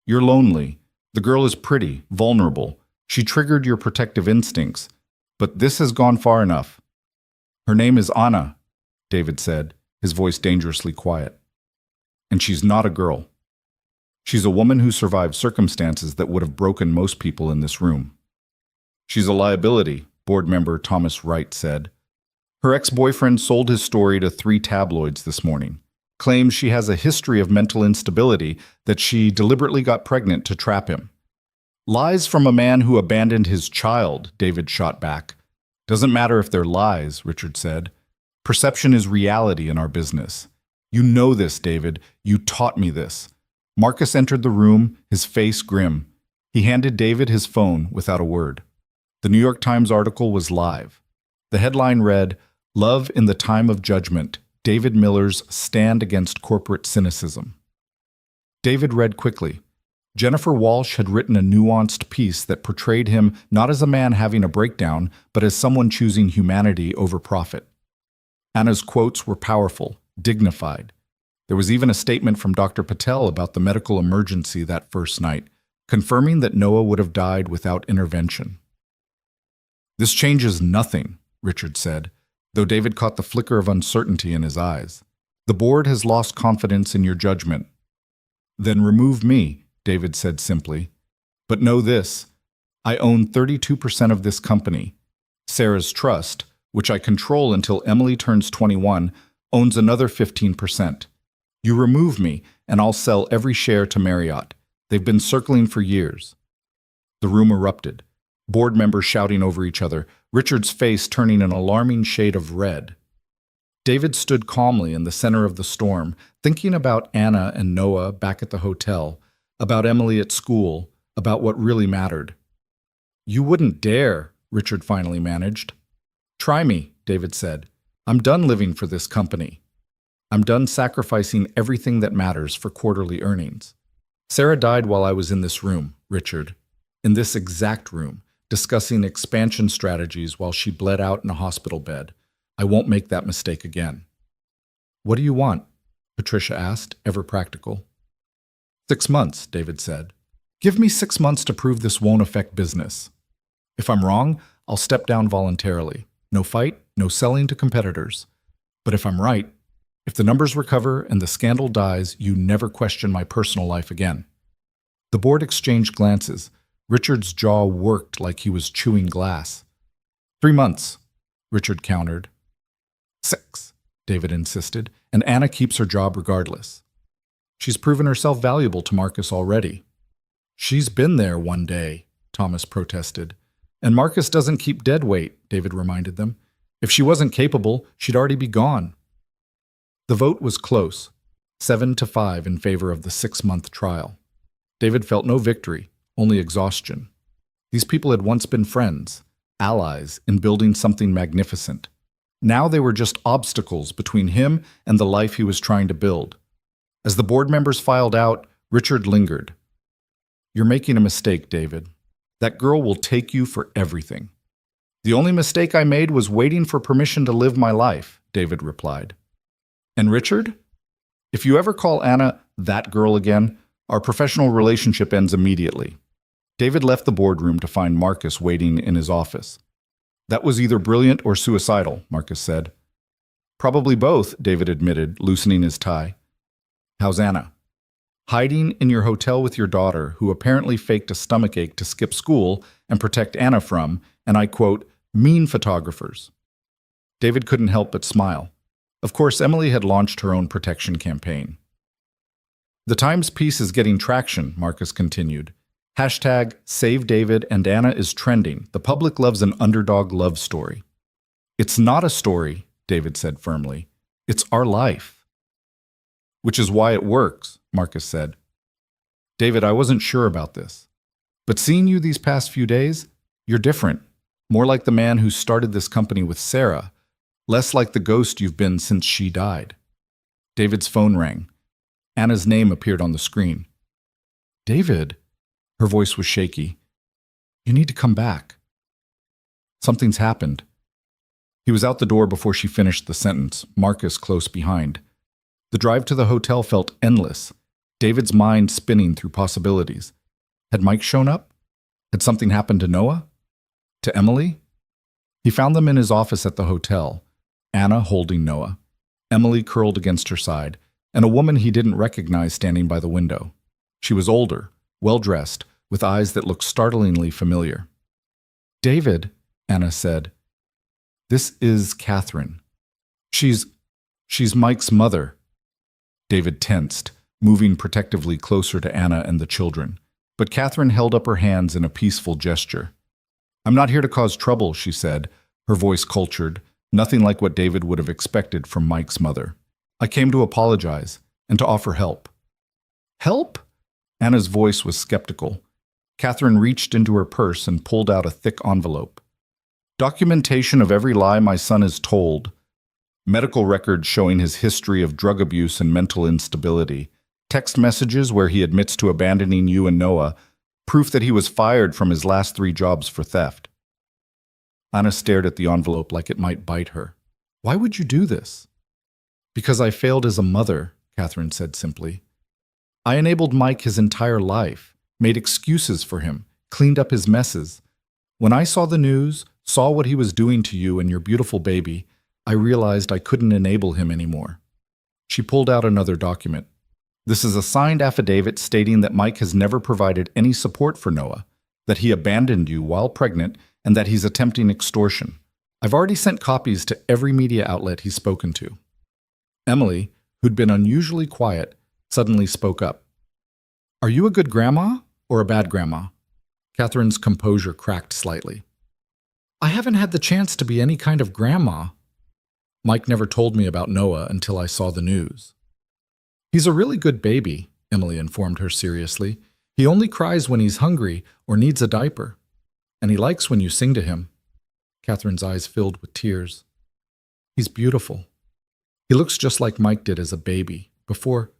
You're lonely. The girl is pretty, vulnerable. She triggered your protective instincts. But this has gone far enough." "Her name is Anna," David said, his voice dangerously quiet. "And she's not a girl. She's a woman who survived circumstances that would have broken most people in this room." "She's a liability," board member Thomas Wright said. "Her ex-boyfriend sold his story to 3 tabloids this morning. Claims she has a history of mental instability, that she deliberately got pregnant to trap him." "Lies from a man who abandoned his child," David shot back. "Doesn't matter if they're lies," Richard said. "Perception is reality in our business. You know this, David. You taught me this." Marcus entered the room, his face grim. He handed David his phone without a word. The New York Times article was live. The headline read, "Love in the Time of Judgment, David Miller's Stand Against Corporate Cynicism." David read quickly. Jennifer Walsh had written a nuanced piece that portrayed him not as a man having a breakdown, but as someone choosing humanity over profit. Anna's quotes were powerful, dignified. There was even a statement from Dr. Patel about the medical emergency that first night, confirming that Noah would have died without intervention. "This changes nothing," Richard said, though David caught the flicker of uncertainty in his eyes. "The board has lost confidence in your judgment." "Then remove me," David said simply. "But know this, I own 32% of this company. Sarah's trust, which I control until Emily turns 21, owns another 15%. You remove me, and I'll sell every share to Marriott. They've been circling for years." The room erupted, board members shouting over each other, Richard's face turning an alarming shade of red. David stood calmly in the center of the storm, thinking about Anna and Noah back at the hotel, about Emily at school, about what really mattered. "You wouldn't dare," Richard finally managed. "Try me," David said. "I'm done living for this company. I'm done sacrificing everything that matters for quarterly earnings. Sarah died while I was in this room, Richard, in this exact room, discussing expansion strategies while she bled out in a hospital bed. I won't make that mistake again." "What do you want?" Patricia asked, ever practical. 6 months, David said. "Give me 6 months to prove this won't affect business. If I'm wrong, I'll step down voluntarily. No fight, no selling to competitors. But if I'm right, if the numbers recover and the scandal dies, you never question my personal life again." The board exchanged glances. Richard's jaw worked like he was chewing glass. 3 months, Richard countered. 6, David insisted, and Anna keeps her job regardless. She's proven herself valuable to Marcus already. She's been there one day, Thomas protested. And Marcus doesn't keep dead weight, David reminded them. If she wasn't capable, she'd already be gone. The vote was close, 7-5 in favor of the 6-month trial. David felt no victory, only exhaustion. These people had once been friends, allies in building something magnificent. Now they were just obstacles between him and the life he was trying to build. As the board members filed out, Richard lingered. "You're making a mistake, David. That girl will take you for everything." "The only mistake I made was waiting for permission to live my life," David replied. "And Richard?" If you ever call Anna that girl again, our professional relationship ends immediately. David left the boardroom to find Marcus waiting in his office. That was either brilliant or suicidal, Marcus said. Probably both, David admitted, loosening his tie. How's Anna? Hiding in your hotel with your daughter, who apparently faked a stomachache to skip school and protect Anna from, and I quote, mean photographers. David couldn't help but smile. Of course, Emily had launched her own protection campaign. The Times piece is getting traction, Marcus continued. Hashtag Save David and Anna is trending. The public loves an underdog love story. It's not a story, David said firmly. It's our life. Which is why it works, Marcus said. David, I wasn't sure about this. But seeing you these past few days, you're different. More like the man who started this company with Sarah, less like the ghost you've been since she died. David's phone rang. Anna's name appeared on the screen. David, her voice was shaky. You need to come back. Something's happened. He was out the door before she finished the sentence, Marcus close behind. The drive to the hotel felt endless, David's mind spinning through possibilities. Had Mike shown up? Had something happened to Noah? To Emily? He found them in his office at the hotel, Anna holding Noah, Emily curled against her side, and a woman he didn't recognize standing by the window. She was older, well-dressed, with eyes that looked startlingly familiar. David, Anna said. This is Catherine. She's Mike's mother. David tensed, moving protectively closer to Anna and the children. But Catherine held up her hands in a peaceful gesture. I'm not here to cause trouble, she said, her voice cultured, nothing like what David would have expected from Mike's mother. I came to apologize and to offer help. Help? Anna's voice was skeptical. Catherine reached into her purse and pulled out a thick envelope. Documentation of every lie my son has told. Medical records showing his history of drug abuse and mental instability. Text messages where he admits to abandoning you and Noah. Proof that he was fired from his last 3 jobs for theft. Anna stared at the envelope like it might bite her. Why would you do this? Because I failed as a mother, Catherine said simply. I enabled Mike his entire life, made excuses for him, cleaned up his messes. When I saw the news, saw what he was doing to you and your beautiful baby, I realized I couldn't enable him anymore. She pulled out another document. This is a signed affidavit stating that Mike has never provided any support for Noah, that he abandoned you while pregnant, and that he's attempting extortion. I've already sent copies to every media outlet he's spoken to. Emily, who'd been unusually quiet, suddenly spoke up. Are you a good grandma or a bad grandma? Catherine's composure cracked slightly. I haven't had the chance to be any kind of grandma. Mike never told me about Noah until I saw the news. He's a really good baby, Emily informed her seriously. He only cries when he's hungry or needs a diaper. And he likes when you sing to him. Catherine's eyes filled with tears. He's beautiful. He looks just like Mike did as a baby, before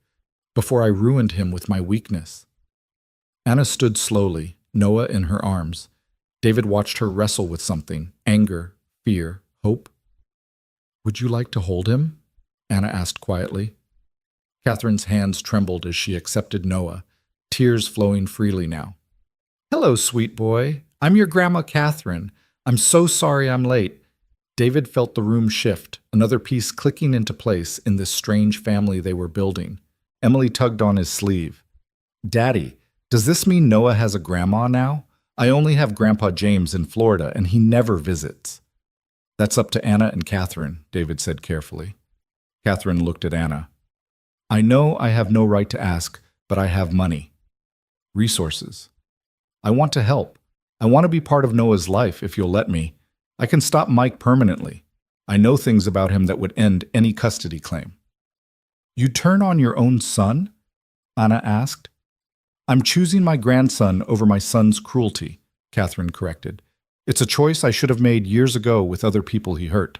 I ruined him with my weakness. Anna stood slowly, Noah in her arms. David watched her wrestle with something, anger, fear, hope. Would you like to hold him? Anna asked quietly. Catherine's hands trembled as she accepted Noah, tears flowing freely now. Hello, sweet boy. I'm your Grandma Catherine. I'm so sorry I'm late. David felt the room shift, another piece clicking into place in this strange family they were building. Emily tugged on his sleeve. Daddy, does this mean Noah has a grandma now? I only have Grandpa James in Florida, and he never visits. That's up to Anna and Catherine, David said carefully. Catherine looked at Anna. I know I have no right to ask, but I have money. Resources. I want to help. I want to be part of Noah's life, if you'll let me. I can stop Mike permanently. I know things about him that would end any custody claim. You turn on your own son? Anna asked. I'm choosing my grandson over my son's cruelty, Catherine corrected. It's a choice I should have made years ago with other people he hurt.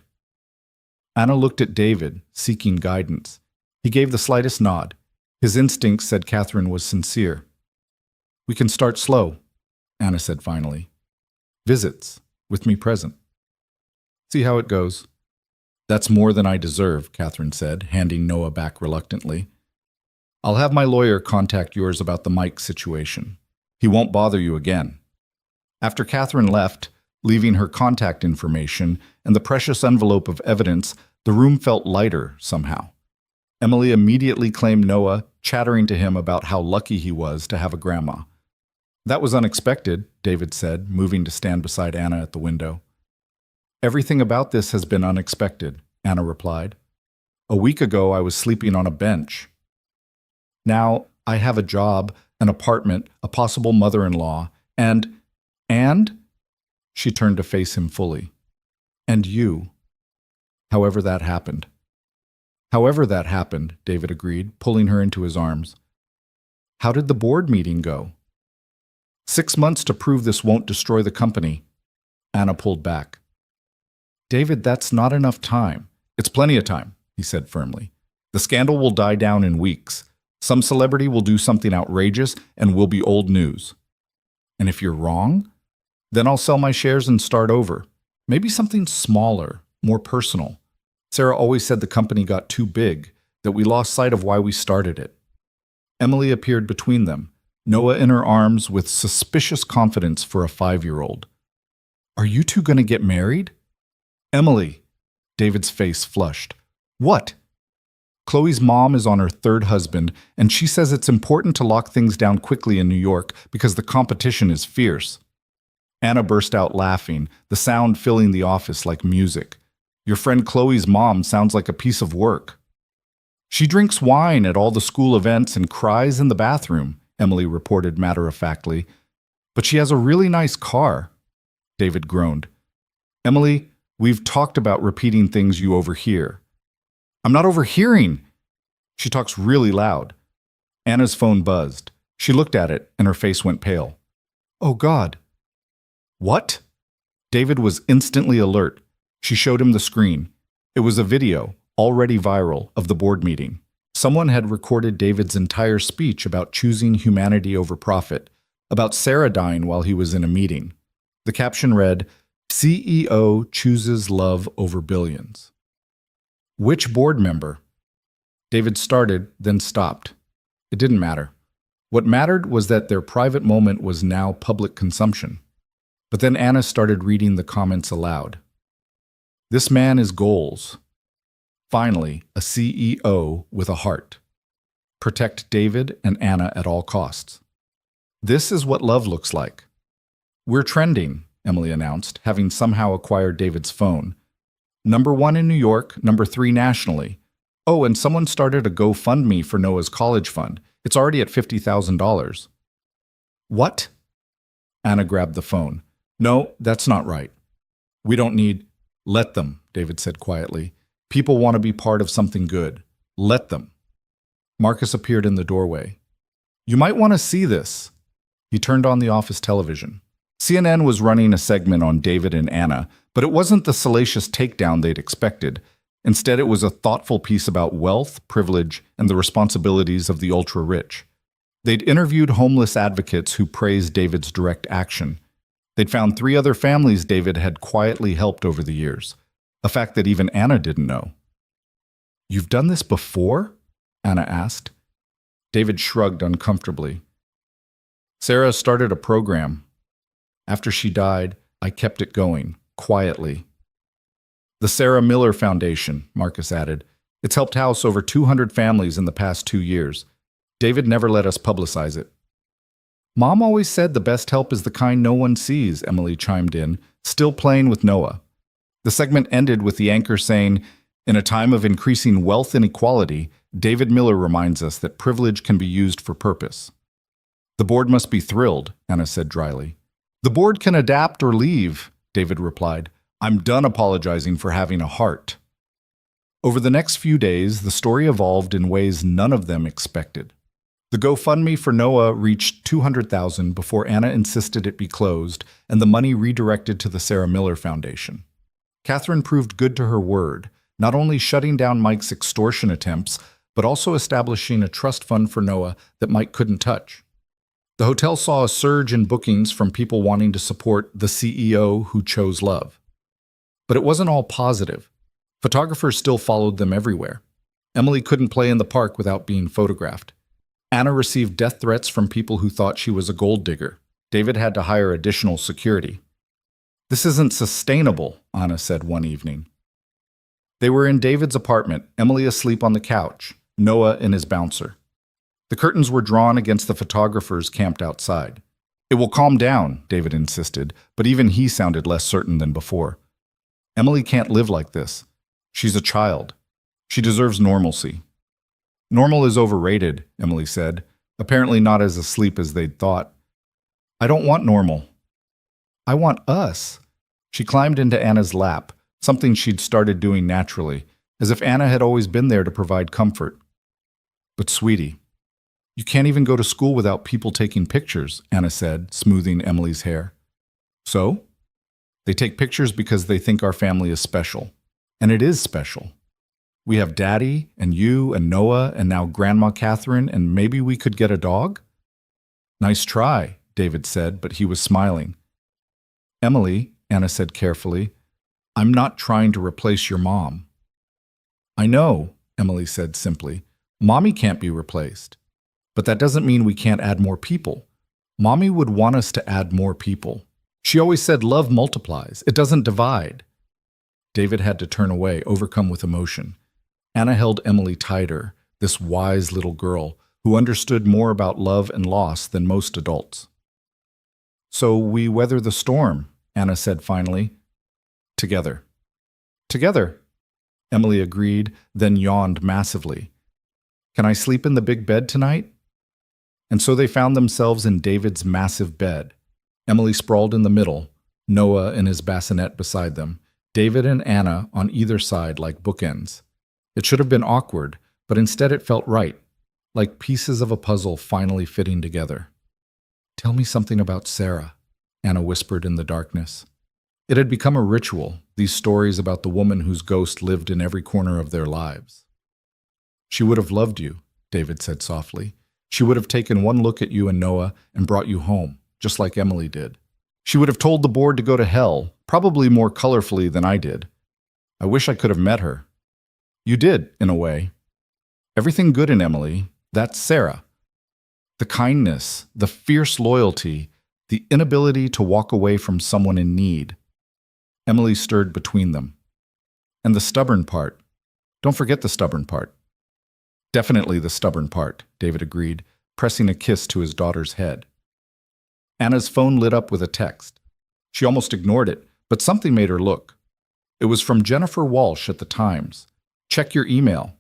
Anna looked at David, seeking guidance. He gave the slightest nod. His instincts said Catherine was sincere. We can start slow, Anna said finally. Visits, with me present. See how it goes. That's more than I deserve, Catherine said, handing Noah back reluctantly. I'll have my lawyer contact yours about the Mike situation. He won't bother you again. After Catherine left, leaving her contact information and the precious envelope of evidence, the room felt lighter somehow. Emily immediately claimed Noah, chattering to him about how lucky he was to have a grandma. That was unexpected, David said, moving to stand beside Anna at the window. Everything about this has been unexpected, Anna replied. A week ago, I was sleeping on a bench. Now, I have a job, an apartment, a possible mother-in-law, and... She turned to face him fully. And you. However that happened. However that happened, David agreed, pulling her into his arms. How did the board meeting go? 6 months to prove this won't destroy the company. Anna pulled back. David, that's not enough time. It's plenty of time, he said firmly. The scandal will die down in weeks. Some celebrity will do something outrageous and will be old news. And if you're wrong, then I'll sell my shares and start over. Maybe something smaller, more personal. Sarah always said the company got too big, that we lost sight of why we started it. Emily appeared between them, Noah in her arms with suspicious confidence for a 5-year-old. Are you two going to get married? Emily. David's face flushed. What? Chloe's mom is on her 3rd husband, and she says it's important to lock things down quickly in New York because the competition is fierce. Anna burst out laughing, the sound filling the office like music. Your friend Chloe's mom sounds like a piece of work. She drinks wine at all the school events and cries in the bathroom, Emily reported matter-of-factly. But she has a really nice car. David groaned. Emily, we've talked about repeating things you overhear. I'm not overhearing. She talks really loud. Anna's phone buzzed. She looked at it, and her face went pale. Oh, God. What? David was instantly alert. She showed him the screen. It was a video, already viral, of the board meeting. Someone had recorded David's entire speech about choosing humanity over profit, about Sarah dying while he was in a meeting. The caption read, CEO chooses love over billions. Which board member? David started, then stopped. It didn't matter. What mattered was that their private moment was now public consumption. But then Anna started reading the comments aloud. This man is goals. Finally, a CEO with a heart. Protect David and Anna at all costs. This is what love looks like. We're trending, Emily announced, having somehow acquired David's phone. #1 in New York, #3 nationally. Oh, and someone started a GoFundMe for Noah's college fund. It's already at $50,000. What? Anna grabbed the phone. No, that's not right. We don't need... Let them, David said quietly. People want to be part of something good. Let them. Marcus appeared in the doorway. You might want to see this. He turned on the office television. CNN was running a segment on David and Anna, but it wasn't the salacious takedown they'd expected. Instead, it was a thoughtful piece about wealth, privilege, and the responsibilities of the ultra-rich. They'd interviewed homeless advocates who praised David's direct action. They'd found 3 other families David had quietly helped over the years, a fact that even Anna didn't know. You've done this before? Anna asked. David shrugged uncomfortably. Sarah started a program. After she died, I kept it going, quietly. The Sarah Miller Foundation, Marcus added. It's helped house over 200 families in the past 2 years. David never let us publicize it. Mom always said the best help is the kind no one sees, Emily chimed in, still playing with Noah. The segment ended with the anchor saying, in a time of increasing wealth inequality, David Miller reminds us that privilege can be used for purpose. The board must be thrilled, Anna said dryly. The board can adapt or leave, David replied. I'm done apologizing for having a heart. Over the next few days, the story evolved in ways none of them expected. The GoFundMe for Noah reached $200,000 before Anna insisted it be closed and the money redirected to the Sarah Miller Foundation. Catherine proved good to her word, not only shutting down Mike's extortion attempts, but also establishing a trust fund for Noah that Mike couldn't touch. The hotel saw a surge in bookings from people wanting to support the CEO who chose love. But it wasn't all positive. Photographers still followed them everywhere. Emily couldn't play in the park without being photographed. Anna received death threats from people who thought she was a gold digger. David had to hire additional security. "This isn't sustainable," Anna said one evening. They were in David's apartment, Emily asleep on the couch, Noah in his bouncer. The curtains were drawn against the photographers camped outside. "It will calm down," David insisted, but even he sounded less certain than before. "Emily can't live like this. She's a child. She deserves normalcy." "Normal is overrated," Emily said, apparently not as asleep as they'd thought. "I don't want normal. I want us." She climbed into Anna's lap, something she'd started doing naturally, as if Anna had always been there to provide comfort. "But sweetie, you can't even go to school without people taking pictures," Anna said, smoothing Emily's hair. "So? They take pictures because they think our family is special. And it is special. We have Daddy, and you, and Noah, and now Grandma Catherine, and maybe we could get a dog?" "Nice try," David said, but he was smiling. "Emily," Anna said carefully, "I'm not trying to replace your mom." "I know," Emily said simply. "Mommy can't be replaced. But that doesn't mean we can't add more people. Mommy would want us to add more people. She always said love multiplies. It doesn't divide." David had to turn away, overcome with emotion. Anna held Emily tighter, this wise little girl who understood more about love and loss than most adults. "So we weather the storm," Anna said finally. "Together." "Together," Emily agreed, then yawned massively. "Can I sleep in the big bed tonight?" And so they found themselves in David's massive bed. Emily sprawled in the middle, Noah in his bassinet beside them, David and Anna on either side like bookends. It should have been awkward, but instead it felt right, like pieces of a puzzle finally fitting together. "Tell me something about Sarah," Anna whispered in the darkness. It had become a ritual, these stories about the woman whose ghost lived in every corner of their lives. "She would have loved you," David said softly. "She would have taken one look at you and Noah and brought you home, just like Emily did. She would have told the board to go to hell, probably more colorfully than I did. I wish I could have met her." "You did, in a way. Everything good in Emily, that's Sarah. The kindness, the fierce loyalty, the inability to walk away from someone in need." Emily stirred between them. "And the stubborn part. Don't forget the stubborn part." "Definitely the stubborn part," David agreed, pressing a kiss to his daughter's head. Anna's phone lit up with a text. She almost ignored it, but something made her look. It was from Jennifer Walsh at the Times. "Check your email.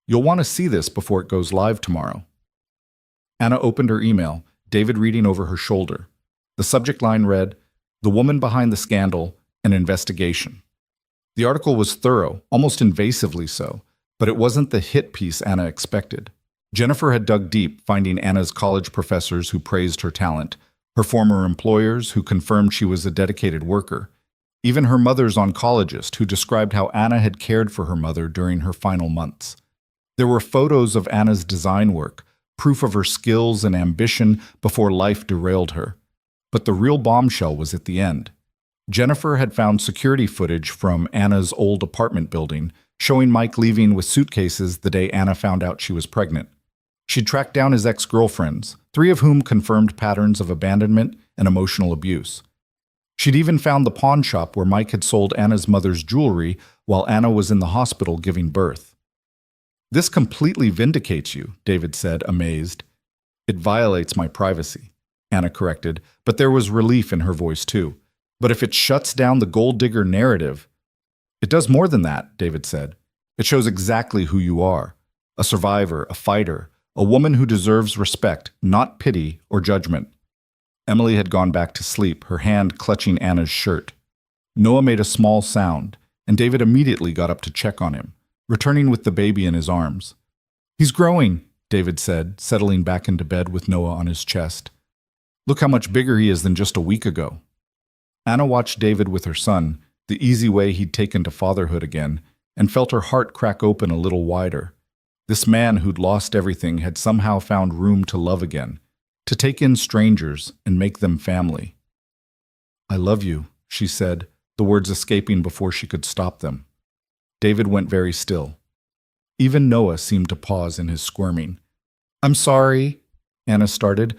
You'll want to see this before it goes live tomorrow." Anna opened her email, David reading over her shoulder. The subject line read, "The woman behind the scandal, an investigation." The article was thorough, almost invasively so, but it wasn't the hit piece Anna expected. Jennifer had dug deep, finding Anna's college professors who praised her talent, her former employers who confirmed she was a dedicated worker, even her mother's oncologist who described how Anna had cared for her mother during her final months. There were photos of Anna's design work, proof of her skills and ambition before life derailed her. But the real bombshell was at the end. Jennifer had found security footage from Anna's old apartment building, showing Mike leaving with suitcases the day Anna found out she was pregnant. She'd tracked down his ex-girlfriends, 3 of whom confirmed patterns of abandonment and emotional abuse. She'd even found the pawn shop where Mike had sold Anna's mother's jewelry while Anna was in the hospital giving birth. "This completely vindicates you," David said, amazed. "It violates my privacy," Anna corrected, but there was relief in her voice too. "But if it shuts down the gold digger narrative—" "It does more than that," David said. "It shows exactly who you are. A survivor, a fighter, a woman who deserves respect, not pity or judgment." Emily had gone back to sleep, her hand clutching Anna's shirt. Noah made a small sound, and David immediately got up to check on him, returning with the baby in his arms. "He's growing," David said, settling back into bed with Noah on his chest. "Look how much bigger he is than just a week ago." Anna watched David with her son, the easy way he'd taken to fatherhood again, and felt her heart crack open a little wider. This man who'd lost everything had somehow found room to love again, to take in strangers and make them family. "I love you," she said, the words escaping before she could stop them. David went very still. Even Noah seemed to pause in his squirming. I'm sorry, Anna started.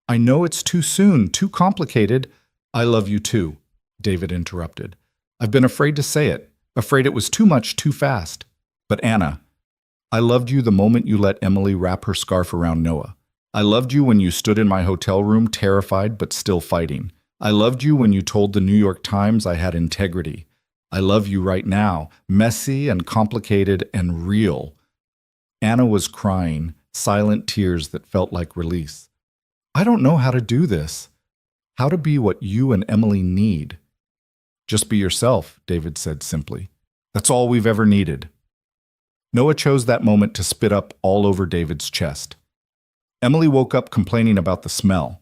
I know it's too soon, too complicated. I love you too, David interrupted. I've been afraid to say it, afraid it was too much too fast. But Anna, I loved you the moment you let Emily wrap her scarf around Noah. I loved you when you stood in my hotel room, terrified but still fighting. I loved you when you told the New York Times I had integrity. I love you right now, messy and complicated and real. Anna was crying, silent tears that felt like release. I don't know how to do this. How to be what you and Emily need. Just be yourself, David said simply. That's all we've ever needed. Noah chose that moment to spit up all over David's chest. Emily woke up complaining about the smell.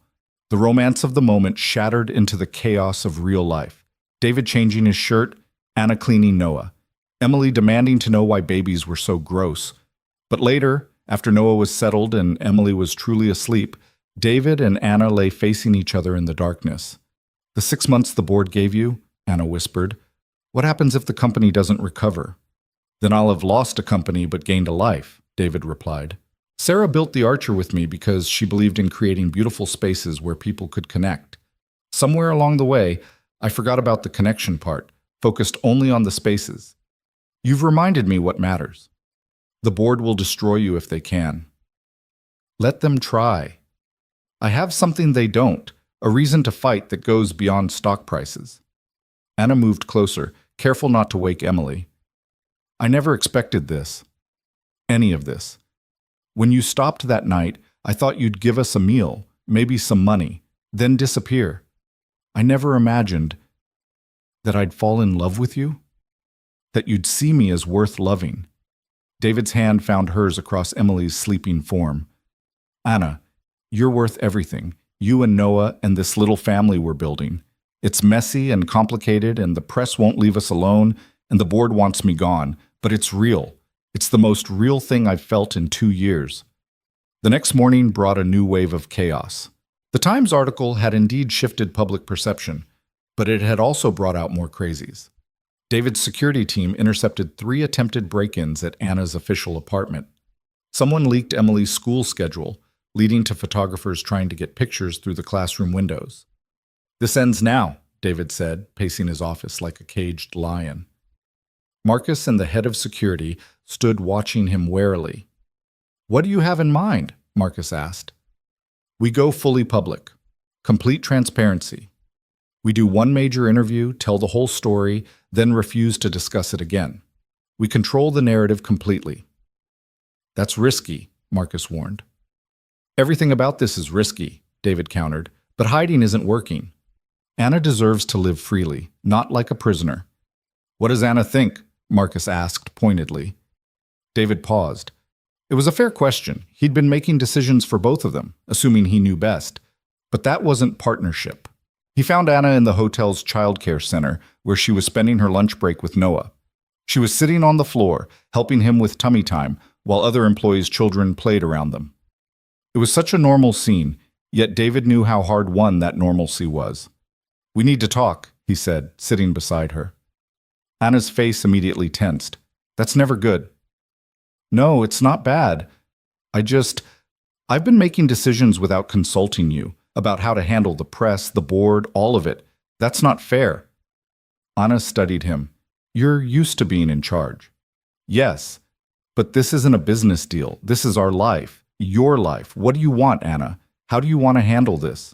The romance of the moment shattered into the chaos of real life. David changing his shirt, Anna cleaning Noah. Emily demanding to know why babies were so gross. But later, after Noah was settled and Emily was truly asleep, David and Anna lay facing each other in the darkness. The 6 months the board gave you, Anna whispered. What happens if the company doesn't recover? Then I'll have lost a company but gained a life, David replied. Sarah built the Archer with me because she believed in creating beautiful spaces where people could connect. Somewhere along the way, I forgot about the connection part, focused only on the spaces. You've reminded me what matters. The board will destroy you if they can. Let them try. I have something they don't, a reason to fight that goes beyond stock prices. Anna moved closer, careful not to wake Emily. I never expected this. Any of this. When you stopped that night, I thought you'd give us a meal, maybe some money, then disappear. I never imagined that I'd fall in love with you, that you'd see me as worth loving. David's hand found hers across Emily's sleeping form. Anna, you're worth everything, you and Noah and this little family we're building. It's messy and complicated, and the press won't leave us alone, and the board wants me gone, but it's real. It's the most real thing I've felt in 2 years. The next morning brought a new wave of chaos. The Times article had indeed shifted public perception, but it had also brought out more crazies. David's security team intercepted 3 attempted break-ins at Anna's official apartment. Someone leaked Emily's school schedule, leading to photographers trying to get pictures through the classroom windows. This ends now, David said, pacing his office like a caged lion. Marcus and the head of security stood watching him warily. What do you have in mind? Marcus asked. We go fully public. Complete transparency. We do one major interview, tell the whole story, then refuse to discuss it again. We control the narrative completely. That's risky, Marcus warned. Everything about this is risky, David countered, but hiding isn't working. Anna deserves to live freely, not like a prisoner. What does Anna think? Marcus asked pointedly. David paused. It was a fair question. He'd been making decisions for both of them, assuming he knew best. But that wasn't partnership. He found Anna in the hotel's childcare center, where she was spending her lunch break with Noah. She was sitting on the floor, helping him with tummy time, while other employees' children played around them. It was such a normal scene, yet David knew how hard-won that normalcy was. We need to talk, he said, sitting beside her. Anna's face immediately tensed. That's never good. No, it's not bad. I've been making decisions without consulting you about how to handle the press, the board, all of it. That's not fair. Anna studied him. You're used to being in charge. Yes, but this isn't a business deal. This is our life, your life. What do you want, Anna? How do you want to handle this?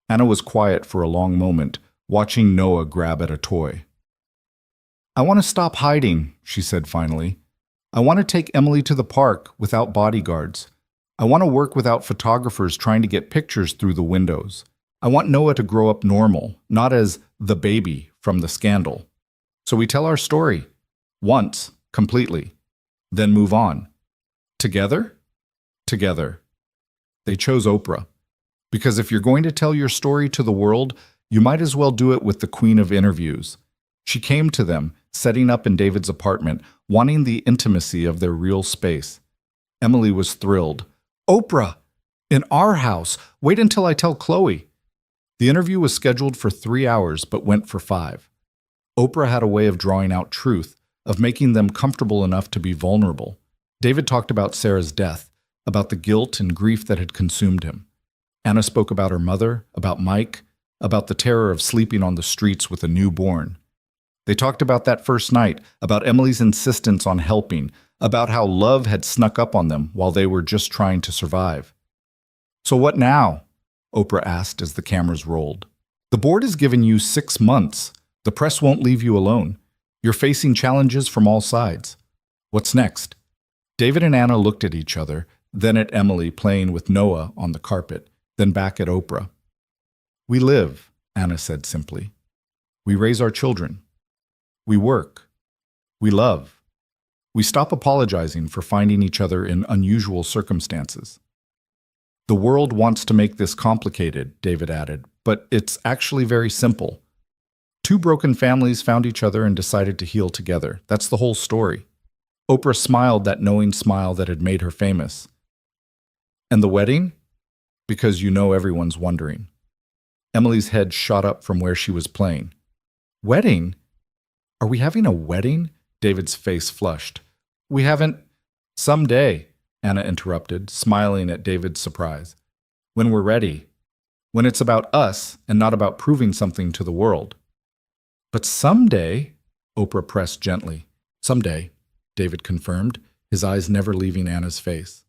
Anna was quiet for a long moment, watching Noah grab at a toy. I want to stop hiding, she said finally. I want to take Emily to the park without bodyguards. I want to work without photographers trying to get pictures through the windows. I want Noah to grow up normal, not as the baby from the scandal. So we tell our story. Once, completely. Then move on. Together? Together. They chose Oprah. Because if you're going to tell your story to the world, you might as well do it with the queen of interviews. She came to them, setting up in David's apartment, wanting the intimacy of their real space. Emily was thrilled. Oprah! In our house! Wait until I tell Chloe. The interview was scheduled for 3 hours, but went for 5. Oprah had a way of drawing out truth, of making them comfortable enough to be vulnerable. David talked about Sarah's death, about the guilt and grief that had consumed him. Anna spoke about her mother, about Mike, about the terror of sleeping on the streets with a newborn. They talked about that first night, about Emily's insistence on helping, about how love had snuck up on them while they were just trying to survive. "So what now?" Oprah asked as the cameras rolled. "The board has given you 6 months. The press won't leave you alone. You're facing challenges from all sides. What's next?" David and Anna looked at each other, then at Emily playing with Noah on the carpet, then back at Oprah. "We live," Anna said simply. "We raise our children. We work. We love. We stop apologizing for finding each other in unusual circumstances." "The world wants to make this complicated," David added, "but it's actually very simple. 2 broken families found each other and decided to heal together. That's the whole story." Oprah smiled that knowing smile that had made her famous. "And the wedding?" "Because you know everyone's wondering." Emily's head shot up from where she was playing. "Wedding? Are we having a wedding?" David's face flushed. "We haven't—" "Someday," Anna interrupted, smiling at David's surprise. "When we're ready. When it's about us and not about proving something to the world." "But someday," Oprah pressed gently. "Someday," David confirmed, his eyes never leaving Anna's face.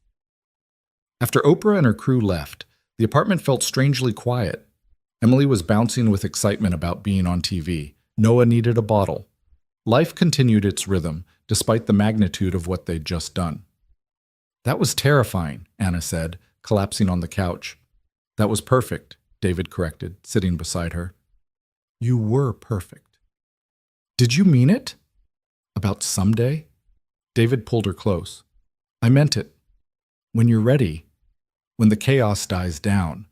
After Oprah and her crew left, the apartment felt strangely quiet. Emily was bouncing with excitement about being on TV. Noah needed a bottle. Life continued its rhythm, despite the magnitude of what they'd just done. "That was terrifying," Anna said, collapsing on the couch. "That was perfect," David corrected, sitting beside her. "You were perfect." "Did you mean it?" "About someday?" David pulled her close. "I meant it. When you're ready. When the chaos dies down.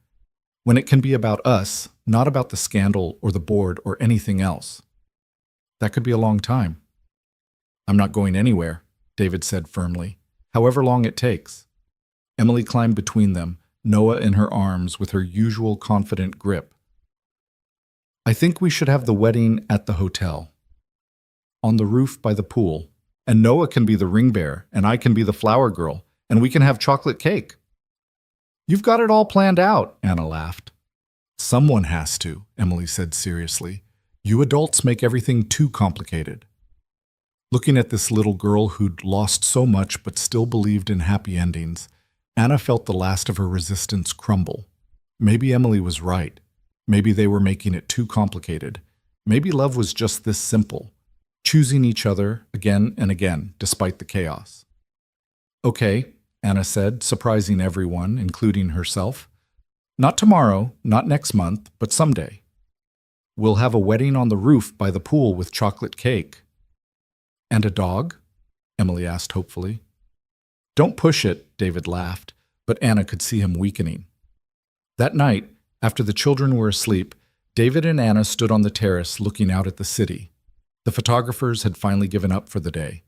When it can be about us, not about the scandal or the board or anything else. That could be a long time." "I'm not going anywhere," David said firmly. "However long it takes." Emily climbed between them, Noah in her arms with her usual confident grip. "I think we should have the wedding at the hotel. On the roof by the pool. And Noah can be the ring bearer, and I can be the flower girl, and we can have chocolate cake." "You've got it all planned out," Anna laughed. "Someone has to," Emily said seriously. "You adults make everything too complicated." Looking at this little girl who'd lost so much but still believed in happy endings, Anna felt the last of her resistance crumble. Maybe Emily was right. Maybe they were making it too complicated. Maybe love was just this simple, choosing each other again and again, despite the chaos. "Okay," Anna said, surprising everyone, including herself. "Not tomorrow, not next month, but someday. We'll have a wedding on the roof by the pool with chocolate cake." "And a dog?" Emily asked hopefully. "Don't push it," David laughed, but Anna could see him weakening. That night, after the children were asleep, David and Anna stood on the terrace looking out at the city. The photographers had finally given up for the day.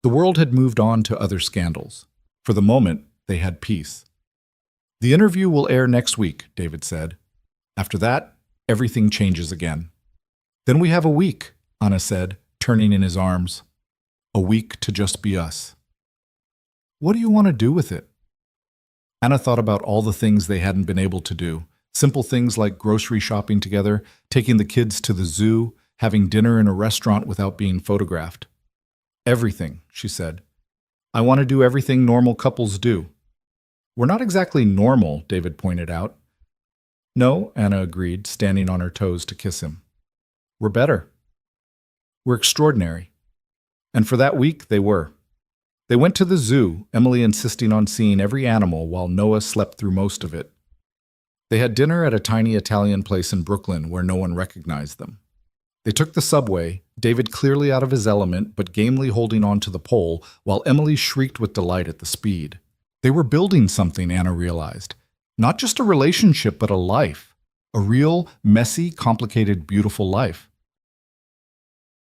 The world had moved on to other scandals. For the moment, they had peace. "The interview will air next week," David said. "After that, everything changes again." "Then we have a week," Anna said, turning in his arms. "A week to just be us." "What do you want to do with it?" Anna thought about all the things they hadn't been able to do. Simple things like grocery shopping together, taking the kids to the zoo, having dinner in a restaurant without being photographed. "Everything," she said. "I want to do everything normal couples do." "We're not exactly normal," David pointed out. "No," Anna agreed, standing on her toes to kiss him. "We're better. We're extraordinary." And for that week, they were. They went to the zoo, Emily insisting on seeing every animal while Noah slept through most of it. They had dinner at a tiny Italian place in Brooklyn where no one recognized them. They took the subway, David clearly out of his element but gamely holding on to the pole, while Emily shrieked with delight at the speed. They were building something, Anna realized. Not just a relationship, but a life. A real, messy, complicated, beautiful life.